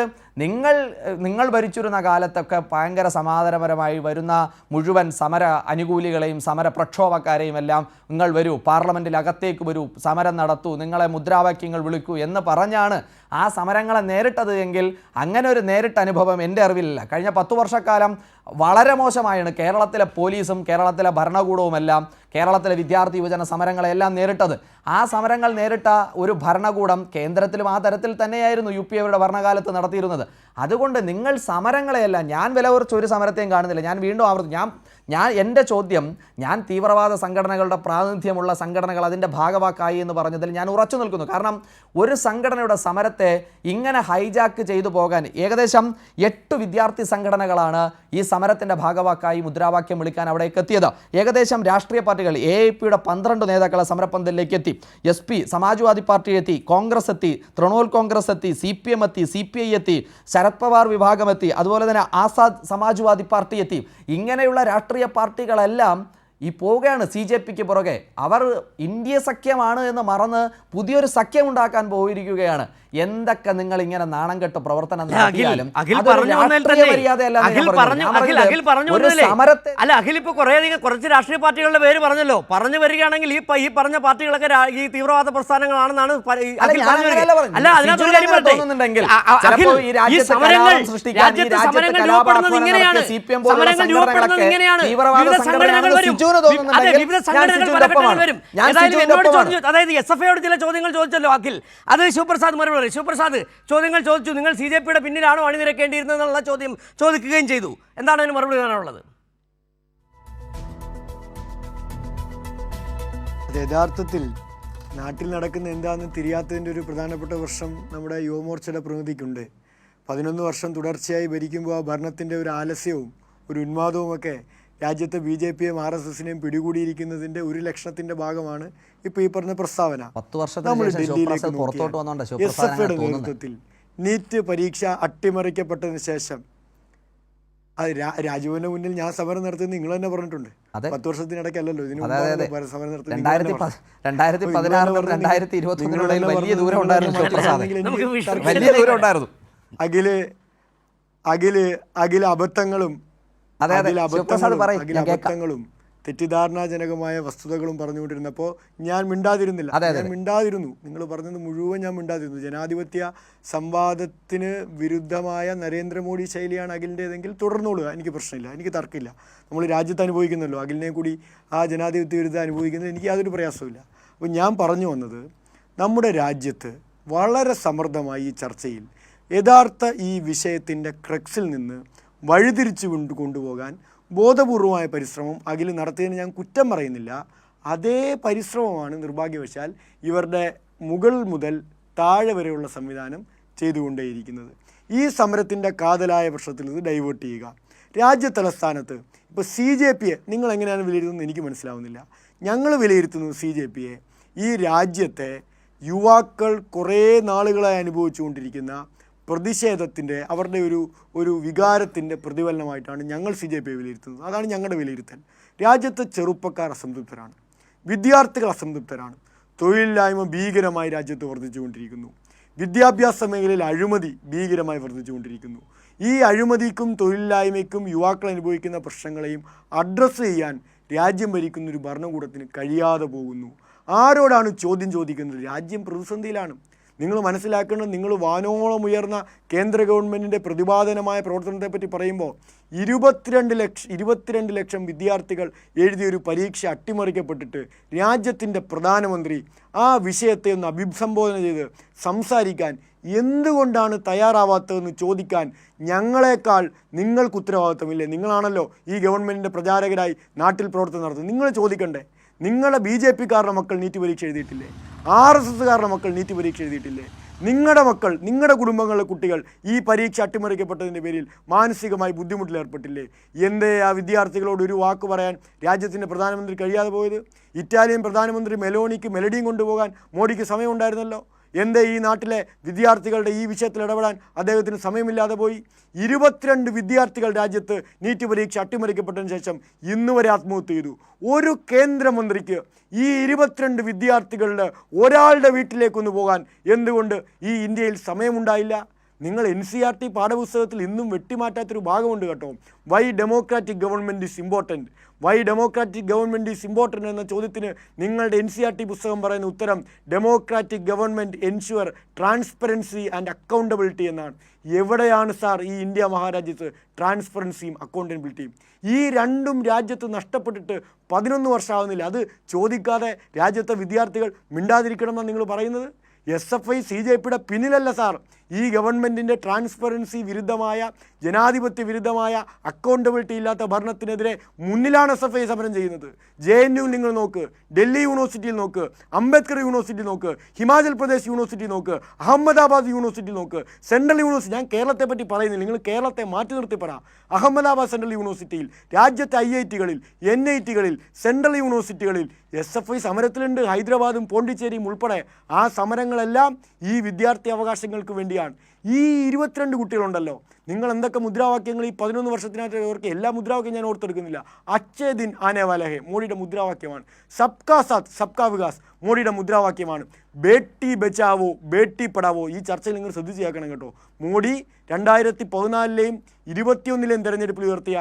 നിങ്ങൾ ഭരിച്ചിരുന്ന കാലത്തൊക്കെ ഭയങ്കര സമാധാനപരമായി വരുന്ന മുഴുവൻ സമര അനുകൂലികളെയും സമര പ്രക്ഷോഭക്കാരെയും എല്ലാം നിങ്ങൾ വരൂ, പാർലമെൻറ്റിൽ അകത്തേക്ക് വരൂ, സമരം നടത്തൂ, നിങ്ങളെ മുദ്രാവാക്യങ്ങൾ വിളിക്കൂ എന്ന് പറഞ്ഞാണ് ആ സമരങ്ങളെ നേരിട്ടത് എങ്കിൽ അങ്ങനെ ഒരു നേരിട്ട അനുഭവം എൻ്റെ അറിവിലില്ല. കഴിഞ്ഞ 10 വർഷക്കാലം വളരെ മോശമായാണ് കേരളത്തിലെ പോലീസും കേരളത്തിലെ ഭരണകൂടവുമെല്ലാം കേരളത്തിലെ വിദ്യാർത്ഥി യുവജന സമരങ്ങളെല്ലാം നേരിട്ടത്. ആ സമരങ്ങൾ നേരിട്ട ഒരു ഭരണകൂടം കേന്ദ്രത്തിലും ആ തരത്തിൽ തന്നെയായിരുന്നു UPAയുടെ ഭരണകാലത്ത് നടത്തിയിരുന്നത്. അതുകൊണ്ട് നിങ്ങൾ സമരങ്ങളെയെല്ലാം, ഞാൻ വില കുറച്ച് ഒരു സമരത്തെയും കാണുന്നില്ല. ഞാൻ വീണ്ടും എൻ്റെ ചോദ്യം, ഞാൻ തീവ്രവാദ സംഘടനകളുടെ പ്രാതിനിധ്യമുള്ള സംഘടനകൾ അതിൻ്റെ ഭാഗവാക്കായി എന്ന് പറഞ്ഞതിൽ ഞാൻ ഉറച്ചു നിൽക്കുന്നു. കാരണം ഒരു സംഘടനയുടെ സമരത്തെ ഇങ്ങനെ ഹൈജാക്ക് ചെയ്തു പോകാൻ ഏകദേശം 8 വിദ്യാർത്ഥി സംഘടനകളാണ് ഈ സമരത്തിൻ്റെ ഭാഗവാക്കായി മുദ്രാവാക്യം വിളിക്കാൻ അവിടേക്ക് എത്തിയത്. ഏകദേശം രാഷ്ട്രീയ പാർട്ടികൾ AIPയുടെ 12 നേതാക്കളെ സമരപ്പന്തലിലേക്ക് എത്തി. SP സമാജ്വാദി പാർട്ടി എത്തി, കോൺഗ്രസ് എത്തി, തൃണമൂൽ കോൺഗ്രസ് എത്തി, CPM എത്തി, CPI എത്തി, ശരത് പവാർ വിഭാഗം എത്തി, അതുപോലെ തന്നെ ആസാദ് സമാജ്വാദി പാർട്ടി എത്തി. ഇങ്ങനെയുള്ള രാഷ്ട്രീയ പാർട്ടികളെല്ലാം ഈ പോവുകയാണ് CJPക്ക് പുറകെ. അവർ ഇന്ത്യ സഖ്യമാണ് എന്ന് മറന്ന് പുതിയൊരു സഖ്യം ഉണ്ടാക്കാൻ പോയിരിക്കുകയാണ്. എന്തൊക്കെ നിങ്ങൾ ഇങ്ങനെ നാണം കെട്ട് പ്രവർത്തനം നടത്തിയാലും അഖിൽ ഇപ്പൊ കുറച്ച് രാഷ്ട്രീയ പാർട്ടികളുടെ പേര് പറഞ്ഞല്ലോ. പറഞ്ഞു വരികയാണെങ്കിൽ ഈ പറഞ്ഞ പാർട്ടികളൊക്കെ ഈ തീവ്രവാദ പ്രസ്ഥാനങ്ങളാണെന്നാണ് അതായത് SFIയോട് ചില ചോദ്യങ്ങൾ ചോദിച്ചല്ലോ അഖിൽ, അത് ശിവപ്രസാദ് മറുപടി. ശിവപ്രസാദ് ചോദ്യങ്ങൾ ചോദിച്ചു, നിങ്ങൾ CJPയുടെ പിന്നിലാണോ അണിനിരക്കേണ്ടിയിരുന്നതെന്നുള്ള ചോദ്യം ചോദിക്കുകയും ചെയ്തു. എന്താണ് അതിന് മറുപടി പറയാനുള്ളത്? യഥാർത്ഥത്തിൽ നാട്ടിൽ നടക്കുന്ന എന്താണെന്ന് തിരിയാത്തതിൻ്റെ ഒരു പ്രധാനപ്പെട്ട വർഷം നമ്മുടെ യുവമോർച്ചയുടെ പ്രതിനിധിക്കുണ്ട്. 11 വർഷം തുടർച്ചയായി ഭരിക്കുമ്പോൾ ആ ഭരണത്തിൻ്റെ ഒരു ആലസ്യവും ഒരു ഉന്മാദവുമൊക്കെ രാജ്യത്തെ BJPയെയും RSSനെയും പിടികൂടിയിരിക്കുന്നതിൻ്റെ ഒരു ലക്ഷണത്തിൻ്റെ ഭാഗമാണ് ഇപ്പോൾ ഈ പറഞ്ഞ പ്രസ്താവന. 10 വർഷത്തിന് ശേഷം SFIയുടെ നേതൃത്വത്തിൽ നീറ്റ് പരീക്ഷ അട്ടിമറിക്കപ്പെട്ടതിന് ശേഷം അത് രാജുവിൻ്റെ മുന്നിൽ ഞാൻ സമരം നടത്തുന്നത് നിങ്ങൾ തന്നെ പറഞ്ഞിട്ടുണ്ട്. 10 വർഷത്തിനിടയ്ക്കല്ലല്ലോ ഇതിന് സമരം നടത്തുന്നത്. 2014-2021 അഖില അബദ്ധങ്ങളും തെറ്റിദ്ധാരണാജനകമായ വസ്തുതകളും പറഞ്ഞുകൊണ്ടിരുന്നപ്പോൾ ഞാൻ മിണ്ടാതിരുന്നില്ല. ഞാൻ മിണ്ടാതിരുന്നു. നിങ്ങൾ പറഞ്ഞത് മുഴുവൻ ഞാൻ മിണ്ടാതിരുന്നു. ജനാധിപത്യ സംവാദത്തിന് വിരുദ്ധമായ നരേന്ദ്രമോദി ശൈലിയാണ് അഖിലിൻ്റെതെങ്കിൽ തുടർന്നോളുക, എനിക്ക് പ്രശ്നമില്ല, എനിക്ക് തർക്കമില്ല. നമ്മൾ രാജ്യത്ത് അനുഭവിക്കുന്നല്ലോ, അഖിലിനെ കൂടി ആ ജനാധിപത്യ വിരുദ്ധം അനുഭവിക്കുന്നത് എനിക്ക് യാതൊരു പ്രയാസമില്ല. അപ്പോൾ ഞാൻ പറഞ്ഞു വന്നത്, നമ്മുടെ രാജ്യത്ത് വളരെ സമൃദ്ധമായി ഈ ചർച്ചയിൽ യഥാർത്ഥ ഈ വിഷയത്തിൻ്റെ ക്രക്സിൽ നിന്ന് വഴിതിരിച്ചു കൊണ്ടുപോകാൻ ബോധപൂർവമായ പരിശ്രമം അഖിൽ നടത്തിയതിന് ഞാൻ കുറ്റം പറയുന്നില്ല. അതേ പരിശ്രമമാണ് നിർഭാഗ്യവശാൽ ഇവരുടെ മുകൾ മുതൽ താഴെ വരെയുള്ള സംവിധാനം ചെയ്തുകൊണ്ടേയിരിക്കുന്നത്. ഈ സമരത്തിൻ്റെ കാതലായ പ്രശ്നത്തിൽ ഇത് ഡൈവേർട്ട് ചെയ്യുക. രാജ്യതലസ്ഥാനത്ത് ഇപ്പോൾ CJPയെ നിങ്ങൾ എങ്ങനെയാണ് വിലയിരുത്തുന്നത് എനിക്ക് മനസ്സിലാവുന്നില്ല. ഞങ്ങൾ വിലയിരുത്തുന്നത് CJPയെ ഈ രാജ്യത്തെ യുവാക്കൾ കുറേ നാളുകളായി അനുഭവിച്ചുകൊണ്ടിരിക്കുന്ന പ്രതിഷേധത്തിൻ്റെ അവരുടെ ഒരു വികാരത്തിൻ്റെ പ്രതിഫലനമായിട്ടാണ് ഞങ്ങൾ CJPയെ വിലയിരുത്തുന്നത്. അതാണ് ഞങ്ങളുടെ വിലയിരുത്തൽ. രാജ്യത്തെ ചെറുപ്പക്കാർ അസംതൃപ്തരാണ്, വിദ്യാർത്ഥികൾ അസംതൃപ്തരാണ്, തൊഴിലില്ലായ്മ ഭീകരമായി രാജ്യത്ത് വർദ്ധിച്ചുകൊണ്ടിരിക്കുന്നു, വിദ്യാഭ്യാസ മേഖലയിൽ അഴിമതി ഭീകരമായി വർദ്ധിച്ചുകൊണ്ടിരിക്കുന്നു. ഈ അഴിമതിക്കും തൊഴിലില്ലായ്മയ്ക്കും യുവാക്കൾ അനുഭവിക്കുന്ന പ്രശ്നങ്ങളെയും അഡ്രസ്സ് ചെയ്യാൻ രാജ്യം ഭരിക്കുന്നൊരു ഭരണകൂടത്തിന് കഴിയാതെ പോകുന്നു. ആരോടാണ് ചോദ്യം ചോദിക്കുന്നത്? രാജ്യം പ്രതിസന്ധിയിലാണ്. നിങ്ങൾ മനസ്സിലാക്കേണ്ടത്, നിങ്ങൾ വാനോളം ഉയർന്ന കേന്ദ്ര ഗവൺമെൻറ്റിൻ്റെ പ്രതിപാദനമായ പ്രവർത്തനത്തെപ്പറ്റി പറയുമ്പോൾ 22 ലക്ഷം വിദ്യാർത്ഥികൾ എഴുതിയൊരു പരീക്ഷ അട്ടിമറിക്കപ്പെട്ടിട്ട് രാജ്യത്തിൻ്റെ പ്രധാനമന്ത്രി ആ വിഷയത്തെ ഒന്ന് അഭിസംബോധന ചെയ്ത് സംസാരിക്കാൻ എന്തുകൊണ്ടാണ് തയ്യാറാവാത്തതെന്ന് ചോദിക്കാൻ ഞങ്ങളെക്കാൾ നിങ്ങൾക്ക് ഉത്തരവാദിത്തമില്ലേ? നിങ്ങളാണല്ലോ ഈ ഗവൺമെൻറ്റിൻ്റെ പ്രചാരകരായി നാട്ടിൽ പ്രവർത്തനം നടത്തുന്നത്. നിങ്ങൾ ചോദിക്കണ്ടേ? നിങ്ങളുടെ BJPക്കാരുടെ മക്കൾ നീറ്റ് പരീക്ഷ എഴുതിയിട്ടില്ലേ? RSSകാരുടെ മക്കൾ നീറ്റ് പരീക്ഷ എഴുതിയിട്ടില്ലേ? നിങ്ങളുടെ മക്കൾ, നിങ്ങളുടെ കുടുംബങ്ങളിലെ കുട്ടികൾ ഈ പരീക്ഷ അട്ടിമറിക്കപ്പെട്ടതിൻ്റെ പേരിൽ മാനസികമായി ബുദ്ധിമുട്ടിലേർപ്പെട്ടില്ലേ? എന്തേ ആ വിദ്യാർത്ഥികളോട് ഒരു വാക്ക് പറയാൻ രാജ്യത്തിൻ്റെ പ്രധാനമന്ത്രി കഴിയാതെ പോയത്? ഇറ്റാലിയൻ പ്രധാനമന്ത്രി മെലോണിക്ക് മെലഡിയും കൊണ്ടുപോകാൻ മോഡിക്ക് സമയമുണ്ടായിരുന്നല്ലോ. എന്തേ ഈ നാട്ടിലെ വിദ്യാർത്ഥികളുടെ ഈ വിഷയത്തിൽ ഇടപെടാൻ അദ്ദേഹത്തിന് സമയമില്ലാതെ പോയി? 22 വിദ്യാർത്ഥികൾ രാജ്യത്ത് നീറ്റ് പരീക്ഷ അട്ടിമറിക്കപ്പെട്ടതിന് ശേഷം ഇന്ന് വരെ ആത്മഹത്യ ചെയ്തു. ഒരു കേന്ദ്രമന്ത്രിക്ക് ഈ 22 വിദ്യാർത്ഥികളുടെ ഒരാളുടെ വീട്ടിലേക്കൊന്ന് പോകാൻ എന്തുകൊണ്ട് ഈ ഇന്ത്യയിൽ സമയമുണ്ടായില്ല? നിങ്ങൾ NCERT പാഠപുസ്തകത്തിൽ ഇന്നും വെട്ടിമാറ്റാത്തൊരു ഭാഗമുണ്ട് കേട്ടോ. Why democratic government is important. Why democratic government is important എന്ന ചോദ്യത്തിന് നിങ്ങളുടെ NCERT പുസ്തകം പറയുന്ന ഉത്തരം democratic government ensure transparency and accountability എന്നാണ്. എവിടെയാണ് സാർ ഈ ഇന്ത്യ മഹാരാജ്യത്ത് ട്രാൻസ്പെറൻസിയും അക്കൗണ്ടബിലിറ്റിയും? ഈ രണ്ടും രാജ്യത്ത് നഷ്ടപ്പെട്ടിട്ട് 11 വർഷമാകുന്നില്ല. അത് ചോദിക്കാതെ രാജ്യത്തെ വിദ്യാർത്ഥികൾ മിണ്ടാതിരിക്കണം എന്നാണ് നിങ്ങൾ പറയുന്നത്. SFI CJPയുടെ പിന്നിലല്ല സാർ. ഈ ഗവൺമെൻറ്റിൻ്റെ ട്രാൻസ്പെറൻസി വിരുദ്ധമായ, ജനാധിപത്യ വിരുദ്ധമായ, അക്കൗണ്ടബിലിറ്റി ഇല്ലാത്ത ഭരണത്തിനെതിരെ മുന്നിലാണ് SFI സമരം ചെയ്യുന്നത്. JNU നിങ്ങൾ നോക്ക്, ഡൽഹി യൂണിവേഴ്സിറ്റിയിൽ നോക്ക്, അംബേദ്കർ യൂണിവേഴ്സിറ്റി നോക്ക്, ഹിമാചൽ പ്രദേശ് യൂണിവേഴ്സിറ്റി നോക്ക്, അഹമ്മദാബാദ് യൂണിവേഴ്സിറ്റി നോക്ക്, സെൻട്രൽ യൂണിവേഴ്സിറ്റി. ഞാൻ കേരളത്തെ പറ്റി പറയുന്നില്ല, നിങ്ങൾ കേരളത്തെ മാറ്റി നിർത്തി പറ. അഹമ്മദാബാദ് സെൻട്രൽ യൂണിവേഴ്സിറ്റിയിൽ, രാജ്യത്തെ IITകളിൽ, NITകളിൽ, സെൻട്രൽ യൂണിവേഴ്സിറ്റികളിൽ SFI സമരത്തിലുണ്ട്. ഹൈദരാബാദും പോണ്ടിച്ചേരിയും ഉൾപ്പെടെ. ആ സമരങ്ങളെല്ലാം ഈ വിദ്യാർത്ഥി അവകാശങ്ങൾക്ക് വേണ്ടിയാണ്. ഈ 22 കുട്ടികളുണ്ടല്ലോ, നിങ്ങൾ എന്തൊക്കെ മുദ്രാവാക്യങ്ങൾ ഈ 11 വർഷത്തിനകത്ത് ഓർക്ക്, എല്ലാ മുദ്രാവാക്യം ഞാൻ ഓർത്തെടുക്കുന്നില്ല. അച്ഛേ ദിൻ ആനെ വാല ഹെ മോഡിയുടെ മുദ്രാവാക്യമാണ്. സബ്കാ സാത്ത് സബ്കാ വികാസ് മോഡിയുടെ മുദ്രാവാക്യമാണ്. ബേട്ടി ബച്ചാവോ ബേട്ടി പഠാവോ. ഈ ചർച്ചയിൽ നിങ്ങൾ ശ്രദ്ധിച്ച് കേൾക്കണം കേട്ടോ. മോഡി 2014-ലെയും 2021-ലെയും തെരഞ്ഞെടുപ്പിൽ ഉയർത്തിയ,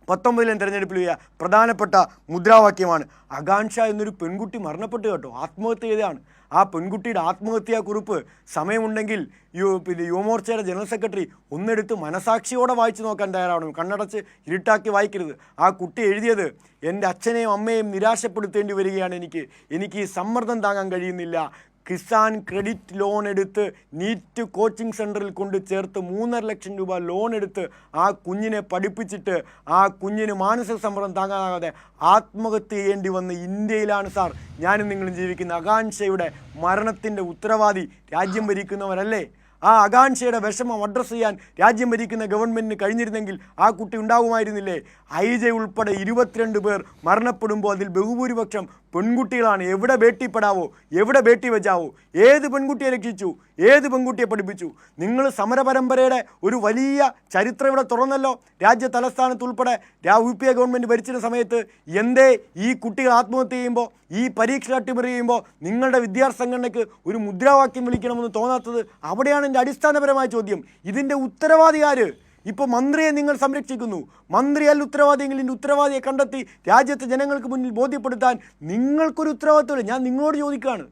2019-ലെയും തെരഞ്ഞെടുപ്പിൽ പ്രധാനപ്പെട്ട മുദ്രാവാക്യമാണ്. ആകാംക്ഷ എന്നൊരു പെൺകുട്ടി മരണപ്പെട്ടു കേട്ടോ, ആത്മഹത്യ ചെയ്തതാണ്. ആ പെൺകുട്ടിയുടെ ആത്മഹത്യാ കുറിപ്പ് സമയമുണ്ടെങ്കിൽ യുവമോർച്ചയുടെ ജനറൽ സെക്രട്ടറി ഒന്നെടുത്ത് മനസാക്ഷിയോടെ വായിച്ചു നോക്കാൻ തയ്യാറാവണം. കണ്ണടച്ച് ഇരുട്ടാക്കി വായിക്കരുത്. ആ കുട്ടി എഴുതിയത്, എൻ്റെ അച്ഛനെയും അമ്മയെയും നിരാശപ്പെടുത്തേണ്ടി വരികയാണ്, എനിക്ക് ഈ സമ്മർദ്ദം താങ്ങാൻ കഴിയുന്നില്ല. കിസാൻ ക്രെഡിറ്റ് ലോൺ എടുത്ത് നീറ്റ് കോച്ചിങ് സെൻറ്ററിൽ കൊണ്ട് ചേർത്ത് 3.5 ലക്ഷം രൂപ ലോൺ എടുത്ത് ആ കുഞ്ഞിനെ പഠിപ്പിച്ചിട്ട് ആ കുഞ്ഞിന് മാനസിക സമ്മർദ്ദം താങ്ങാനാകാതെ ആത്മഹത്യ ചെയ്യേണ്ടി വന്ന ഇന്ത്യയിലാണ് സാർ ഞാനും നിങ്ങളും ജീവിക്കുന്ന. ആകാംക്ഷയുടെ മരണത്തിൻ്റെ ഉത്തരവാദി രാജ്യം ഭരിക്കുന്നവരല്ലേ? ആ ആകാംക്ഷയുടെ വിഷമം അഡ്രസ്സ് ചെയ്യാൻ രാജ്യം ഭരിക്കുന്ന ഗവൺമെൻറ്റിന് കഴിഞ്ഞിരുന്നെങ്കിൽ ആ കുട്ടി ഉണ്ടാകുമായിരുന്നില്ലേ? IJ ഉൾപ്പെടെ 22 പേർ മരണപ്പെടുമ്പോൾ അതിൽ ബഹുഭൂരിപക്ഷം പെൺകുട്ടികളാണ്. എവിടെ ബേട്ടി പഠാവോ, എവിടെ ബേട്ടി ബച്ചാവോ, ഏത് പെൺകുട്ടിയെ രക്ഷിച്ചു, ഏത് പെൺകുട്ടിയെ പഠിപ്പിച്ചു? നിങ്ങൾ സമരപരമ്പരയുടെ ഒരു വലിയ ചരിത്രം ഇവിടെ തുറന്നല്ലോ. രാജ്യ തലസ്ഥാനത്ത് ഉൾപ്പെടെ UPA ഗവൺമെൻറ് ഭരിച്ചിരുന്ന സമയത്ത് എന്തേ ഈ കുട്ടികൾ ആത്മഹത്യ ചെയ്യുമ്പോൾ, ഈ പരീക്ഷ അട്ടിമറി ചെയ്യുമ്പോൾ നിങ്ങളുടെ വിദ്യാർത്ഥി സംഘടനയ്ക്ക് ഒരു മുദ്രാവാക്യം വിളിക്കണമെന്ന് തോന്നാത്തത്? അവിടെയാണ് എൻ്റെ അടിസ്ഥാനപരമായ ചോദ്യം. ഇതിൻ്റെ ഉത്തരവാദി ആര്? ഇപ്പോൾ മന്ത്രിയെ നിങ്ങൾ സംരക്ഷിക്കുന്നു. മന്ത്രിയല്ല ഉത്തരവാദിയെങ്കിൽ ഇതിൻ്റെ ഉത്തരവാദിയെ കണ്ടെത്തി രാജ്യത്തെ ജനങ്ങൾക്ക് മുന്നിൽ ബോധ്യപ്പെടുത്താൻ നിങ്ങൾക്കൊരു ഉത്തരവാദിത്വമില്ല. ഞാൻ നിങ്ങളോട് ചോദിക്കുകയാണ്,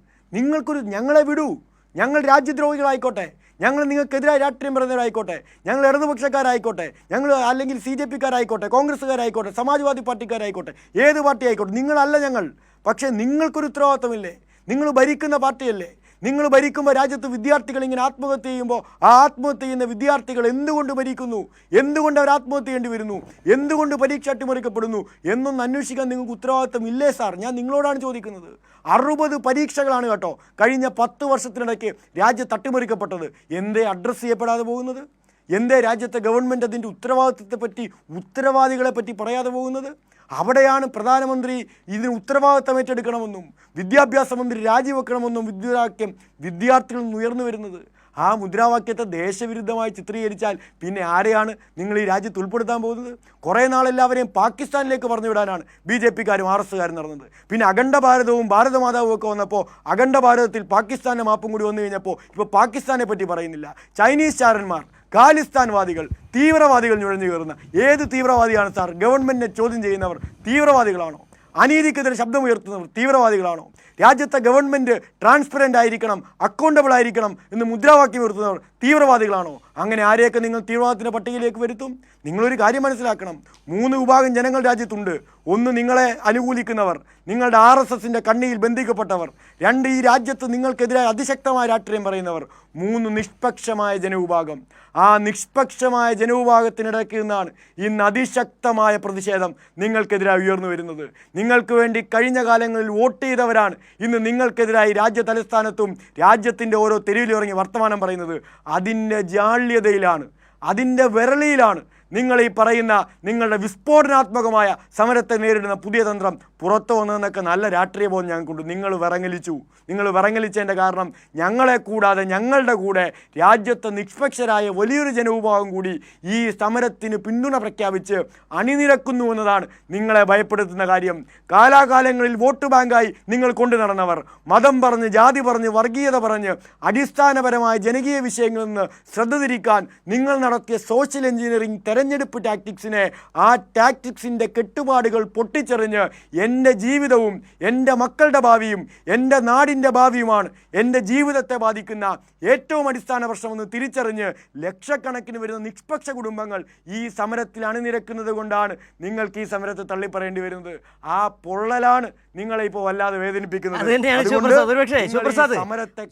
ഞങ്ങളെ വിടൂ. ഞങ്ങൾ രാജ്യദ്രോഹികളായിക്കോട്ടെ, ഞങ്ങൾ നിങ്ങൾക്കെതിരായ രാഷ്ട്രീയം പറയുന്നവരായിക്കോട്ടെ, ഞങ്ങൾ ഇടതുപക്ഷക്കാരായിക്കോട്ടെ, ഞങ്ങൾ അല്ലെങ്കിൽ CJPക്കാരായിക്കോട്ടെ, കോൺഗ്രസ്സുകാരായിക്കോട്ടെ, സമാജ്വാദി പാർട്ടിക്കാരായിക്കോട്ടെ, ഏത് പാർട്ടി ആയിക്കോട്ടെ, നിങ്ങളല്ല ഞങ്ങൾ. പക്ഷേ നിങ്ങൾക്കൊരു ഉത്തരവാദിത്വമില്ലേ? നിങ്ങൾ ഭരിക്കുന്ന പാർട്ടിയല്ലേ? നിങ്ങൾ ഭരിക്കുമ്പോൾ രാജ്യത്ത് വിദ്യാർത്ഥികൾ ഇങ്ങനെ ആത്മഹത്യ ചെയ്യുമ്പോൾ ആ ആത്മഹത്യ ചെയ്യുന്ന വിദ്യാർത്ഥികൾ എന്തുകൊണ്ട് ഭരിക്കുന്നു, എന്തുകൊണ്ട് അവർ ആത്മഹത്യ ചെയ്യേണ്ടി വരുന്നു, എന്തുകൊണ്ട് പരീക്ഷ അട്ടിമറിക്കപ്പെടുന്നു എന്നൊന്ന് അന്വേഷിക്കാൻ നിങ്ങൾക്ക് ഉത്തരവാദിത്തം ഇല്ലേ സാർ? ഞാൻ നിങ്ങളോടാണ് ചോദിക്കുന്നത്. 60 പരീക്ഷകളാണ് കേട്ടോ കഴിഞ്ഞ 10 വർഷത്തിനിടയ്ക്ക് രാജ്യത്ത് അട്ടിമറിക്കപ്പെട്ടത്. എന്തേ അഡ്രസ്സ് ചെയ്യപ്പെടാതെ പോകുന്നത്? എന്തേ രാജ്യത്തെ ഗവൺമെൻറ് അതിൻ്റെ ഉത്തരവാദിത്വത്തെപ്പറ്റി, ഉത്തരവാദികളെ പറ്റി പറയാതെ പോകുന്നത്? അവിടെയാണ് പ്രധാനമന്ത്രി ഇതിന് ഉത്തരവാദിത്തം ഏറ്റെടുക്കണമെന്നും വിദ്യാഭ്യാസ മന്ത്രി രാജിവെക്കണമെന്നും മുദ്രാവാക്യം വിദ്യാർത്ഥികളിൽ നിന്ന് ഉയർന്നു വരുന്നത്. ആ മുദ്രാവാക്യത്തെ ദേശവിരുദ്ധമായി ചിത്രീകരിച്ചാൽ പിന്നെ ആരെയാണ് നിങ്ങൾ ഈ രാജ്യത്ത് ഉൾപ്പെടുത്താൻ പോകുന്നത്? കുറേ നാളെല്ലാവരെയും പാകിസ്ഥാനിലേക്ക് പറഞ്ഞു വിടാനാണ് BJPക്കാരും RSകാരും നടന്നത്. പിന്നെ അഖണ്ഡ ഭാരതവും ഭാരതമാതാവും ഒക്കെ വന്നപ്പോൾ അഖണ്ഡ ഭാരതത്തിൽ പാകിസ്ഥാൻ്റെ മാപ്പും കൂടി വന്നു കഴിഞ്ഞപ്പോൾ ഇപ്പോൾ പാകിസ്ഥാനെ പറ്റി പറയുന്നില്ല. ചൈനീസ് ചാരന്മാർ, ഖാലിസ്ഥാൻവാദികൾ, തീവ്രവാദികൾ നുഴഞ്ഞു കയറുന്ന ഏത് തീവ്രവാദിയാണ് സാർ? ഗവൺമെൻറ്റിനെ ചോദ്യം ചെയ്യുന്നവർ തീവ്രവാദികളാണോ? അനീതിക്കെതിരെ ശബ്ദമുയർത്തുന്നവർ തീവ്രവാദികളാണോ? രാജ്യത്തെ ഗവൺമെൻറ് ട്രാൻസ്പെറൻ്റ് ആയിരിക്കണം, അക്കൗണ്ടബിൾ ആയിരിക്കണം എന്ന് മുദ്രാവാക്യം ഉയർത്തുന്നവർ തീവ്രവാദികളാണോ? അങ്ങനെ ആരെയൊക്കെ നിങ്ങൾ തീവ്രവാദത്തിൻ്റെ പട്ടികയിലേക്ക് വരുത്തും? നിങ്ങളൊരു കാര്യം മനസ്സിലാക്കണം. 3 വിഭാഗം ജനങ്ങൾ രാജ്യത്തുണ്ട്. ഒന്ന്, നിങ്ങളെ അനുകൂലിക്കുന്നവർ, നിങ്ങളുടെ RSSൻ്റെ കണ്ണിയിൽ ബന്ധിക്കപ്പെട്ടവർ. 2, ഈ രാജ്യത്ത് നിങ്ങൾക്കെതിരായ അതിശക്തമായ രാഷ്ട്രീയം പറയുന്നവർ. 3, നിഷ്പക്ഷമായ ജനവിഭാഗം. ആ നിഷ്പക്ഷമായ ജനവിഭാഗത്തിനിടയ്ക്ക് നിന്നാണ് ഇന്ന് അതിശക്തമായ പ്രതിഷേധം നിങ്ങൾക്കെതിരായി ഉയർന്നു വരുന്നത്. നിങ്ങൾക്ക് വേണ്ടി കഴിഞ്ഞ കാലങ്ങളിൽ വോട്ട് ചെയ്തവരാണ് ഇന്ന് നിങ്ങൾക്കെതിരായി രാജ്യ തലസ്ഥാനത്തും രാജ്യത്തിൻ്റെ ഓരോ തെരുവിലിറങ്ങി വർത്തമാനം പറയുന്നത്. അതിൻ്റെ ജാള്യതയിലാണ്, അതിൻ്റെ വിരളിയിലാണ് നിങ്ങൾ ഈ പറയുന്ന നിങ്ങളുടെ വിസ്ഫോടനാത്മകമായ സമരത്തെ നേരിടുന്ന പുതിയ തന്ത്രം പുറത്തു വന്നതെന്നൊക്കെ നല്ല രാഷ്ട്രീയ ബോധം ഞങ്ങൾക്കുണ്ട്. നിങ്ങൾ വിറങ്ങലിച്ചതിൻ്റെ കാരണം ഞങ്ങളെ കൂടാതെ ഞങ്ങളുടെ കൂടെ രാജ്യത്തെ നിഷ്പക്ഷരായ വലിയൊരു ജനവിഭാഗം കൂടി ഈ സമരത്തിന് പിന്തുണ പ്രഖ്യാപിച്ച് അണിനിരക്കുന്നു എന്നതാണ് നിങ്ങളെ ഭയപ്പെടുത്തുന്ന കാര്യം. കാലാകാലങ്ങളിൽ വോട്ട് ബാങ്കായി നിങ്ങൾ കൊണ്ടു നടന്നവർ, മതം പറഞ്ഞ്, ജാതി പറഞ്ഞ്, വർഗീയത പറഞ്ഞ്, അടിസ്ഥാനപരമായ ജനകീയ വിഷയങ്ങളിൽ നിന്ന് ശ്രദ്ധ തിരിക്കാൻ നിങ്ങൾ നടത്തിയ സോഷ്യൽ എഞ്ചിനീയറിംഗ് തെരഞ്ഞെടുപ്പ് ടാക്ടിക്സിനെ, ആ ടാക്ടിക്സിൻ്റെ കെട്ടുപാടുകൾ പൊട്ടിച്ചെറിഞ്ഞ് എൻ്റെ ജീവിതവും എൻ്റെ മക്കളുടെ ഭാവിയും എൻ്റെ നാടിൻ്റെ ഭാവിയുമാണ് എൻ്റെ ജീവിതത്തെ ബാധിക്കുന്ന ഏറ്റവും അടിസ്ഥാന പ്രശ്നമെന്ന് തിരിച്ചറിഞ്ഞ് ലക്ഷക്കണക്കിന് വരുന്ന നിഷ്പക്ഷ കുടുംബങ്ങൾ ഈ സമരത്തിൽ അണിനിരക്കുന്നത് കൊണ്ടാണ് നിങ്ങൾക്ക് ഈ സമരത്തെ തള്ളിപ്പറയേണ്ടി വരുന്നത്. ആ പൊള്ളലാണ് നിങ്ങളെ ഇപ്പോൾ വല്ലാതെ വേദനിപ്പിക്കുന്നത്.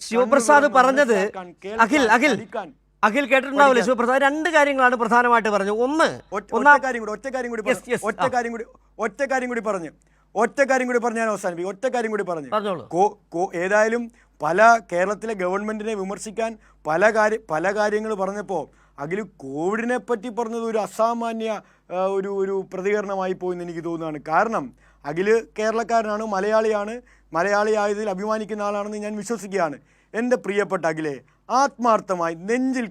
ശിവപ്രസാദ് പറഞ്ഞത് അഖിൽ കേട്ടിട്ടുണ്ടാവില്ലേ ശിവപ്രസാദ്? 2 കാര്യങ്ങളാണ് പ്രധാനമായിട്ട് പറഞ്ഞത്. ഒറ്റ കാര്യം കൂടി പറഞ്ഞ് ഞാൻ അവസാനിപ്പിക്കും. ഒറ്റ കാര്യം കൂടി പറഞ്ഞു. ഏതായാലും കേരളത്തിലെ ഗവൺമെൻറ്റിനെ വിമർശിക്കാൻ പല കാര്യങ്ങൾ പറഞ്ഞപ്പോൾ കോവിഡിനെ പറ്റി പറഞ്ഞത് ഒരു അസാമാന്യ ഒരു പ്രതികരണമായി പോയെന്ന് എനിക്ക് തോന്നുകയാണ്. കാരണം കേരളക്കാരനാണ്, മലയാളിയായതിൽ അഭിമാനിക്കുന്ന ആളാണെന്ന് ഞാൻ വിശ്വസിക്കുകയാണ്. എൻ്റെ പ്രിയപ്പെട്ട ആത്മാർത്ഥമായി നെഞ്ചിൽ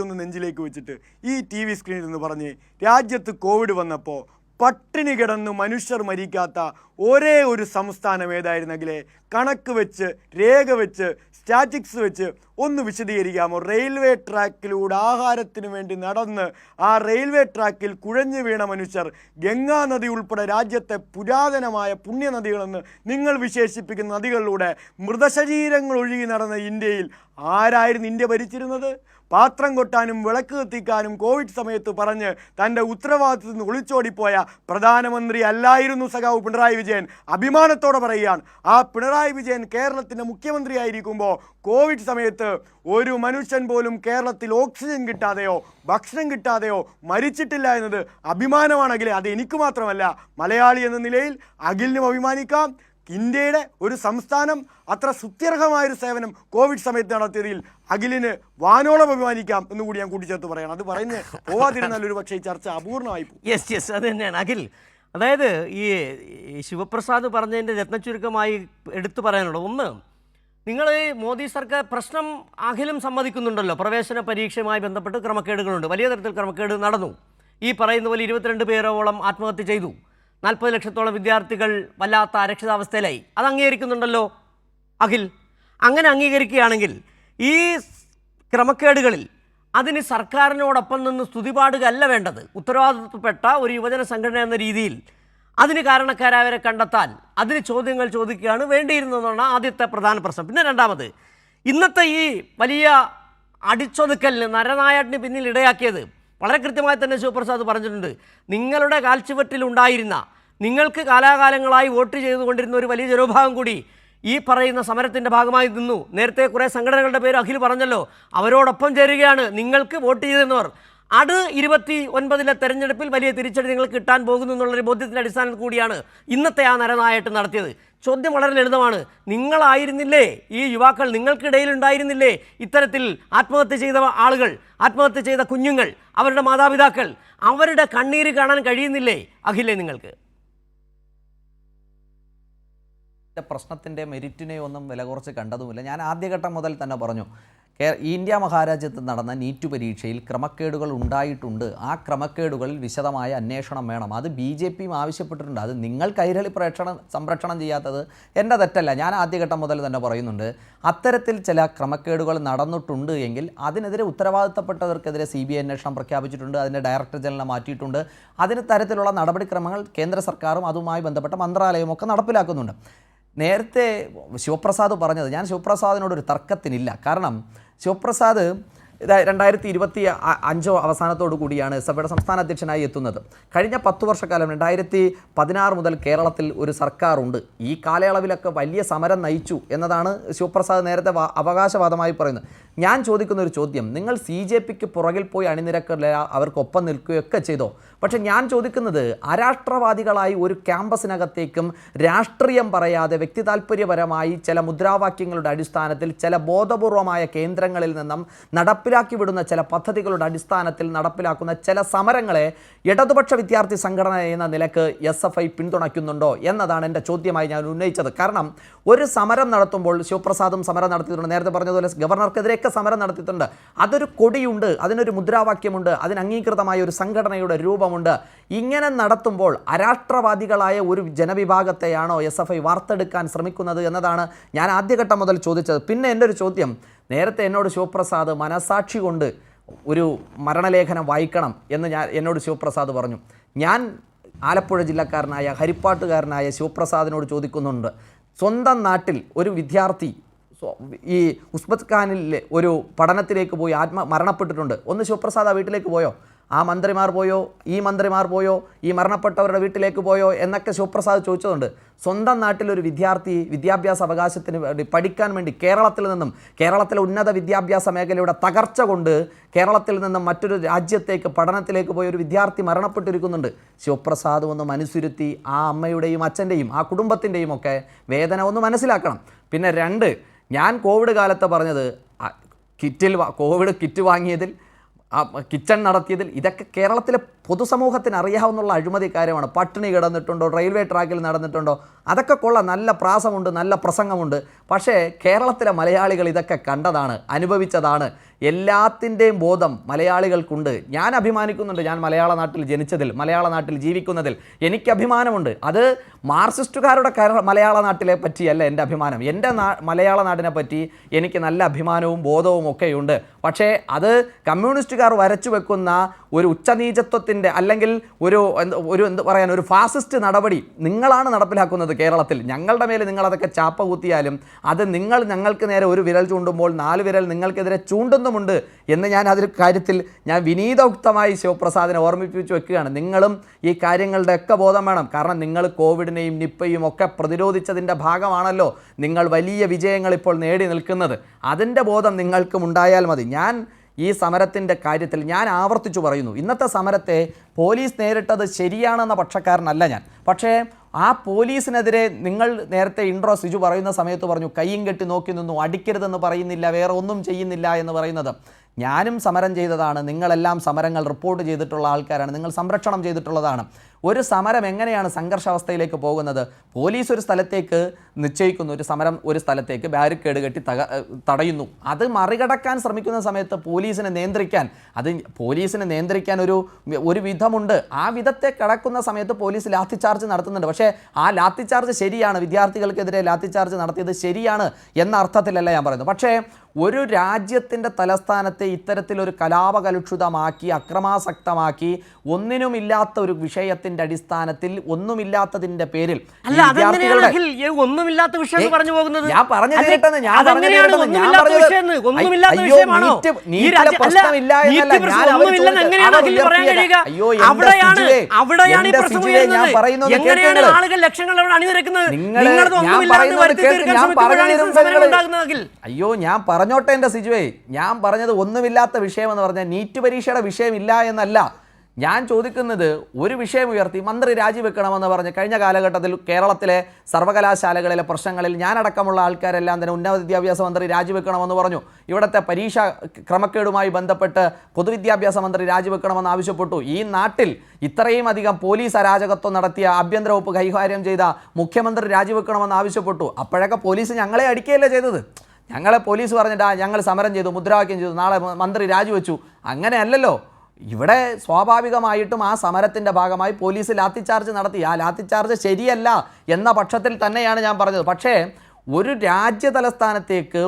ഒന്ന് നെഞ്ചിലേക്ക് വെച്ചിട്ട് ഈ TV സ്ക്രീനിൽ നിന്ന് പറഞ്ഞ് രാജ്യത്ത് കോവിഡ് വന്നപ്പോൾ പട്ടിണി കിടന്ന് മനുഷ്യർ മരിക്കാത്ത ഒരേ ഒരു സംസ്ഥാനം ഏതായിരുന്നെങ്കിലേ? കണക്ക് വെച്ച്, രേഖ വെച്ച്, സ്റ്റാറ്റിക്സ് വെച്ച് ഒന്ന് വിശദീകരിക്കാമോ? റെയിൽവേ ട്രാക്കിലൂടെ ആഹാരത്തിന് വേണ്ടി നടന്ന് ആ റെയിൽവേ ട്രാക്കിൽ കുഴഞ്ഞു വീണ മനുഷ്യർ, ഗംഗാ നദി ഉൾപ്പെടെ രാജ്യത്തെ പുരാതനമായ പുണ്യനദികളെന്ന് നിങ്ങൾ വിശേഷിപ്പിക്കുന്ന നദികളിലൂടെ മൃതശരീരങ്ങൾ ഒഴുകി നടന്ന ഇന്ത്യയിൽ ആരായിരുന്നു ഇന്ത്യ ഭരിച്ചിരുന്നത്? പാത്രം കൊട്ടാനും വിളക്ക് കത്തിക്കാനും കോവിഡ് സമയത്ത് പറഞ്ഞ് തൻ്റെ ഉത്തരവാദിത്തത്തിൽ നിന്ന് ഒളിച്ചോടിപ്പോയ പ്രധാനമന്ത്രി അല്ലായിരുന്നു സഖാവ് പിണറായി വിജയൻ. അഭിമാനത്തോടെ പറയുകയാണ്. ആ പിണറായി വിജയൻ കേരളത്തിൻ്റെ മുഖ്യമന്ത്രിയായിരിക്കുമ്പോൾ കോവിഡ് സമയത്ത് ഒരു മനുഷ്യൻ പോലും കേരളത്തിൽ ഓക്സിജൻ കിട്ടാതെയോ ഭക്ഷണം കിട്ടാതെയോ മരിച്ചിട്ടില്ല എന്നത് അഭിമാനമാണ്. അത് എനിക്ക് മാത്രമല്ല, മലയാളി എന്ന നിലയിൽ അഖിലിനും അഭിമാനിക്കാം, ഇന്ത്യയുടെ ഒരു സംസ്ഥാനം അത്ര സുത്യർഹമായൊരു സേവനം കോവിഡ് സമയത്ത് നടത്തിയതിൽ അഖിലിന് വാനോളം അഭിമാനിക്കാം എന്നുകൂടി ഞാൻ കൂട്ടിച്ചേർത്ത് പറയണം. അത് പറയുന്നത് പോവാതിരുന്നാൽ ഒരു പക്ഷേ ഈ ചർച്ച അപൂർണമായി പോകും. യെസ് അത് തന്നെയാണ് അഖിൽ. അതായത് ഈ ശിവപ്രസാദ് പറഞ്ഞതിൻ്റെ രത്നച്ചുരുക്കമായി എടുത്തു പറയാനുള്ളത്, ഒന്ന്, നിങ്ങൾ മോദി സർക്കാർ പ്രശ്നം അഖിലും സമ്മതിക്കുന്നുണ്ടല്ലോ, പ്രവേശന പരീക്ഷയുമായി ബന്ധപ്പെട്ട് ക്രമക്കേടുകളുണ്ട്, വലിയ തരത്തിൽ ക്രമക്കേട് നടന്നു. ഈ പറയുന്ന പോലെ 22 പേരോളം ആത്മഹത്യ ചെയ്തു, 40 ലക്ഷത്തോളം വിദ്യാർത്ഥികൾ വല്ലാത്ത അരക്ഷിതാവസ്ഥയിലായി. അത് അംഗീകരിക്കുന്നുണ്ടല്ലോ അഖിൽ. അങ്ങനെ അംഗീകരിക്കുകയാണെങ്കിൽ ഈ ക്രമക്കേടുകളിൽ അതിന് സർക്കാരിനോടൊപ്പം നിന്ന് സ്തുതിപാടുകയല്ല വേണ്ടത്. ഉത്തരവാദിത്വപ്പെട്ട ഒരു യുവജന സംഘടന എന്ന രീതിയിൽ അതിന് കാരണക്കാരായവരെ കണ്ടെത്താൻ, അതിന് ചോദ്യങ്ങൾ ചോദിക്കുകയാണ് വേണ്ടിയിരുന്നതെന്നാണ് ആദ്യത്തെ പ്രധാന പ്രശ്നം. പിന്നെ രണ്ടാമത്, ഇന്നത്തെ ഈ വലിയ അടിച്ചൊതുക്കലിന് നരനായാട്ടിന് പിന്നിൽ ഇടയാക്കിയത് വളരെ കൃത്യമായി തന്നെ ശിവപ്രസാദ് പറഞ്ഞിട്ടുണ്ട്. നിങ്ങളുടെ കാൽച്ചുവട്ടിലുണ്ടായിരുന്ന, നിങ്ങൾക്ക് കാലാകാലങ്ങളായി വോട്ട് ചെയ്തുകൊണ്ടിരുന്ന ഒരു വലിയ ജനവിഭാഗം കൂടി ഈ പറയുന്ന സമരത്തിൻ്റെ ഭാഗമായി നിന്നു. നേരത്തെ കുറേ സംഘടനകളുടെ പേര് അഖിൽ പറഞ്ഞല്ലോ, അവരോടൊപ്പം ചേരുകയാണ് നിങ്ങൾക്ക് വോട്ട് ചെയ്തെന്നവർ. അത് 29 തെരഞ്ഞെടുപ്പിൽ വലിയ തിരിച്ചടി നിങ്ങൾക്ക് കിട്ടാൻ പോകുന്നു എന്നുള്ളൊരു ബോധ്യത്തിൻ്റെ അടിസ്ഥാനത്തിൽ കൂടിയാണ് ഇന്നത്തെ ആ നരനായിട്ട് നടത്തിയത്. ചോദ്യം വളരെ ലളിതമാണ്. നിങ്ങളായിരുന്നില്ലേ, ഈ യുവാക്കൾ നിങ്ങൾക്കിടയിൽ ഉണ്ടായിരുന്നില്ലേ ഇത്തരത്തിൽ ആത്മഹത്യ ചെയ്ത ആളുകൾ, ആത്മഹത്യ ചെയ്ത കുഞ്ഞുങ്ങൾ, അവരുടെ മാതാപിതാക്കൾ, അവരുടെ കണ്ണീര് കാണാൻ കഴിയുന്നില്ലേ അഖിലേ നിങ്ങൾക്ക്? പ്രശ്നത്തിൻ്റെ മെരിറ്റിനെ ഒന്നും വില കുറച്ച് കണ്ടതുമില്ല. ഞാൻ ആദ്യഘട്ടം മുതൽ തന്നെ പറഞ്ഞു, ഇന്ത്യ മഹാരാജ്യത്ത് നടന്ന നീറ്റ് പരീക്ഷയിൽ ക്രമക്കേടുകൾ ഉണ്ടായിട്ടുണ്ട്. ആ ക്രമക്കേടുകളിൽ വിശദമായ അന്വേഷണം വേണം. അത് BJPയും ആവശ്യപ്പെട്ടിട്ടുണ്ട്. അത് നിങ്ങൾ കൈരളി സംരക്ഷണം ചെയ്യാത്തത് എൻ്റെ തെറ്റല്ല. ഞാൻ ആദ്യഘട്ടം മുതൽ തന്നെ പറയുന്നുണ്ട്, അത്തരത്തിൽ ചില ക്രമക്കേടുകൾ നടന്നിട്ടുണ്ട് എങ്കിൽ അതിനെതിരെ ഉത്തരവാദിത്തപ്പെട്ടവർക്കെതിരെ CBI അന്വേഷണം പ്രഖ്യാപിച്ചിട്ടുണ്ട്. അതിൻ്റെ ഡയറക്ടർ ജനറലിനെ മാറ്റിയിട്ടുണ്ട്. അതിന് തരത്തിലുള്ള നടപടിക്രമങ്ങൾ കേന്ദ്ര സർക്കാരും അതുമായി ബന്ധപ്പെട്ട മന്ത്രാലയവും ഒക്കെ നടപ്പിലാക്കുന്നുണ്ട്. നേരത്തെ ശിവപ്രസാദ് പറഞ്ഞത്, ഞാൻ ശിവപ്രസാദിനോടൊരു തർക്കത്തിനില്ല. കാരണം ശിവപ്രസാദ് 2025 അവസാനത്തോടു കൂടിയാണ് സഭയുടെ സംസ്ഥാന അധ്യക്ഷനായി എത്തുന്നത്. കഴിഞ്ഞ 10 വർഷക്കാലം 2016 മുതൽ കേരളത്തിൽ ഒരു സർക്കാരുണ്ട്. ഈ കാലയളവിലൊക്കെ വലിയ സമരം നയിച്ചു എന്നതാണ് ശിവപ്രസാദ് നേരത്തെ അവകാശവാദമായി പറയുന്നത്. ഞാൻ ചോദിക്കുന്ന ഒരു ചോദ്യം, നിങ്ങൾ CJPക്ക് പുറകിൽ പോയി അണിനിരക്കില്ല, അവർക്കൊപ്പം നിൽക്കുകയൊക്കെ ചെയ്തോ? പക്ഷേ ഞാൻ ചോദിക്കുന്നത്, അരാഷ്ട്രവാദികളായി ഒരു ക്യാമ്പസിനകത്തേക്കും രാഷ്ട്രീയം പറയാതെ വ്യക്തി താല്പര്യപരമായി ചില മുദ്രാവാക്യങ്ങളുടെ അടിസ്ഥാനത്തിൽ ചില ബോധപൂർവമായ കേന്ദ്രങ്ങളിൽ നിന്നും നടപ്പിലാക്കി വിടുന്ന ചില പദ്ധതികളുടെ അടിസ്ഥാനത്തിൽ നടപ്പിലാക്കുന്ന ചില സമരങ്ങളെ ഇടതുപക്ഷ വിദ്യാർത്ഥി സംഘടന എന്ന നിലക്ക് SFI പിന്തുണയ്ക്കുന്നുണ്ടോ എന്നതാണ് എൻ്റെ ചോദ്യമായി ഞാൻ ഉന്നയിച്ചത്. കാരണം ഒരു സമരം നടത്തുമ്പോൾ ശിവപ്രസാദും സമരം നടത്തിയിട്ടുണ്ട്. നേരത്തെ പറഞ്ഞതുപോലെ ഗവർണർക്കെതിരെയൊക്കെ സമരം നടത്തിയിട്ടുണ്ട്. അതൊരു കൊടിയുണ്ട്, അതിനൊരു മുദ്രാവാക്യമുണ്ട്, അതിന് അംഗീകൃതമായ ഒരു സംഘടനയുടെ രൂപമുണ്ട്. ഇങ്ങനെ നടത്തുമ്പോൾ അരാഷ്ട്രവാദികളായ ഒരു ജനവിഭാഗത്തെയാണോ SFI വാർത്തെടുക്കാൻ ശ്രമിക്കുന്നത് എന്നതാണ് ഞാൻ ആദ്യഘട്ടം മുതൽ ചോദിച്ചത്. പിന്നെ എൻ്റെ ഒരു ചോദ്യം, നേരത്തെ എന്നോട് ശിവപ്രസാദ് മനസാക്ഷി കൊണ്ട് ഒരു മരണലേഖനം വായിക്കണം എന്ന് എന്നോട് ശിവപ്രസാദ് പറഞ്ഞു. ഞാൻ ആലപ്പുഴ ജില്ലക്കാരനായ ഹരിപ്പാട്ടുകാരനായ ശിവപ്രസാദിനോട് ചോദിക്കുന്നുണ്ട്, സ്വന്തം നാട്ടിൽ ഒരു വിദ്യാർത്ഥി ഈ ഉസ്ബെക്കിസ്ഥാനിലെ ഒരു പഠനത്തിലേക്ക് പോയി മരണപ്പെട്ടിട്ടുണ്ട്. ഒന്ന് ശിവപ്രസാദ് ആ വീട്ടിലേക്ക് പോയോ? ആ മന്ത്രിമാർ പോയോ? ഈ മന്ത്രിമാർ പോയോ? ഈ മരണപ്പെട്ടവരുടെ വീട്ടിലേക്ക് പോയോ എന്നൊക്കെ ശിവപ്രസാദ് ചോദിച്ചതുണ്ട്. സ്വന്തം നാട്ടിലൊരു വിദ്യാർത്ഥി വിദ്യാഭ്യാസ അവകാശത്തിന് വേണ്ടി പഠിക്കാൻ വേണ്ടി കേരളത്തിലെ ഉന്നത വിദ്യാഭ്യാസ മേഖലയുടെ തകർച്ച കൊണ്ട് കേരളത്തിൽ നിന്നും മറ്റൊരു രാജ്യത്തേക്ക് പഠനത്തിലേക്ക് പോയ ഒരു വിദ്യാർത്ഥി മരണപ്പെട്ടിരിക്കുന്നുണ്ട്. ശിവപ്രസാദ് ഒന്ന് മനസ്സിരുത്തി ആ അമ്മയുടെയും അച്ഛൻ്റെയും ആ കുടുംബത്തിൻ്റെയും ഒക്കെ വേദന ഒന്ന് മനസ്സിലാക്കണം. പിന്നെ 2, ഞാൻ കോവിഡ് കാലത്ത് പറഞ്ഞത്, കോവിഡ് കിറ്റ് വാങ്ങിയതിൽ, കിച്ചൺ നടത്തിയതിൽ, ഇതൊക്കെ കേരളത്തിലെ പൊതുസമൂഹത്തിന് അറിയാവുന്ന അഴിമതി കാര്യമാണ്. പട്ടിണി കിടന്നിട്ടുണ്ടോ? റെയിൽവേ ട്രാക്കിൽ നടന്നിട്ടുണ്ടോ? അതൊക്കെ കൊള്ളാം, നല്ല പ്രാസമുണ്ട്, നല്ല പ്രസംഗമുണ്ട്. പക്ഷേ കേരളത്തിലെ മലയാളികൾ ഇതൊക്കെ കണ്ടതാണ്, അനുഭവിച്ചതാണ്. എല്ലാത്തിൻ്റെയും ബോധം മലയാളികൾക്കുണ്ട്. ഞാൻ അഭിമാനിക്കുന്നുണ്ട്, ഞാൻ മലയാള നാട്ടിൽ ജനിച്ചതിൽ, മലയാള നാട്ടിൽ ജീവിക്കുന്നതിൽ എനിക്ക് അഭിമാനമുണ്ട്. അത് മാർക്സിസ്റ്റുകാരുടെ മലയാള നാട്ടിലെ പറ്റിയല്ല എൻ്റെ അഭിമാനം. എൻ്റെ മലയാള നാടിനെ പറ്റി എനിക്ക് നല്ല അഭിമാനവും ബോധവും ഒക്കെയുണ്ട്. പക്ഷേ അത് കമ്മ്യൂണിസ്റ്റുകാർ വരച്ചു വെക്കുന്ന ഒരു ഉച്ചനീചത്വത്തിൻ്റെ അല്ലെങ്കിൽ ഒരു ഫാസിസ്റ്റ് നടപടി നിങ്ങളാണ് നടപ്പിലാക്കുന്നത് കേരളത്തിൽ. ഞങ്ങളുടെ മേലെ നിങ്ങളതൊക്കെ ചാപ്പ കുത്തിയാലും അത് ഞങ്ങൾക്ക് നേരെ ഒരു വിരൽ ചൂണ്ടുമ്പോൾ 4 വിരൽ നിങ്ങൾക്കെതിരെ ചൂണ്ടുന്നുമുണ്ട് എന്ന് ഞാൻ കാര്യത്തിൽ ഞാൻ വിനീതയുക്തമായി ശിവപ്രസാദിനെ ഓർമ്മിപ്പിച്ചു വെക്കുകയാണ്. നിങ്ങളും ഈ കാര്യങ്ങളുടെ ഒക്കെ ബോധം വേണം. കാരണം നിങ്ങൾ കോവിഡിനെയും നിപ്പയും ഒക്കെ പ്രതിരോധിച്ചതിൻ്റെ ഭാഗമാണല്ലോ നിങ്ങൾ വലിയ വിജയങ്ങൾ ഇപ്പോൾ നേടി നിൽക്കുന്നത്. അതിൻ്റെ ബോധം നിങ്ങൾക്കും ഉണ്ടായാൽ മതി. ഞാൻ ഈ സമരത്തിൻ്റെ കാര്യത്തിൽ ഞാൻ ആവർത്തിച്ചു പറയുന്നു, ഇന്നത്തെ സമരത്തെ പോലീസ് നേരിട്ടത് ശരിയാണെന്ന പക്ഷക്കാരനല്ല ഞാൻ. പക്ഷേ ആ പോലീസിനെതിരെ നിങ്ങൾ നേരത്തെ ഇൻട്രോ സിജു പറയുന്ന സമയത്ത് പറഞ്ഞു കയ്യും കെട്ടി നോക്കി നിന്നു, അടിക്കരുതെന്ന് പറയുന്നില്ല, വേറെ ഒന്നും ചെയ്യുന്നില്ല എന്ന് പറയുന്നത്. ഞാനും സമരം ചെയ്തതാണ്, നിങ്ങളെല്ലാം സമരങ്ങൾ റിപ്പോർട്ട് ചെയ്തിട്ടുള്ള ആൾക്കാരാണ്, നിങ്ങൾ സംരക്ഷണം ചെയ്തിട്ടുള്ളതാണ്. ഒരു സമരം എങ്ങനെയാണ് സംഘർഷാവസ്ഥയിലേക്ക് പോകുന്നത്? പോലീസ് ഒരു സ്ഥലത്തേക്ക് നിശ്ചയിക്കുന്നു, ഒരു സമരം ഒരു സ്ഥലത്തേക്ക് ബാരിക്കേഡ് കെട്ടി തടയുന്നു. അത് മറികടക്കാൻ ശ്രമിക്കുന്ന സമയത്ത് പോലീസിനെ നിയന്ത്രിക്കാൻ ഒരു വിധമുണ്ട്. ആ വിധത്തെ കടക്കുന്ന സമയത്ത് പോലീസ് ലാത്തിച്ചാർജ് നടത്തുന്നുണ്ട്. പക്ഷേ ആ ലാത്തിച്ചാർജ് ശരിയാണ്, വിദ്യാർത്ഥികൾക്കെതിരെ ലാത്തിച്ചാർജ് നടത്തിയത് ശരിയാണ് എന്ന അർത്ഥത്തിലല്ല ഞാൻ പറയുന്നത്. പക്ഷേ ഒരു രാജ്യത്തിൻ്റെ തലസ്ഥാനത്തെ ഇത്തരത്തിലൊരു കലാപകലുഷിതമാക്കി അക്രമാസക്തമാക്കി ഒന്നിനുമില്ലാത്ത ഒരു വിഷയത്തിൻ്റെ അടിസ്ഥാനത്തിൽ ഒന്നുമില്ലാത്തതിൻ്റെ പേരിൽ ഒന്നുമില്ലാത്ത വിഷയം പറഞ്ഞു പോകുന്നത് ഞാൻ പറഞ്ഞു കേട്ടെന്ന് അയ്യോ ഞാൻ പറഞ്ഞോട്ടെ എൻ്റെ സിജുവേ, ഞാൻ പറഞ്ഞത് ഒന്നുമില്ലാത്ത വിഷയമെന്ന് പറഞ്ഞാൽ നീറ്റ് പരീക്ഷയുടെ വിഷയമില്ല എന്നല്ല. ഞാൻ ചോദിക്കുന്നത് ഒരു വിഷയം ഉയർത്തി മന്ത്രി രാജിവെക്കണമെന്ന് പറഞ്ഞ് കഴിഞ്ഞ കാലഘട്ടത്തിൽ കേരളത്തിലെ സർവകലാശാലകളിലെ പ്രശ്നങ്ങളിൽ ഞാനടക്കമുള്ള ആൾക്കാരെല്ലാം തന്നെ ഉന്നത വിദ്യാഭ്യാസ മന്ത്രി രാജിവെക്കണമെന്ന് പറഞ്ഞു. ഇവിടുത്തെ പരീക്ഷ ക്രമക്കേടുമായി ബന്ധപ്പെട്ട് പൊതുവിദ്യാഭ്യാസ മന്ത്രി രാജിവെക്കണമെന്ന് ആവശ്യപ്പെട്ടു. ഈ നാട്ടിൽ ഇത്രയും അധികം പോലീസ് അരാജകത്വം നടത്തിയ ആഭ്യന്തര വകുപ്പ് കൈകാര്യം ചെയ്ത മുഖ്യമന്ത്രി രാജിവെക്കണമെന്ന് ആവശ്യപ്പെട്ടു. അപ്പോഴൊക്കെ പോലീസ് ഞങ്ങളെ അടിക്കുകയല്ലേ ചെയ്തത്. ഞങ്ങളെ പോലീസ് പറഞ്ഞിട്ട് ഞങ്ങൾ സമരം ചെയ്തു, മുദ്രാവാക്യം ചെയ്തു, നാളെ മന്ത്രി രാജിവെച്ചു. അങ്ങനെയല്ലല്ലോ. ഇവിടെ സ്വാഭാവികമായിട്ടും ആ സമരത്തിൻ്റെ ഭാഗമായി പോലീസ് ലാത്തിച്ചാർജ് നടത്തി. ആ ലാത്തിച്ചാർജ് ശരിയല്ല എന്ന പക്ഷത്തിൽ തന്നെയാണ് ഞാൻ പറഞ്ഞത്. പക്ഷേ ഒരു രാജ്യ തലസ്ഥാനത്തേക്ക്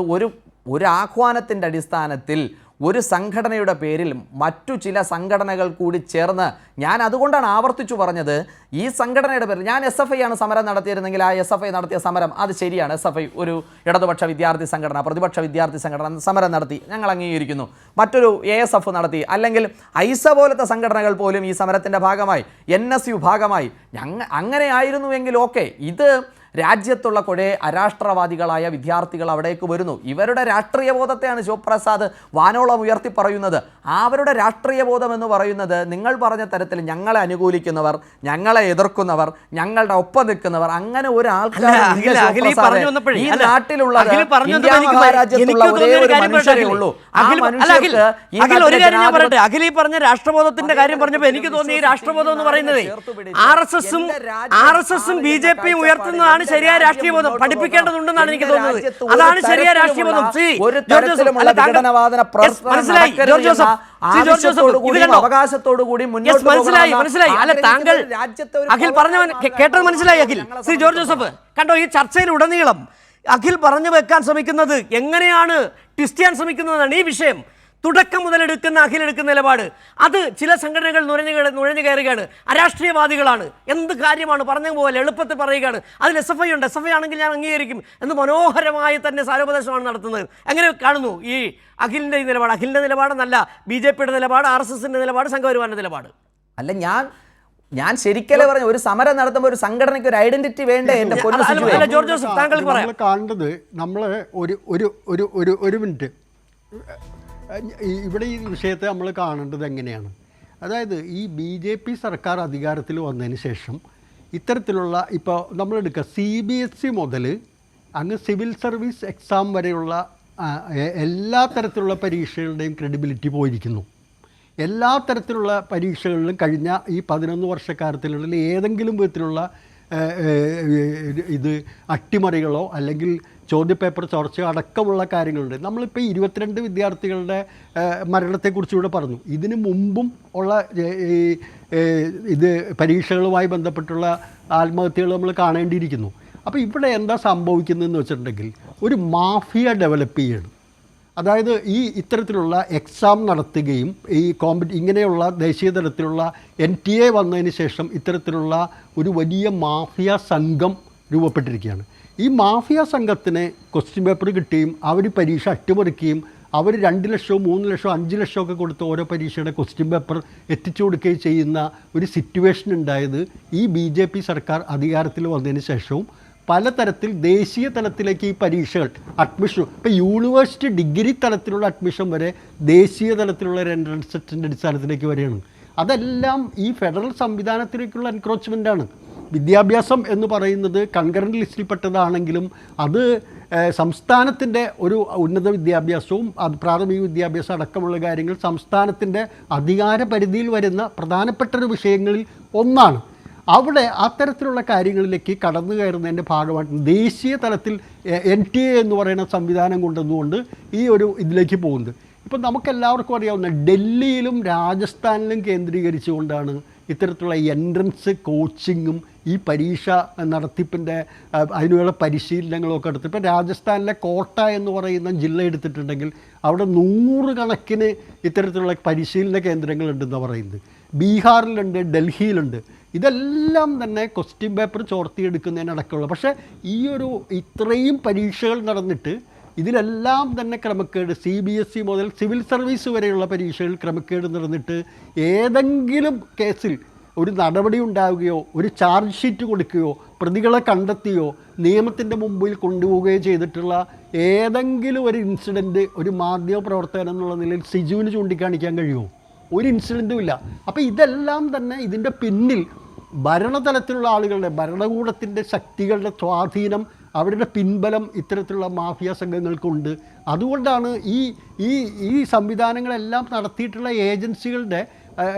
ഒരു ആഹ്വാനത്തിൻ്റെ അടിസ്ഥാനത്തിൽ ഒരു സംഘടനയുടെ പേരിൽ മറ്റു ചില സംഘടനകൾ കൂടി ചേർന്ന്, ഞാൻ അതുകൊണ്ടാണ് ആവർത്തിച്ചു പറഞ്ഞത്, ഈ സംഘടനയുടെ പേരിൽ ഞാൻ SFI ആണ് സമരം നടത്തിയിരുന്നെങ്കിൽ ആ SFI നടത്തിയ സമരം അത് ശരിയാണ്. SFI ഒരു ഇടതുപക്ഷ വിദ്യാർത്ഥി സംഘടന, പ്രതിപക്ഷ വിദ്യാർത്ഥി സംഘടന സമരം നടത്തി, ഞങ്ങൾ അംഗീകരിക്കുന്നു. മറ്റൊരു ASF നടത്തി, അല്ലെങ്കിൽ ഐസ പോലത്തെ സംഘടനകൾ പോലും ഈ സമരത്തിൻ്റെ ഭാഗമായി, NSU ഭാഗമായി, അങ്ങനെ ആയിരുന്നുവെങ്കിൽ ഓക്കെ. ഇത് രാജ്യത്തുള്ള കുറേ അരാഷ്ട്രവാദികളായ വിദ്യാർത്ഥികൾ അവിടേക്ക് വരുന്നു. ഇവരുടെ രാഷ്ട്രീയ ബോധത്തെയാണ് ശിവപ്രസാദ് വാനോളം ഉയർത്തി പറയുന്നത്. അവരുടെ രാഷ്ട്രീയ ബോധം എന്ന് പറയുന്നത് നിങ്ങൾ പറഞ്ഞ തരത്തിൽ ഞങ്ങളെ അനുകൂലിക്കുന്നവർ, ഞങ്ങളെ എതിർക്കുന്നവർ, ഞങ്ങളുടെ ഒപ്പം നിൽക്കുന്നവർ, അങ്ങനെ ഒരു ആൾക്കാർ ഈ നാട്ടിലുള്ളത് ഇന്ത്യ മഹാരാജ്യത്തുള്ള ഒരേ ഒരു മനുഷ്യരേ ഉള്ളൂ. അഖിൽ ഈ പറഞ്ഞ രാഷ്ട്രബോധത്തിന്റെ കാര്യം പറഞ്ഞപ്പോൾ എനിക്ക് തോന്നി ഈ രാഷ്ട്രബോധം എന്ന് പറയുന്നത് RSSും BJPയും ഉയർത്തുന്നതാണ് ശരിയായ രാഷ്ട്രീയ ബോധം. പഠിപ്പിക്കേണ്ടതുണ്ടെന്നാണ് എനിക്ക് തോന്നുന്നത്. അതാണ് ശരിയായ രാഷ്ട്രീയ ബോധം. മനസ്സിലായി. അല്ല, താങ്കൾ അഖിൽ പറഞ്ഞവൻ കേട്ടത് മനസ്സിലായി. അഖിൽ ശ്രീ ജോർജ് ജോസഫ് കണ്ടോ, ഈ ചർച്ചയിൽ ഉടനീളം അഖിൽ പറഞ്ഞു വെക്കാൻ ശ്രമിക്കുന്നത്, എങ്ങനെയാണ് ട്വിസ്റ്റ് ചെയ്യാൻ ശ്രമിക്കുന്നതാണ് ഈ വിഷയം. തുടക്കം മുതൽ അഖിലെടുക്കുന്ന നിലപാട് അത് ചില സംഘടനകൾ നുഴഞ്ഞു കയറുകയാണ്, അരാഷ്ട്രീയവാദികളാണ്, എന്ത് കാര്യമാണ് പറഞ്ഞ പോലെ എളുപ്പത്തിൽ പറയുകയാണ്. അതിൽ SFI ഉണ്ട്, SFI ആണെങ്കിൽ ഞാൻ അംഗീകരിക്കും എന്ന് മനോഹരമായി തന്നെ സാരോപദേശമാണ് നടത്തുന്നത്. എങ്ങനെ കാണുന്നു ഈ അഖിലിൻ്റെ ഈ നിലപാട്? അഖിലിൻ്റെ നിലപാടെന്നല്ല, BJPയുടെ നിലപാട്, RSSന്റെ നിലപാട്, സംഘപരിവാറിന്റെ നിലപാട് അല്ല. ഞാൻ ശരിക്കല്ലേ പറഞ്ഞു, ഒരു സമരം നടത്തുമ്പോൾ ഒരു സംഘടനയ്ക്ക് ഒരു ഐഡന്റിറ്റി വേണ്ടേ? എന്റെ ജോർജ് ജോസഫ് താങ്കൾ കാണേണ്ടത് നമ്മൾ ഒരു മിനിറ്റ്, ഇവിടെ ഈ വിഷയത്തെ നമ്മൾ കാണേണ്ടത് എങ്ങനെയാണ്? അതായത് ഈ BJP സർക്കാർ അധികാരത്തിൽ വന്നതിന് ശേഷം ഇത്തരത്തിലുള്ള, ഇപ്പോൾ നമ്മളെടുക്കുക CBSE മുതൽ അങ്ങ് സിവിൽ സർവീസ് എക്സാം വരെയുള്ള എല്ലാ തരത്തിലുള്ള പരീക്ഷകളുടെയും ക്രെഡിബിലിറ്റി പോയിരിക്കുന്നു. എല്ലാ തരത്തിലുള്ള പരീക്ഷകളിലും കഴിഞ്ഞ ഈ 11 വർഷക്കാലത്തിലുള്ള ഏതെങ്കിലും വിധത്തിലുള്ള ഇത് അട്ടിമറികളോ അല്ലെങ്കിൽ ചോദ്യപേപ്പർ ചോർച്ചയോ അടക്കമുള്ള കാര്യങ്ങളുണ്ട്. നമ്മളിപ്പോൾ 22 വിദ്യാർത്ഥികളുടെ മരണത്തെക്കുറിച്ചുകൂടെ പറഞ്ഞു. ഇതിനു മുമ്പും ഉള്ള ഇത് പരീക്ഷകളുമായി ബന്ധപ്പെട്ടുള്ള ആത്മഹത്യകൾ നമ്മൾ കാണേണ്ടിയിരിക്കുന്നു. അപ്പോൾ ഇവിടെ എന്താ സംഭവിക്കുന്നതെന്ന് വെച്ചിട്ടുണ്ടെങ്കിൽ ഒരു മാഫിയ ഡെവലപ്പ് ചെയ്യണം. അതായത് ഈ ഇത്തരത്തിലുള്ള എക്സാം നടത്തുകയും ഈ ഇങ്ങനെയുള്ള ദേശീയ തലത്തിലുള്ള NTA വന്നതിന് ശേഷം ഇത്തരത്തിലുള്ള ഒരു വലിയ മാഫിയ സംഘം രൂപപ്പെട്ടിരിക്കുകയാണ്. ഈ മാഫിയ സംഘത്തിന് ക്വസ്റ്റ്യൻ പേപ്പർ കിട്ടുകയും അവർ പരീക്ഷ അട്ടിമറിക്കുകയും അവർ 2 ലക്ഷവും 3 ലക്ഷവും 5 ലക്ഷവും ഒക്കെ കൊടുത്ത് ഓരോ പരീക്ഷയുടെ ക്വസ്റ്റ്യൻ പേപ്പർ എത്തിച്ചു കൊടുക്കുകയും ചെയ്യുന്ന ഒരു സിറ്റുവേഷൻ ഉണ്ടായത് ഈ BJP സർക്കാർ അധികാരത്തിൽ വന്നതിന് ശേഷവും പലതരത്തിൽ ദേശീയ തലത്തിലേക്ക് ഈ പരീക്ഷകൾ അഡ്മിഷൻ, ഇപ്പോൾ യൂണിവേഴ്സിറ്റി ഡിഗ്രി തലത്തിലുള്ള അഡ്മിഷൻ വരെ ദേശീയ തലത്തിലുള്ള ഒരു എൻട്രൻസ് ടെസ്റ്റിൻ്റെ അടിസ്ഥാനത്തിലേക്ക് വരികയാണ്. അതെല്ലാം ഈ ഫെഡറൽ സംവിധാനത്തിലേക്കുള്ള എൻക്രോച്ച്മെൻറ്റാണ്. വിദ്യാഭ്യാസം എന്ന് പറയുന്നത് കൺകറൻറ്റ് ലിസ്റ്റിൽപ്പെട്ടതാണെങ്കിലും അത് സംസ്ഥാനത്തിൻ്റെ ഒരു ഉന്നത വിദ്യാഭ്യാസവും അത് പ്രാഥമിക വിദ്യാഭ്യാസം അടക്കമുള്ള കാര്യങ്ങൾ സംസ്ഥാനത്തിൻ്റെ അധികാര പരിധിയിൽ വരുന്ന പ്രധാനപ്പെട്ട ഒരു വിഷയങ്ങളിൽ ഒന്നാണ്. അവിടെ അത്തരത്തിലുള്ള കാര്യങ്ങളിലേക്ക് കടന്നു കയറുന്നതിൻ്റെ ഭാഗമായിട്ട് ദേശീയ തലത്തിൽ NTA എന്ന് പറയുന്ന സംവിധാനം കൊണ്ടുവന്നുകൊണ്ട് ഈ ഒരു ഇതിലേക്ക് പോകുന്നത്. ഇപ്പം നമുക്കെല്ലാവർക്കും അറിയാവുന്ന ഡൽഹിയിലും രാജസ്ഥാനിലും കേന്ദ്രീകരിച്ചുകൊണ്ടാണ് ഇത്തരത്തിലുള്ള എൻട്രൻസ് കോച്ചിങ്ങും ഈ പരീക്ഷ നടത്തിപ്പിൻ്റെ അതിനുള്ള പരിശീലനങ്ങളൊക്കെ എടുത്ത് ഇപ്പം രാജസ്ഥാനിലെ കോട്ട എന്ന് പറയുന്ന ജില്ല എടുത്തിട്ടുണ്ടെങ്കിൽ അവിടെ 100 കണക്കിന് ഇത്തരത്തിലുള്ള പരിശീലന കേന്ദ്രങ്ങളുണ്ടെന്ന് പറയുന്നത്. ബീഹാറിലുണ്ട്, ഡൽഹിയിലുണ്ട്. ഇതെല്ലാം തന്നെ ക്വസ്റ്റ്യൻ പേപ്പർ ചോർത്തിയെടുക്കുന്നതിനടക്കമുള്ള. പക്ഷേ ഈ ഇത്രയും പരീക്ഷകൾ നടന്നിട്ട് ഇതിലെല്ലാം തന്നെ ക്രമക്കേട്, CBSE മുതൽ സിവിൽ സർവീസ് വരെയുള്ള പരീക്ഷകൾ ക്രമക്കേട് നടന്നിട്ട് ഏതെങ്കിലും കേസിൽ ഒരു നടപടി ഉണ്ടാവുകയോ ഒരു ചാർജ് ഷീറ്റ് കൊടുക്കുകയോ പ്രതികളെ കണ്ടെത്തിയോ നിയമത്തിൻ്റെ മുമ്പിൽ കൊണ്ടുപോവുകയോ ചെയ്തിട്ടുള്ള ഏതെങ്കിലും ഒരു ഇൻസിഡൻറ്റ് ഒരു മാധ്യമ പ്രവർത്തകൻ എന്നുള്ള നിലയിൽ സിജുവിന് ചൂണ്ടിക്കാണിക്കാൻ കഴിയുമോ? ഒരു ഇൻസിഡൻറ്റും ഇല്ല. അപ്പോൾ ഇതെല്ലാം തന്നെ ഇതിൻ്റെ പിന്നിൽ ഭരണതലത്തിലുള്ള ആളുകളുടെ ഭരണകൂടത്തിൻ്റെ ശക്തികളുടെ സ്വാധീനം, അവരുടെ പിൻബലം ഇത്തരത്തിലുള്ള മാഫിയ സംഘങ്ങൾക്കുണ്ട്. അതുകൊണ്ടാണ് ഈ സംവിധാനങ്ങളെല്ലാം നടത്തിയിട്ടുള്ള ഏജൻസികളുടെ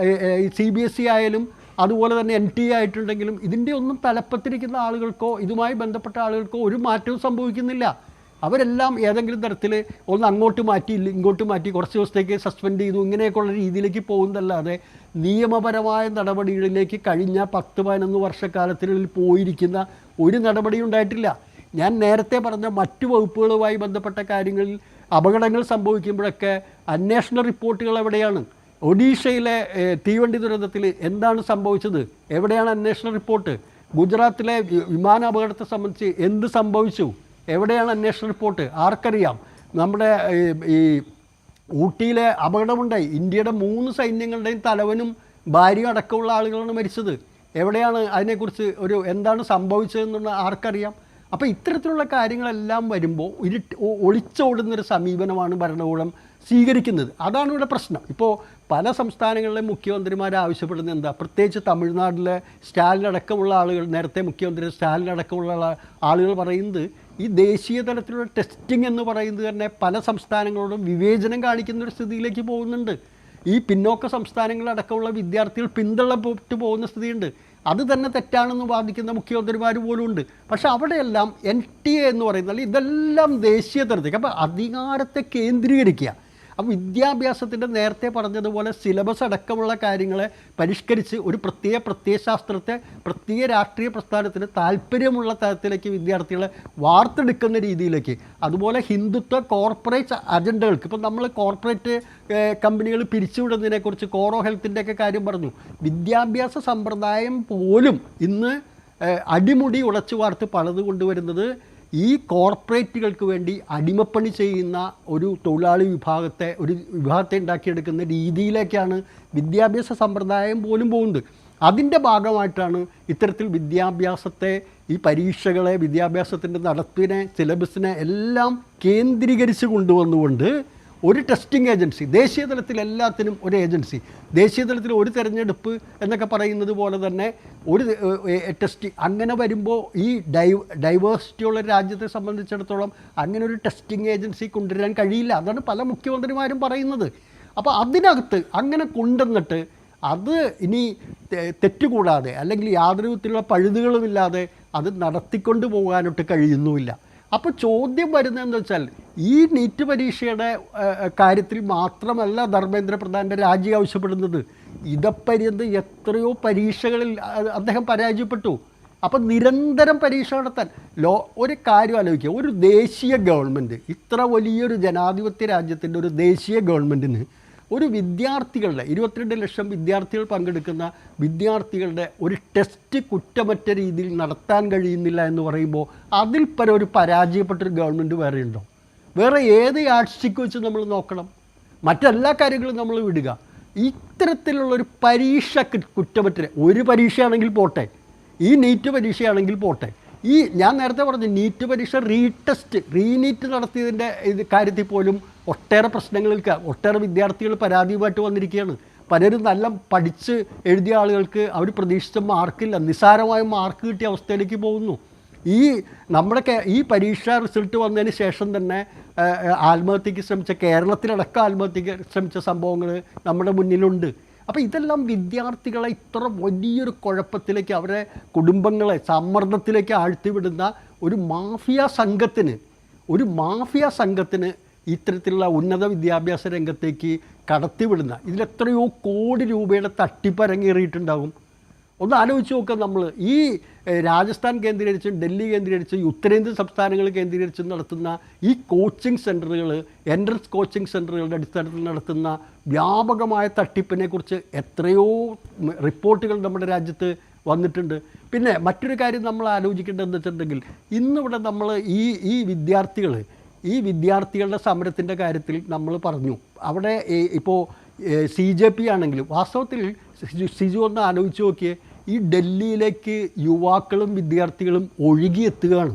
CBSE ആയാലും അതുപോലെ തന്നെ NTA ആയിട്ടുണ്ടെങ്കിലും ഇതിൻ്റെ ഒന്നും തലപ്പത്തിരിക്കുന്ന ആളുകൾക്കോ ഇതുമായി ബന്ധപ്പെട്ട ആളുകൾക്കോ ഒരു മാറ്റവും സംഭവിക്കുന്നില്ല. അവരെല്ലാം ഏതെങ്കിലും തരത്തിൽ ഒന്ന് അങ്ങോട്ട് മാറ്റി ഇങ്ങോട്ട് മാറ്റി കുറച്ച് ദിവസത്തേക്ക് സസ്പെൻഡ് ചെയ്തു ഇങ്ങനെയൊക്കെയുള്ള രീതിയിലേക്ക് പോകുന്നതല്ലാതെ നിയമപരമായ നടപടികളിലേക്ക് കഴിഞ്ഞ 10-15 വർഷക്കാലത്തിനുള്ളിൽ പോയിരിക്കുന്ന ഒരു നടപടി ഉണ്ടായിട്ടില്ല. ഞാൻ നേരത്തെ പറഞ്ഞ മറ്റു വകുപ്പുകളുമായി ബന്ധപ്പെട്ട കാര്യങ്ങളിൽ അപകടങ്ങൾ സംഭവിക്കുമ്പോഴൊക്കെ അന്വേഷണ റിപ്പോർട്ടുകൾ എവിടെയാണ്? ഒഡീഷയിലെ തീവണ്ടി ദുരന്തത്തിൽ എന്താണ് സംഭവിച്ചത്? എവിടെയാണ് അന്വേഷണ റിപ്പോർട്ട്? ഗുജറാത്തിലെ വിമാന അപകടത്തെ സംബന്ധിച്ച് എന്ത് സംഭവിച്ചു? എവിടെയാണ് അന്വേഷണ റിപ്പോർട്ട്? ആർക്കറിയാം? നമ്മുടെ ഈ ഊട്ടിയിലെ അപകടമുണ്ടായി. ഇന്ത്യയുടെ 3 സൈന്യങ്ങളുടെയും തലവനും ഭാര്യയും അടക്കമുള്ള ആളുകളാണ് മരിച്ചത്. എവിടെയാണ് അതിനെക്കുറിച്ച് എന്താണ് സംഭവിച്ചതെന്നുള്ള ആർക്കറിയാം? അപ്പോൾ ഇത്തരത്തിലുള്ള കാര്യങ്ങളെല്ലാം വരുമ്പോൾ ഒളിച്ചോടുന്നൊരു സമീപനമാണ് ഭരണകൂടം സ്വീകരിക്കുന്നത്. അതാണ് ഇവിടെ പ്രശ്നം. ഇപ്പോൾ പല സംസ്ഥാനങ്ങളിലെ മുഖ്യമന്ത്രിമാർ ആവശ്യപ്പെടുന്നത് എന്താ? പ്രത്യേകിച്ച് തമിഴ്നാട്ടിലെ സ്റ്റാലിൻ അടക്കമുള്ള ആളുകൾ, നേരത്തെ മുഖ്യമന്ത്രി സ്റ്റാലിൻ അടക്കമുള്ള ആളുകൾ പറയുന്നത് ഈ ദേശീയ തലത്തിലുള്ള ടെസ്റ്റിംഗ് എന്ന് പറയുന്നത് തന്നെ പല സംസ്ഥാനങ്ങളോടും വിവേചനം കാണിക്കുന്നൊരു സ്ഥിതിയിലേക്ക് പോകുന്നുണ്ട്. ഈ പിന്നോക്ക സംസ്ഥാനങ്ങളടക്കമുള്ള വിദ്യാർത്ഥികൾ പിന്തള്ളപ്പെട്ടു പോകുന്ന സ്ഥിതിയുണ്ട്. അത് തന്നെ തെറ്റാണെന്ന് വാദിക്കുന്ന മുഖ്യമന്ത്രിമാർ പോലും ഉണ്ട്. പക്ഷെ അവിടെയെല്ലാം NTA എന്ന് പറയുന്നത് ഇതെല്ലാം ദേശീയ തലത്തേക്ക്. അപ്പോൾ അധികാരത്തെ കേന്ദ്രീകരിക്കുക. അപ്പോൾ വിദ്യാഭ്യാസത്തിൻ്റെ നേരത്തെ പറഞ്ഞതുപോലെ സിലബസ് അടക്കമുള്ള കാര്യങ്ങളെ പരിഷ്കരിച്ച് ഒരു പ്രത്യയശാസ്ത്രത്തെ പ്രത്യേക രാഷ്ട്രീയ പ്രസ്ഥാനത്തിന് താല്പര്യമുള്ള തരത്തിലേക്ക് വിദ്യാർത്ഥികളെ വാർത്തെടുക്കുന്ന രീതിയിലേക്ക്, അതുപോലെ ഹിന്ദുത്വ കോർപ്പറേറ്റ് അജണ്ടകൾക്ക്, ഇപ്പം നമ്മൾ കോർപ്പറേറ്റ് കമ്പനികൾ പിരിച്ചുവിടുന്നതിനെക്കുറിച്ച് കോറോ ഹെൽത്തിൻ്റെയൊക്കെ കാര്യം പറഞ്ഞു. വിദ്യാഭ്യാസ സമ്പ്രദായം പോലും ഇന്ന് അടിമുടി ഉടച്ചു വാർത്ത് പലത് കൊണ്ടുവരുന്നത് ഈ കോർപ്പറേറ്റുകൾക്ക് വേണ്ടി അടിമപ്പണി ചെയ്യുന്ന ഒരു തൊഴിലാളി വിഭാഗത്തെ ഉണ്ടാക്കിയെടുക്കുന്ന രീതിയിലേക്കാണ് വിദ്യാഭ്യാസ സമ്പ്രദായം പോലും പോകുന്നത്. അതിൻ്റെ ഭാഗമായിട്ടാണ് ഇത്തരത്തിൽ വിദ്യാഭ്യാസത്തെ, ഈ പരീക്ഷകളെ, വിദ്യാഭ്യാസത്തിൻ്റെ നടത്തിനെ, സിലബസിനെ എല്ലാം കേന്ദ്രീകരിച്ച് കൊണ്ടുവന്നുകൊണ്ട് ഒരു ടെസ്റ്റിംഗ് ഏജൻസി, ദേശീയ തലത്തിൽ എല്ലാത്തിനും ഒരു ഏജൻസി, ദേശീയ തലത്തിൽ ഒരു തെരഞ്ഞെടുപ്പ് എന്നൊക്കെ പറയുന്നത് പോലെ തന്നെ ഒരു ടെസ്റ്റിംഗ്. അങ്ങനെ വരുമ്പോൾ ഈ ഡൈവേഴ്സിറ്റിയുള്ള രാജ്യത്തെ സംബന്ധിച്ചിടത്തോളം അങ്ങനെ ഒരു ടെസ്റ്റിംഗ് ഏജൻസി കൊണ്ടുവരാൻ കഴിയില്ല. അതാണ് പല മുഖ്യമന്ത്രിമാരും പറയുന്നത്. അപ്പോൾ അതിനകത്ത് അങ്ങനെ കൊണ്ടുവന്നിട്ട് അത് ഇനി തെറ്റുകൂടാതെ അല്ലെങ്കിൽ യാതൊരു വിധത്തിലുള്ള പഴുതുകളുമില്ലാതെ അത് നടത്തിക്കൊണ്ട് പോകാനൊട്ട് കഴിയുന്നുമില്ല. അപ്പോൾ ചോദ്യം വരുന്നതെന്ന് വെച്ചാൽ ഈ നീറ്റ് പരീക്ഷയുടെ കാര്യത്തിൽ മാത്രമല്ല ധർമ്മേന്ദ്ര പ്രധാൻ്റെ രാജി ആവശ്യപ്പെടുന്നത്. ഇതപ്പര്യന്ത് എത്രയോ പരീക്ഷകളിൽ അദ്ദേഹം പരാജയപ്പെട്ടു. അപ്പം നിരന്തരം പരീക്ഷ നടത്താൻ ഒരു കാര്യം ആലോചിക്കുക. ഒരു ദേശീയ ഗവൺമെൻറ്, ഇത്ര വലിയൊരു ജനാധിപത്യ രാജ്യത്തിൻ്റെ ഒരു ദേശീയ ഗവൺമെൻറ്റിന് ഒരു വിദ്യാർത്ഥികളുടെ 22 ലക്ഷം വിദ്യാർത്ഥികൾ പങ്കെടുക്കുന്ന വിദ്യാർത്ഥികളുടെ ഒരു ടെസ്റ്റ് കുറ്റമറ്റ രീതിയിൽ നടത്താൻ കഴിയുന്നില്ല എന്ന് പറയുമ്പോൾ അതിൽ പരം ഒരു പരാജയപ്പെട്ടൊരു ഗവൺമെൻറ് വേറെ ഉണ്ടോ? വേറെ ഏത് യാഡ്സ്റ്റിക്ക് വെച്ച് നമ്മൾ നോക്കണം? മറ്റെല്ലാ കാര്യങ്ങളും നമ്മൾ വിടുക. ഇത്തരത്തിലുള്ളൊരു പരീക്ഷ കുറ്റമറ്റ, ഒരു പരീക്ഷയാണെങ്കിൽ പോട്ടെ, ഈ നീറ്റ് പരീക്ഷയാണെങ്കിൽ പോട്ടെ, ഈ ഞാൻ നേരത്തെ പറഞ്ഞു നീറ്റ് പരീക്ഷ റീനീറ്റ് നടത്തിയതിൻ്റെ കാര്യത്തിൽ പോലും ഒട്ടേറെ പ്രശ്നങ്ങൾക്ക് ഒട്ടേറെ വിദ്യാർത്ഥികൾ പരാതിയുമായിട്ട് വന്നിരിക്കുകയാണ്. പലരും നല്ല പഠിച്ച് എഴുതിയ ആളുകൾക്ക് അവർ പ്രതീക്ഷിച്ച മാർക്കില്ല, നിസ്സാരമായ മാർക്ക് കിട്ടിയ അവസ്ഥയിലേക്ക് പോകുന്നു. ഈ പരീക്ഷാ റിസൾട്ട് വന്നതിന് ശേഷം തന്നെ ആത്മഹത്യക്ക് ശ്രമിച്ച, കേരളത്തിലടക്കം ആത്മഹത്യക്ക് ശ്രമിച്ച സംഭവങ്ങൾ നമ്മുടെ മുന്നിലുണ്ട്. അപ്പോൾ ഇതെല്ലാം വിദ്യാർത്ഥികളെ ഇത്ര വലിയൊരു കുഴപ്പത്തിലേക്ക്, അവരെ കുടുംബങ്ങളെ സമ്മർദ്ദത്തിലേക്ക് ആഴ്ത്തിവിടുന്ന ഒരു മാഫിയ സംഘത്തിന് ഇത്തരത്തിലുള്ള ഉന്നത വിദ്യാഭ്യാസ രംഗത്തേക്ക് കടത്തിവിടുന്ന, ഇതിലെത്രയോ കോടി രൂപയുടെ തട്ടിപ്പരങ്ങേറിയിട്ടുണ്ടാകും. ഒന്ന് ആലോചിച്ച് നോക്കാം. നമ്മൾ ഈ രാജസ്ഥാൻ കേന്ദ്രീകരിച്ചും ഡൽഹി കേന്ദ്രീകരിച്ചും ഉത്തരേന്ത്യൻ സംസ്ഥാനങ്ങൾ കേന്ദ്രീകരിച്ചും നടത്തുന്ന ഈ കോച്ചിങ് സെൻറ്ററുകൾ, എൻട്രൻസ് കോച്ചിങ് സെൻറ്ററുകളുടെ അടിസ്ഥാനത്തിൽ നടത്തുന്ന വ്യാപകമായ തട്ടിപ്പിനെക്കുറിച്ച് എത്രയോ റിപ്പോർട്ടുകൾ നമ്മുടെ രാജ്യത്ത് വന്നിട്ടുണ്ട്. പിന്നെ മറ്റൊരു കാര്യം നമ്മൾ ആലോചിക്കേണ്ടതെന്ന് വെച്ചിട്ടുണ്ടെങ്കിൽ, ഇന്നിവിടെ നമ്മൾ ഈ വിദ്യാർത്ഥികളുടെ സമരത്തിൻ്റെ കാര്യത്തിൽ നമ്മൾ പറഞ്ഞു, അവിടെ ഇപ്പോൾ CJP ആണെങ്കിലും വാസ്തവത്തിൽ സിജു ഒന്ന് ആലോചിച്ച് നോക്കിയേ, ഈ ഡൽഹിയിലേക്ക് യുവാക്കളും വിദ്യാർത്ഥികളും ഒഴുകിയെത്തുകയാണ്.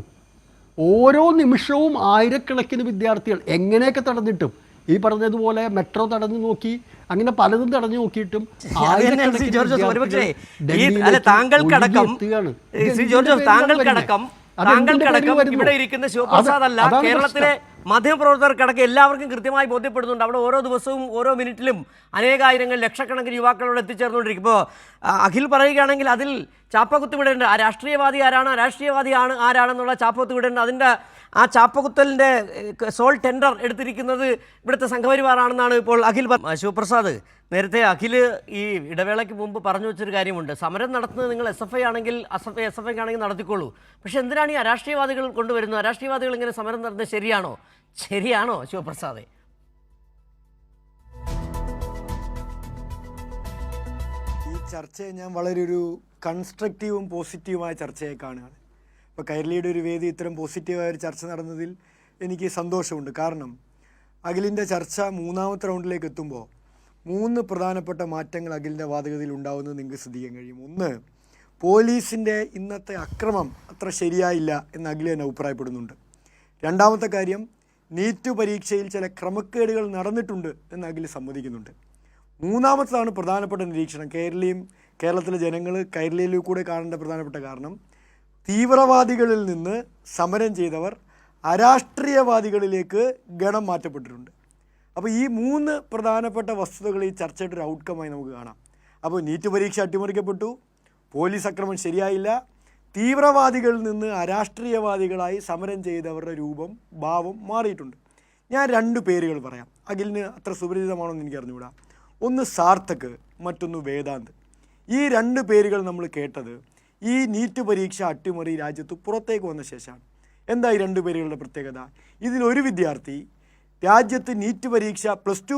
ഓരോ നിമിഷവും ആയിരക്കണക്കിന് വിദ്യാർത്ഥികൾ എങ്ങനെയൊക്കെ തടഞ്ഞിട്ടും, ഈ പറഞ്ഞതുപോലെ മെട്രോ തടഞ്ഞു നോക്കി, അങ്ങനെ പലതും തടഞ്ഞു നോക്കിയിട്ടും താങ്കൾക്കടക്കം ഇവിടെ ഇരിക്കുന്ന ശിവപ്രസാദ് അല്ല, കേരളത്തിലെ മാധ്യമപ്രവർത്തകർക്കടക്കം എല്ലാവർക്കും കൃത്യമായി ബോധ്യപ്പെടുന്നുണ്ട്. അവിടെ ഓരോ ദിവസവും ഓരോ മിനിറ്റിലും അനേകായിരങ്ങൾ ലക്ഷക്കണക്കിന് യുവാക്കളോട് എത്തിച്ചേർന്നുകൊണ്ടിരിക്കും. ഇപ്പോൾ അഖിൽ പറയുകയാണെങ്കിൽ അതിൽ ചാപ്പകുത്ത് വിടേണ്ട, ആ രാഷ്ട്രീയവാദി ആരാണ്, രാഷ്ട്രീയവാദി ആരാണെന്നുള്ള ചാപ്പകുത്ത് വിടേണ്ട, അതിൻ്റെ ആ ചാപ്പകുത്തലിൻ്റെ സോൾ ടെൻഡർ എടുത്തിരിക്കുന്നത് ഇവിടുത്തെ സംഘപരിവാറാണെന്നാണ് ഇപ്പോൾ അഖിൽ. ശിവപ്രസാദ്, നേരത്തെ അഖിൽ ഈ ഇടവേളയ്ക്ക് മുമ്പ് പറഞ്ഞു വെച്ചൊരു കാര്യമുണ്ട്, സമരം നടത്തുന്നത് നിങ്ങൾ SFI ആണെങ്കിൽ SFI ആണെങ്കിൽ നടത്തിക്കോളൂ, പക്ഷെ എന്തിനാണ് ഈ അരാഷ്ട്രീയവാദികൾ കൊണ്ടുവരുന്നത്? അരാഷ്ട്രീയവാദികൾ ഇങ്ങനെ സമരം നടത്തുന്നത് ശരിയാണോ ശിവപ്രസാദേ? ഈ ചർച്ചയെ ഞാൻ വളരെ ഒരു കൺസ്ട്രക്റ്റീവും പോസിറ്റീവുമായ ചർച്ചയെ കാണുകയാണ്. ഇപ്പോൾ കൈരളിയുടെ ഒരു വേദി ഇത്തരം പോസിറ്റീവായ ഒരു ചർച്ച നടന്നതിൽ എനിക്ക് സന്തോഷമുണ്ട്. കാരണം അഖിലിൻ്റെ ചർച്ച മൂന്നാമത്തെ റൗണ്ടിലേക്ക് എത്തുമ്പോൾ 3 പ്രധാനപ്പെട്ട മാറ്റങ്ങൾ അഖിലിൻ്റെ വാദഗതിയിൽ ഉണ്ടാകുന്നത് നിങ്ങൾക്ക് ശ്രദ്ധിക്കാൻ കഴിയും. ഒന്ന്, പോലീസിൻ്റെ ഇന്നത്തെ അക്രമം അത്ര ശരിയായില്ല എന്ന് അഖിൽ തന്നെ അഭിപ്രായപ്പെടുന്നുണ്ട്. രണ്ടാമത്തെ കാര്യം, നീറ്റ് പരീക്ഷയിൽ ചില ക്രമക്കേടുകൾ നടന്നിട്ടുണ്ട് എന്ന് അഖിൽ സമ്മതിക്കുന്നുണ്ട്. മൂന്നാമത്തതാണ് പ്രധാനപ്പെട്ട നിരീക്ഷണം. കേരളത്തിലെ ജനങ്ങൾ കൈരളിയിൽ കൂടെ കാണേണ്ട പ്രധാനപ്പെട്ട കാരണം, തീവ്രവാദികളിൽ നിന്ന് സമരം ചെയ്തവർ അരാഷ്ട്രീയവാദികളിലേക്ക് ഗണം മാറ്റപ്പെട്ടിട്ടുണ്ട്. അപ്പോൾ ഈ 3 പ്രധാനപ്പെട്ട വസ്തുതകൾ ഈ ചർച്ചയുടെ ഒരു ഔട്ട്കമായി നമുക്ക് കാണാം. അപ്പോൾ നീറ്റ് പരീക്ഷ അട്ടിമറിക്കപ്പെട്ടു, പോലീസ് അക്രമം ശരിയായില്ല, തീവ്രവാദികളിൽ നിന്ന് അരാഷ്ട്രീയവാദികളായി സമരം ചെയ്തവരുടെ ഭാവം മാറിയിട്ടുണ്ട്. ഞാൻ 2 പേരുകൾ പറയാം, അഖിലിന് അത്ര സുപരിചിതമാണോ എന്ന് എനിക്ക് അറിഞ്ഞുകൂടാ. ഒന്ന് സാർത്ഥക്, മറ്റൊന്ന് വേദാന്ത്. ഈ 2 പേരുകൾ നമ്മൾ കേട്ടത് ഈ നീറ്റ് പരീക്ഷ അട്ടിമറി രാജ്യത്ത് പുറത്തേക്ക് വന്ന ശേഷമാണ്. എന്താ ഈ 2 പേരുകളുടെ പ്രത്യേകത? ഇതിലൊരു വിദ്യാർത്ഥി രാജ്യത്ത് നീറ്റ് പരീക്ഷ പ്ലസ് ടു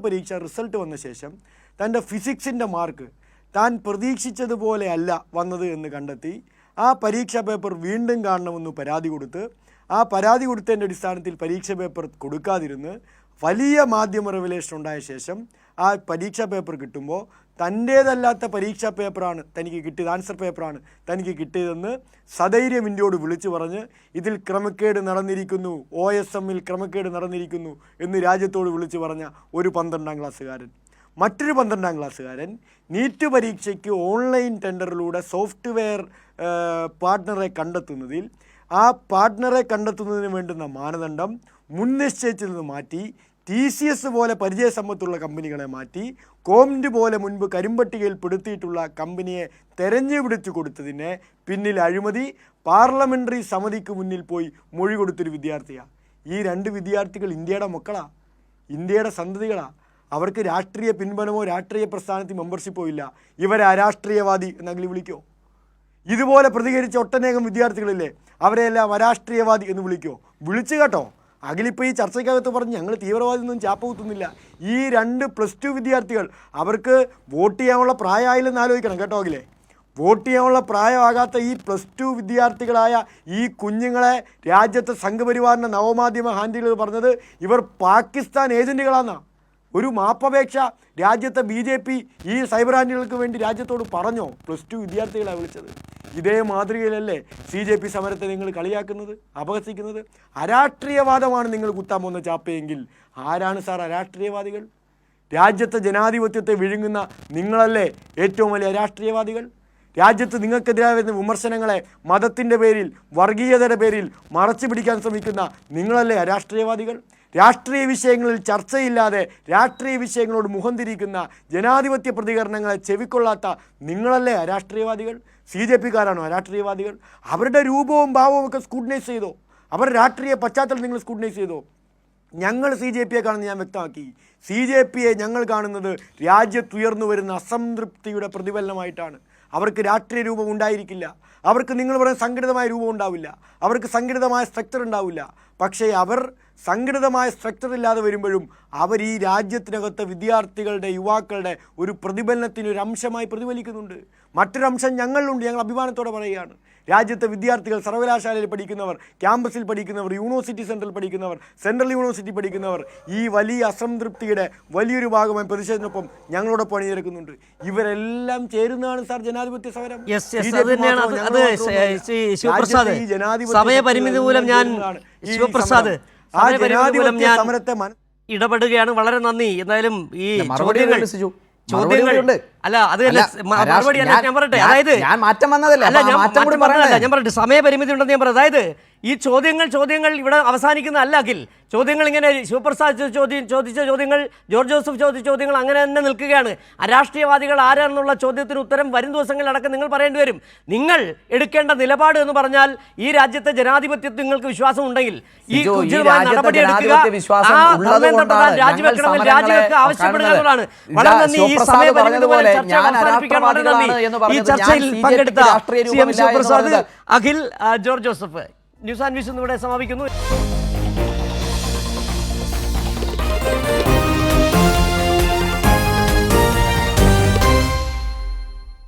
പരീക്ഷ റിസൾട്ട് വന്ന ശേഷം തൻ്റെ ഫിസിക്സിൻ്റെ മാർക്ക് താൻ പ്രതീക്ഷിച്ചതുപോലെ അല്ല വന്നത് എന്ന് കണ്ടെത്തി ആ പരീക്ഷാ പേപ്പർ വീണ്ടും കാണണമെന്ന് പരാതി കൊടുത്ത്, ആ പരാതി കൊടുത്തതിൻ്റെ അടിസ്ഥാനത്തിൽ പരീക്ഷാ പേപ്പർ കൊടുക്കാതിരുന്ന് വലിയ മാധ്യമ റെവലേഷൻ ഉണ്ടായ ശേഷം ആ പരീക്ഷാ പേപ്പർ കിട്ടുമ്പോൾ തൻ്റേതല്ലാത്ത പരീക്ഷാ പേപ്പറാണ് തനിക്ക് കിട്ടിയത്, ആൻസർ പേപ്പറാണ് തനിക്ക് കിട്ടിയതെന്ന് സധൈര്യം ഇന്ത്യയോട് വിളിച്ചു പറഞ്ഞ് ഇതിൽ ക്രമക്കേട് നടന്നിരിക്കുന്നു, OSMൽ ക്രമക്കേട് നടന്നിരിക്കുന്നു എന്ന് രാജ്യത്തോട് വിളിച്ചു പറഞ്ഞ ഒരു 12ാം ക്ലാസ്സുകാരൻ. മറ്റൊരു 12ാം ക്ലാസ്സുകാരൻ നീറ്റ് പരീക്ഷയ്ക്ക് ഓൺലൈൻ ടെൻഡറിലൂടെ സോഫ്റ്റ്വെയർ പാർട്ട്ണറെ കണ്ടെത്തുന്നതിൽ ആ പാർട്ട്ണറെ കണ്ടെത്തുന്നതിന് വേണ്ടുന്ന മാനദണ്ഡം മുൻനിശ്ചയിച്ചു നിന്ന് മാറ്റി TCS പോലെ പരിചയസമ്പത്തുള്ള കമ്പനികളെ മാറ്റി കോംന്റ് പോലെ മുൻപ് കരിമ്പട്ടികയിൽ പെടുത്തിയിട്ടുള്ള കമ്പനിയെ തെരഞ്ഞുപിടിച്ചു കൊടുത്തതിന് പിന്നിൽ അഴിമതി പാർലമെൻ്ററി സമിതിക്ക് മുന്നിൽ പോയി മൊഴി കൊടുത്തൊരു വിദ്യാർത്ഥിയാണ്. ഈ 2 വിദ്യാർത്ഥികൾ ഇന്ത്യയുടെ മക്കളാണ്, ഇന്ത്യയുടെ സന്തതികളാണ്. അവർക്ക് രാഷ്ട്രീയ പിൻബലമോ രാഷ്ട്രീയ പ്രസ്ഥാനത്തിൽ മെമ്പർഷിപ്പോ ഇല്ല. ഇവരെ അരാഷ്ട്രീയവാദി എന്നതിൽ വിളിക്കോ? ഇതുപോലെ പ്രതികരിച്ച ഒട്ടനേകം വിദ്യാർത്ഥികളില്ലേ, അവരെയെല്ലാം അരാഷ്ട്രീയവാദി എന്ന് വിളിക്കോ? വിളിച്ചു കേട്ടോ. അഖിലിപ്പോൾ ഈ ചർച്ചയ്ക്കകത്ത് പറഞ്ഞ് ഞങ്ങൾ തീവ്രവാദി ഒന്നും ചാപ്പ കുത്തുന്നില്ല. ഈ 2 പ്ലസ് ടു വിദ്യാർത്ഥികൾ അവർക്ക് വോട്ട് ചെയ്യാനുള്ള പ്രായമായില്ലെന്ന് ആലോചിക്കണം കേട്ടോ. അഖിലേ, വോട്ട് ചെയ്യാനുള്ള പ്രായമാകാത്ത ഈ പ്ലസ് ടു വിദ്യാർത്ഥികളായ ഈ കുഞ്ഞുങ്ങളെ രാജ്യത്തെ സംഘപരിവാറിൻ്റെ നവമാധ്യമ ഹാൻഡിലുകൾ പറഞ്ഞത് ഇവർ പാകിസ്ഥാൻ ഏജൻറ്റുകളാണെന്നാണ്. ഒരു മാപ്പപേക്ഷ രാജ്യത്തെ BJP ഈ സൈബർ ഹാൻഡിലുകൾക്ക് വേണ്ടി രാജ്യത്തോട് പറഞ്ഞോ? പ്ലസ് ടു വിദ്യാർത്ഥികളാണ് വിളിച്ചത്. ഇതേ മാതൃകയിലല്ലേ CJP സമരത്തെ നിങ്ങൾ കളിയാക്കുന്നത്, അപഹസിക്കുന്നത്? അരാഷ്ട്രീയവാദമാണ് നിങ്ങൾ കുത്താൻ പോകുന്ന ചാപ്പയെങ്കിൽ ആരാണ് സാർ അരാഷ്ട്രീയവാദികൾ? രാജ്യത്തെ ജനാധിപത്യത്തെ വിഴുങ്ങുന്ന നിങ്ങളല്ലേ ഏറ്റവും വലിയ രാഷ്ട്രീയവാദികൾ? രാജ്യത്ത് നിങ്ങൾക്കെതിരായ വരുന്ന വിമർശനങ്ങളെ മതത്തിൻ്റെ പേരിൽ, വർഗീയതയുടെ പേരിൽ മറച്ചു പിടിക്കാൻ ശ്രമിക്കുന്ന നിങ്ങളല്ലേ രാഷ്ട്രീയവാദികൾ? രാഷ്ട്രീയ വിഷയങ്ങളിൽ ചർച്ചയില്ലാതെ രാഷ്ട്രീയ വിഷയങ്ങളോട് മുഖം തിരിക്കുന്ന ജനാധിപത്യ പ്രതികരണങ്ങളെ ചെവിക്കൊള്ളാത്ത നിങ്ങളല്ലേ രാഷ്ട്രീയവാദികൾ? CJPക്കാരാണോ രാഷ്ട്രീയവാദികൾ? അവരുടെ രൂപവും ഭാവവും ഒക്കെ സ്ക്രൂട്ടിനൈസ് ചെയ്തോ? അവരുടെ രാഷ്ട്രീയ പശ്ചാത്തലം നിങ്ങൾ സ്ക്രൂട്ടിനൈസ് ചെയ്തോ? ഞങ്ങൾ CJPയെ കാണുന്നത് ഞാൻ വ്യക്തമാക്കി. CJPയെ ഞങ്ങൾ കാണുന്നത് രാജ്യത്തുയർന്നു വരുന്ന അസംതൃപ്തിയുടെ പ്രതിഫലനമായിട്ടാണ്. അവർക്ക് രാഷ്ട്രീയ രൂപം ഉണ്ടായിരിക്കില്ല, അവർക്ക് നിങ്ങൾ പറയുന്ന സംഘടിതമായ രൂപം ഉണ്ടാവില്ല, അവർക്ക് സംഘടിതമായ സ്ട്രക്ചർ ഉണ്ടാവില്ല. പക്ഷേ അവർ സംഘടിതമായ സ്ട്രക്ചർ ഇല്ലാതെ വരുമ്പോഴും അവർ ഈ രാജ്യത്തിനകത്ത് വിദ്യാർത്ഥികളുടെ, യുവാക്കളുടെ ഒരു പ്രതിഫലനത്തിന് ഒരു അംശമായി പ്രതിഫലിക്കുന്നുണ്ട്. മറ്റൊരംശം ഞങ്ങളിലുണ്ട്. ഞങ്ങൾ അഭിമാനത്തോടെ പറയുകയാണ്, രാജ്യത്തെ വിദ്യാർത്ഥികൾ, സർവകലാശാലയിൽ പഠിക്കുന്നവർ, ക്യാമ്പസിൽ പഠിക്കുന്നവർ, യൂണിവേഴ്സിറ്റി സെൻറ്ററിൽ പഠിക്കുന്നവർ, സെൻട്രൽ യൂണിവേഴ്സിറ്റി പഠിക്കുന്നവർ ഈ വലിയ അസംതൃപ്തിയുടെ വലിയൊരു ഭാഗമായി പ്രതിഷേധത്തിനൊപ്പം ഞങ്ങളോടൊപ്പം അണിനിരക്കുന്നുണ്ട്. ഇവരെല്ലാം ചേരുന്നതാണ് സാർ ജനാധിപത്യ സമരം. സമയപരിമിതി മൂലം ഞാൻ ശിവപ്രസാദ് സമരത്തെ ഇടപെടുകയാണ്. വളരെ നന്ദി. എന്തായാലും ഈ ചോദ്യങ്ങൾ അല്ല അത് മറുപടി അല്ല ഞാൻ പറയട്ടെ. അതായത് ഞാൻ മാറ്റം വന്നതല്ല, ഞാൻ പറയട്ടെ, സമയപരിമിതി ഉണ്ടെന്ന് ഞാൻ പറയാം. അതായത് ഈ ചോദ്യങ്ങൾ ഇവിടെ അവസാനിക്കുന്നതല്ല അഖിൽ. ചോദ്യങ്ങൾ ഇങ്ങനെ ശിവപ്രസാദ് ചോദിച്ച ചോദ്യങ്ങൾ, ജോർജ് ജോസഫ് ചോദിച്ച ചോദ്യങ്ങൾ അങ്ങനെ തന്നെ നിൽക്കുകയാണ്. അരാഷ്ട്രീയവാദികൾ ആരാണെന്നുള്ള ചോദ്യത്തിന് ഉത്തരം വരും ദിവസങ്ങളിലടക്കം നിങ്ങൾ പറയേണ്ടി വരും. നിങ്ങൾ എടുക്കേണ്ട നിലപാട് എന്ന് പറഞ്ഞാൽ ഈ രാജ്യത്തെ ജനാധിപത്യത്തിൽ നിങ്ങൾക്ക് വിശ്വാസം ഉണ്ടെങ്കിൽ ഈ നടപടി എടുക്കുക. ധർമ്മേന്ദ്ര പ്രധാൻ രാജിവെക്കണമെങ്കിൽ രാജിവെക്കുക ആവശ്യപ്പെടുക എന്നുള്ളതാണ്. വളരെ നന്ദി. ഈ സമയപരിമിതി പോലെ ചർച്ച അവസാനിപ്പിക്കാൻ വളരെ നന്ദി. ഈ ചർച്ചയിൽ പങ്കെടുത്ത CM Shivaprasad, Akhil, George Joseph. News and views ഇവിടെ സമാപിക്കുന്നു.